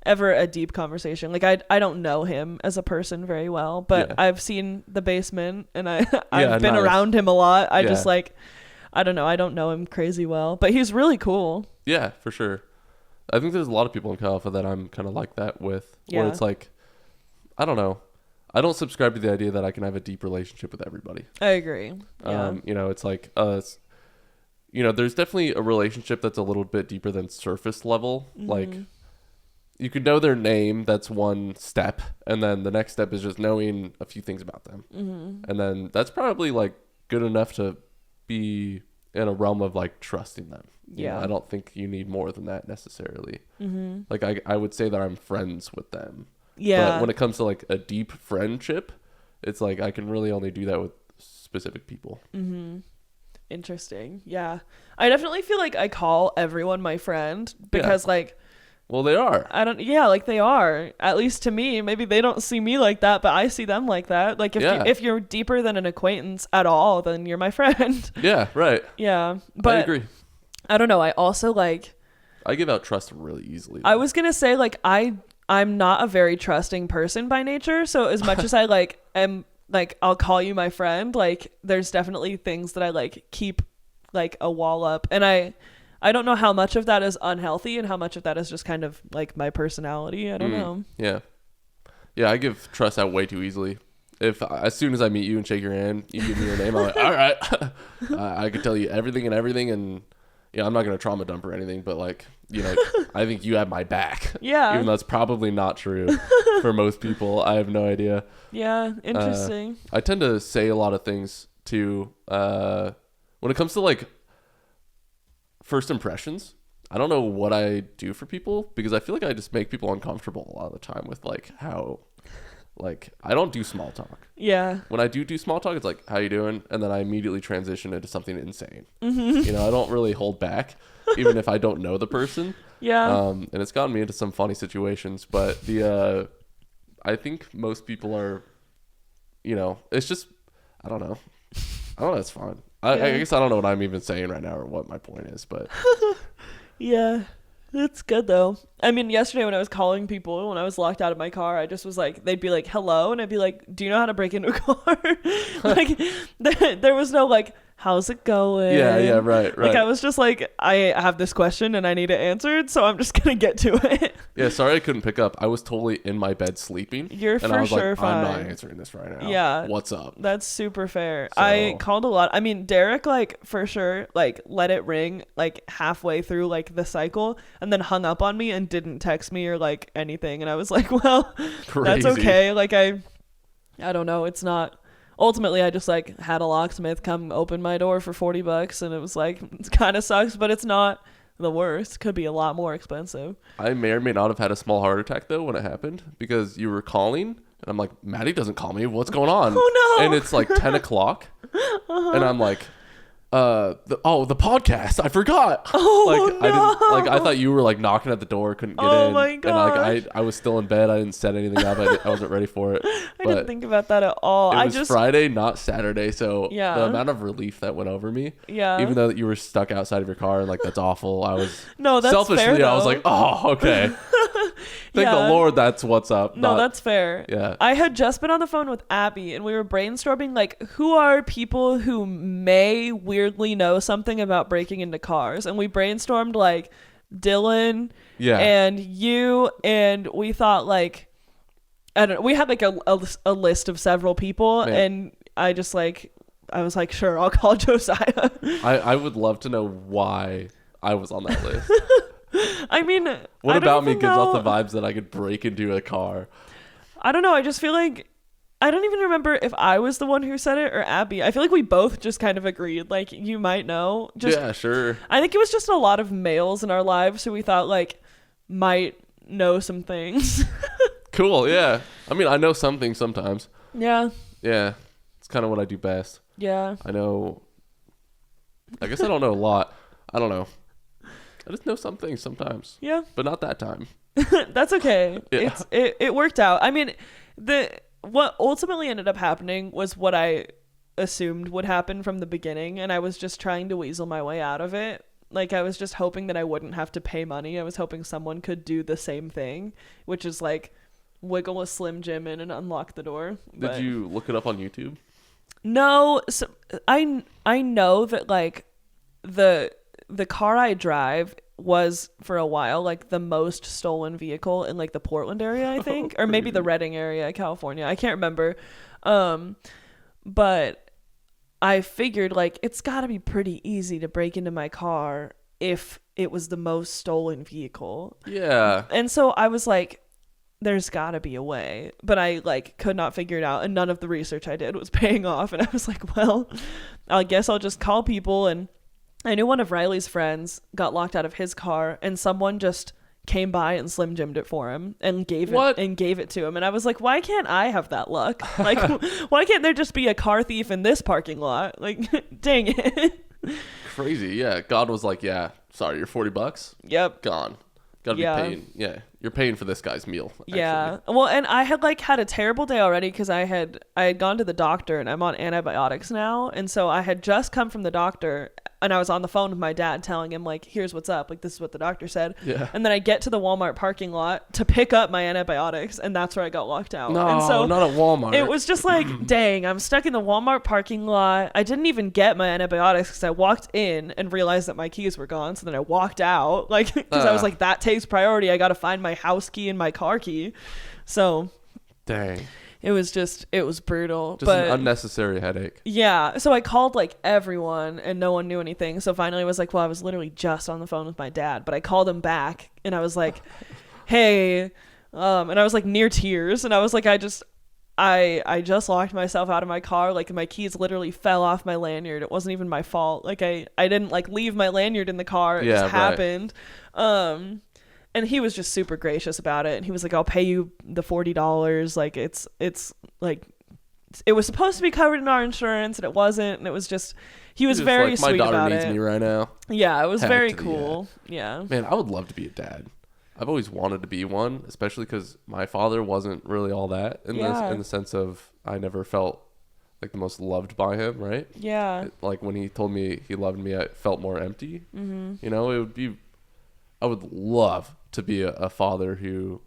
ever a deep conversation. Like I don't know him as a person very well, but Yeah. I've seen the basement and I've Yeah, been nice. around him a lot. I just Yeah. like I don't know. I don't know him crazy well, but he's really cool. Yeah, for sure. I think there's a lot of people in Cal Alpha that I'm kind of like that with. Where Yeah. it's like, I don't know. I don't subscribe to the idea that I can have a deep relationship with everybody. I agree. Yeah. You know, it's like, you know, there's definitely a relationship that's a little bit deeper than surface level. Like, you could know their name, that's one step, and then the next step is just knowing a few things about them. And then that's probably like good enough to be in a realm of like trusting them. You know, Yeah. I don't think you need more than that necessarily. Like I would say that I'm friends with them. Yeah. But when it comes to like a deep friendship, it's like I can really only do that with specific people. Interesting. Yeah. I definitely feel like I call everyone my friend because like Well, they are. like they are, at least to me. Maybe they don't see me like that, but I see them like that. Like if you're deeper than an acquaintance at all, then you're my friend. Yeah, right. Yeah. But I agree. I don't know. I also like, I give out trust really easily. I was going to say like, I'm not a very trusting person by nature. So as much as I like am like, I'll call you my friend, like there's definitely things that I like keep like a wall up. And I don't know how much of that is unhealthy and how much of that is just kind of like my personality. I don't know. Yeah. Yeah, I give trust out way too easily. If as soon as I meet you and shake your hand, you give me your name, I'm like, all right. I could tell you everything, and yeah, I'm not going to trauma dump or anything, but like, you know, I think you have my back. Yeah. Even though that's probably not true for most people. I have no idea. Yeah. Interesting. I tend to say a lot of things too. When it comes to like first impressions, I don't know what I do for people because I feel like I just make people uncomfortable a lot of the time with like how, like, I don't do small talk. Yeah. When I do small talk, it's like, how you doing? And then I immediately transition into something insane. You know, I don't really hold back, even if I don't know the person. Yeah. And it's gotten me into some funny situations, but I think most people are, you know, it's just, I don't know. It's fine. I guess I don't know what I'm even saying right now or what my point is, but Yeah. That's good though. I mean, yesterday when I was calling people, when I was locked out of my car, I just was like, they'd be like, hello. And I'd be like, do you know how to break into a car? Like there was no like, how's it going? yeah, right. Like I was just like, I have this question and I need it answered. So I'm just going to get to it. Yeah, sorry I couldn't pick up. I was totally in my bed sleeping. You're and for I was sure like, I'm not fine. answering this right now. Yeah. What's up? That's super fair. So- I called a lot. I mean, Derek, like, for sure, like, let it ring, like, halfway through, like, the cycle, and then hung up on me and didn't text me or, like, anything. And I was like, well, Crazy. that's okay. Like, I don't know. It's not. Ultimately, I just, like, had a locksmith come open my door for $40, and it was like, it kind of sucks, but it's not the worst. Could be a lot more expensive. I may or may not have had a small heart attack though when it happened because you were calling and I'm like, Maddie doesn't call me. What's going on? Oh, no. And it's like 10 o'clock and I'm like, the podcast. I forgot. Oh, I thought you were like knocking at the door, couldn't get Oh in. my And like gosh. I was still in bed. I didn't set anything up. I wasn't ready for it. I didn't think about that at all. It I was just Friday, not Saturday. So Yeah. the amount of relief that went over me, Yeah. even though you were stuck outside of your car and like that's awful. I was No, that's selfishly, fair, I was though. like, oh, okay. Thank Yeah. the Lord that's what's up. No, not- that's fair. Yeah. I had just been on the phone with Abby and we were brainstorming like who are people who may weirdly know something about breaking into cars, and we brainstormed like Dylan Yeah. and you, and we thought like I don't know, we had like a list of several people. Man. And I was like, sure, I'll call Josiah. I would love to know why I was on that list. I mean, What I don't about me even gives off know. the vibes that I could break into a car? I don't know. I just feel like I don't even remember if I was the one who said it or Abby. I feel like we both just kind of agreed. Like, you might know. Just, Yeah, sure. I think it was just a lot of males in our lives who we thought like might know some things. Cool, yeah. I mean, I know something sometimes. Yeah. Yeah. It's kind of what I do best. Yeah. I guess I don't know a lot. I don't know. I just know some things sometimes. Yeah. But not that time. That's okay. Yeah. It worked out. I mean, what ultimately ended up happening was what I assumed would happen from the beginning, and I was just trying to weasel my way out of it. Like, I was just hoping that I wouldn't have to pay money. I was hoping someone could do the same thing, which is like wiggle a Slim Jim in and unlock the door. Did you look it up on YouTube? No, so I know that like the car I drive was for a while like the most stolen vehicle in like the Portland area, I think, or maybe the Redding area, California. I can't remember. But I figured like it's got to be pretty easy to break into my car if it was the most stolen vehicle. Yeah. And so I was like, there's got to be a way, but I like could not figure it out, and none of the research I did was paying off. And I was like, well, I guess I'll just call people. And I knew one of Riley's friends got locked out of his car, and someone just came by and Slim Jimmed it for him and gave it to him. And I was like, why can't I have that luck? Like, why can't there just be a car thief in this parking lot? Like, dang it. Crazy. Yeah. God was like, yeah, sorry, you're $40. Yep. Gone. Gotta be paying. Yeah. You're paying for this guy's meal. Actually. Yeah. Well, and I had like had a terrible day already because I had gone to the doctor, and I'm on antibiotics now. And so I had just come from the doctor, and I was on the phone with my dad telling him like, here's what's up. Like, this is what the doctor said. Yeah. And then I get to the Walmart parking lot to pick up my antibiotics, and that's where I got locked out. No, and so not at Walmart. it was just like, dang, I'm stuck in the Walmart parking lot. I didn't even get my antibiotics because I walked in and realized that my keys were gone. So then I walked out, like, because I was like, that takes priority. I got to find my house key and my car key. So dang. it was brutal. Just but an unnecessary headache. yeah. So I called like everyone, and no one knew anything. So finally I was like, well, I was literally just on the phone with my dad, but I called him back, and I was like, hey, and I was like near tears, and I was like, I just locked myself out of my car. Like, my keys literally fell off my lanyard. It wasn't even my fault. Like, I didn't like leave my lanyard in the car. It just happened. And he was just super gracious about it. And he was like, I'll pay you the $40. Like, it's like, it was supposed to be covered in our insurance, and it wasn't. And it was just, he was very like, sweet about it. My daughter needs me right now. Yeah, it was Heck very to the cool. Yeah. Man, I would love to be a dad. I've always wanted to be one, especially because my father wasn't really all that in the sense of I never felt like the most loved by him, right? Yeah. Like, when he told me he loved me, I felt more empty. Mm-hmm. You know, I would love to be a father who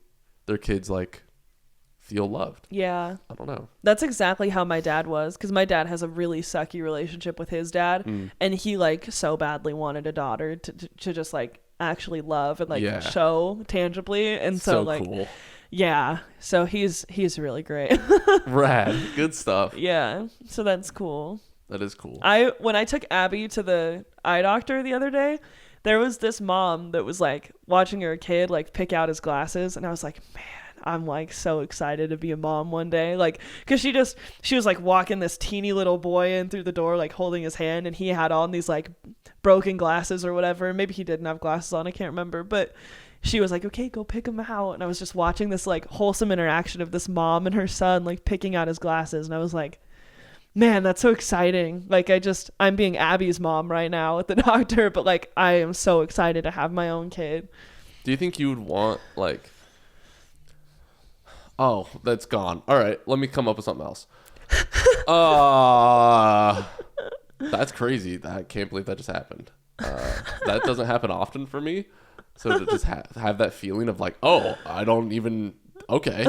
their kids like feel loved. Yeah. I don't know. That's exactly how my dad was, because my dad has a really sucky relationship with his dad, and he like so badly wanted a daughter to just like actually love and like show tangibly. And so like cool. Yeah, so he's really great. Rad. Good stuff. Yeah, so that's cool. That is cool. When I took Abby to the eye doctor the other day, there was this mom that was like watching her kid like pick out his glasses, and I was like, man, I'm like so excited to be a mom one day. Like, cause she was like walking this teeny little boy in through the door, like holding his hand, and he had on these like broken glasses or whatever. Maybe he didn't have glasses on, I can't remember, but she was like, okay, go pick him out. And I was just watching this like wholesome interaction of this mom and her son like picking out his glasses, and I was like, man, that's so exciting. Like, I'm being Abby's mom right now at the doctor, but like I am so excited to have my own kid. Do you think you would want like, oh, that's gone. All right, let me come up with something else. That's crazy. I can't believe that just happened. That doesn't happen often for me. So to just have that feeling of like, oh, I don't even, okay.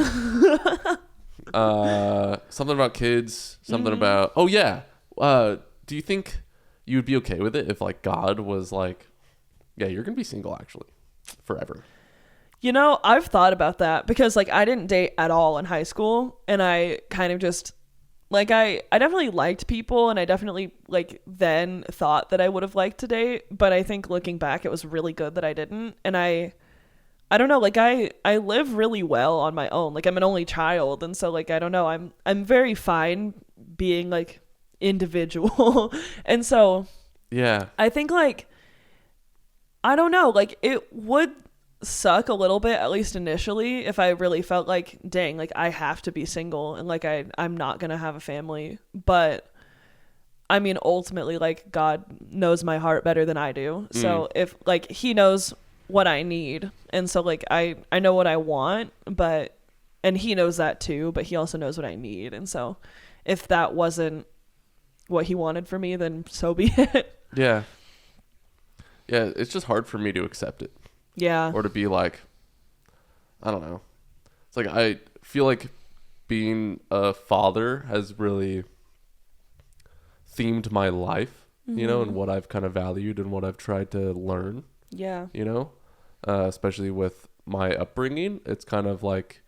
Something about kids, something about, oh yeah. Do you think you would be okay with it if like God was like, yeah, you're going to be single actually forever? You know, I've thought about that because like I didn't date at all in high school, and I kind of just like I definitely liked people, and I definitely like then thought that I would have liked to date, but I think looking back it was really good that I didn't. And I don't know, like I live really well on my own. Like, I'm an only child, and so like I don't know, I'm very fine being like individual. And so yeah, I think like I don't know, like it would suck a little bit, at least initially, if I really felt like, dang, like I have to be single and like I'm not gonna have a family. But I mean, ultimately, like God knows my heart better than I do. So if like he knows what I need, and so like I know what I want, and he knows that too, but he also knows what I need. And so if that wasn't what he wanted for me, then so be it. Yeah. Yeah, it's just hard for me to accept it. Yeah. Or to be like, I don't know. It's like I feel like being a father has really themed my life, you know, and what I've kind of valued and what I've tried to learn. Yeah. You know, especially with my upbringing, it's kind of like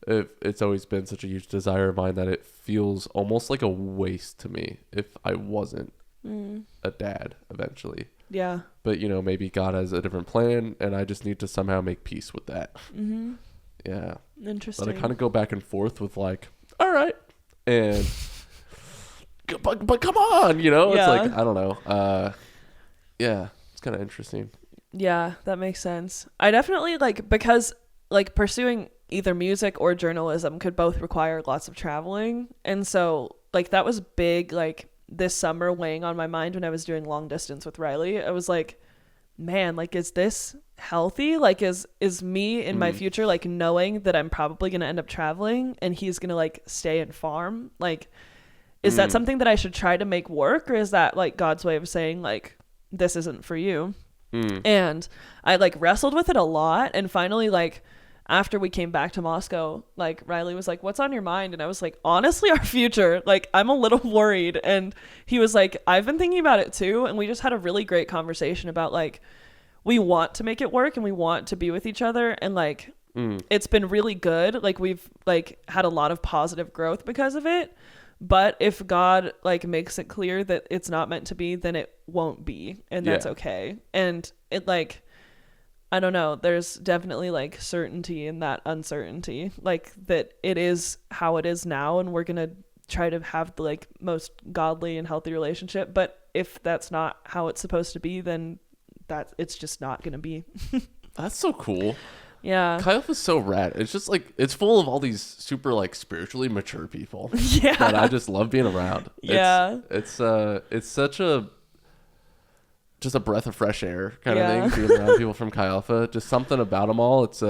it's always been such a huge desire of mine that it feels almost like a waste to me if I wasn't a dad eventually. Yeah. But, you know, maybe God has a different plan and I just need to somehow make peace with that. Mm-hmm. Yeah. Interesting. But I kind of go back and forth with like, all right. And, but come on, you know? Yeah. It's like, I don't know. Yeah. It's kind of interesting. Yeah, that makes sense. I definitely like, because like pursuing either music or journalism could both require lots of traveling. And so like that was big, like this summer weighing on my mind when I was doing long distance with Riley. I was like, man, like, is this healthy? Like, is me in my future, like knowing that I'm probably going to end up traveling and he's going to like stay and farm? Like, is that something that I should try to make work? Or is that like God's way of saying like, this isn't for you? And I like wrestled with it a lot. And finally, like after we came back to Moscow, like Riley was like, what's on your mind? And I was like, honestly, our future, like I'm a little worried. And he was like, I've been thinking about it too. And we just had a really great conversation about like, we want to make it work and we want to be with each other. And like, it's been really good. Like we've like had a lot of positive growth because of it. But if God like makes it clear that it's not meant to be, then it won't be. And that's okay. And it like, I don't know, there's definitely like certainty in that uncertainty, like that it is how it is now. And we're going to try to have the like most godly and healthy relationship. But if that's not how it's supposed to be, then it's just not going to be. That's so cool. Yeah. Kyle is so rad. It's just like, it's full of all these super like spiritually mature people. Yeah. That I just love being around. Yeah. It's such just a breath of fresh air kind of thing, being around people from Chi Alpha. Just something about them all. It's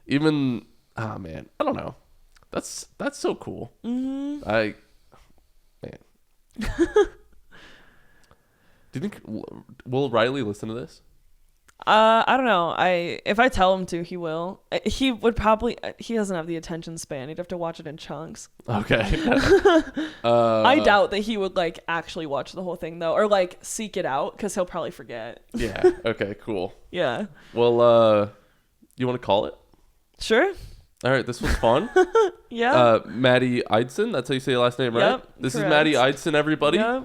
even, man, I don't know. That's so cool. Man. Do you think, will Riley listen to this? I don't know. If I tell him to, he will. He would probably. He doesn't have the attention span. He'd have to watch it in chunks. Okay. I doubt that he would like actually watch the whole thing though, or like seek it out because he'll probably forget. Yeah. Okay. Cool. Yeah. Well, you want to call it? Sure. All right. This was fun. Yeah. Maddy Eidson. That's how you say your last name, right? Yep, this correct. is Maddy Eidson, everybody. Yep.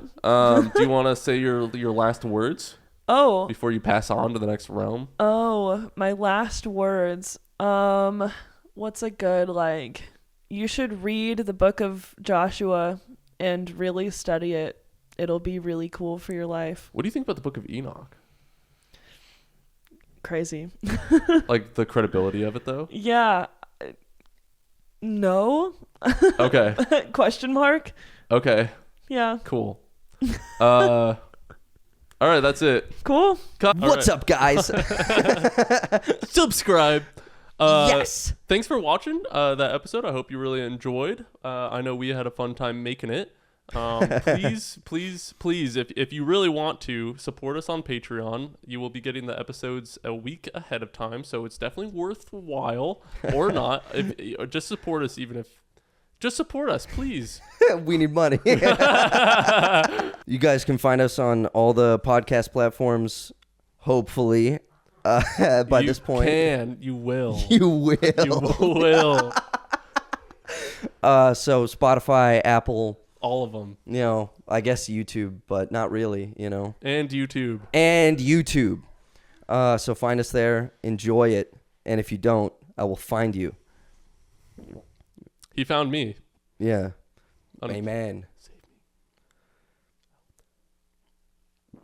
Do you want to say your last words? Oh. Before you pass on to the next realm? Oh, my last words. What's a good, like, you should read the book of Joshua and really study it. It'll be really cool for your life. What do you think about the book of Enoch? Crazy. Like the credibility of it, though? Yeah. No. Okay. Question mark. Okay. Yeah. Cool. All right, that's it. Cool. What's up, guys? Subscribe. Yes. Thanks for watching that episode. I hope you really enjoyed. I know we had a fun time making it. Please, if you really want to support us on Patreon, you will be getting the episodes a week ahead of time. So it's definitely worthwhile, or not. Or just support us, just support us, please. We need money. You guys can find us on all the podcast platforms, hopefully, by this point. You will. You will. You will. So Spotify, Apple. All of them. You know, I guess YouTube, but not really, you know. And YouTube. So find us there. Enjoy it. And if you don't, I will find you. He found me. Yeah. Amen. Save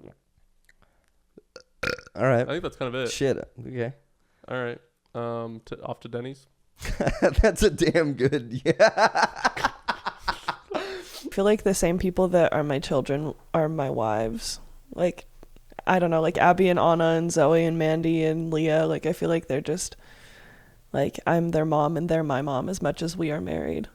me. All right. I think that's kind of it. Shit. Okay. All right. Off to Denny's. That's a damn good. Yeah. I feel like the same people that are my children are my wives. Like, I don't know, like Abby and Anna and Zoe and Mandy and Leah. Like, I feel like they're just, like, I'm their mom and they're my mom as much as we are married.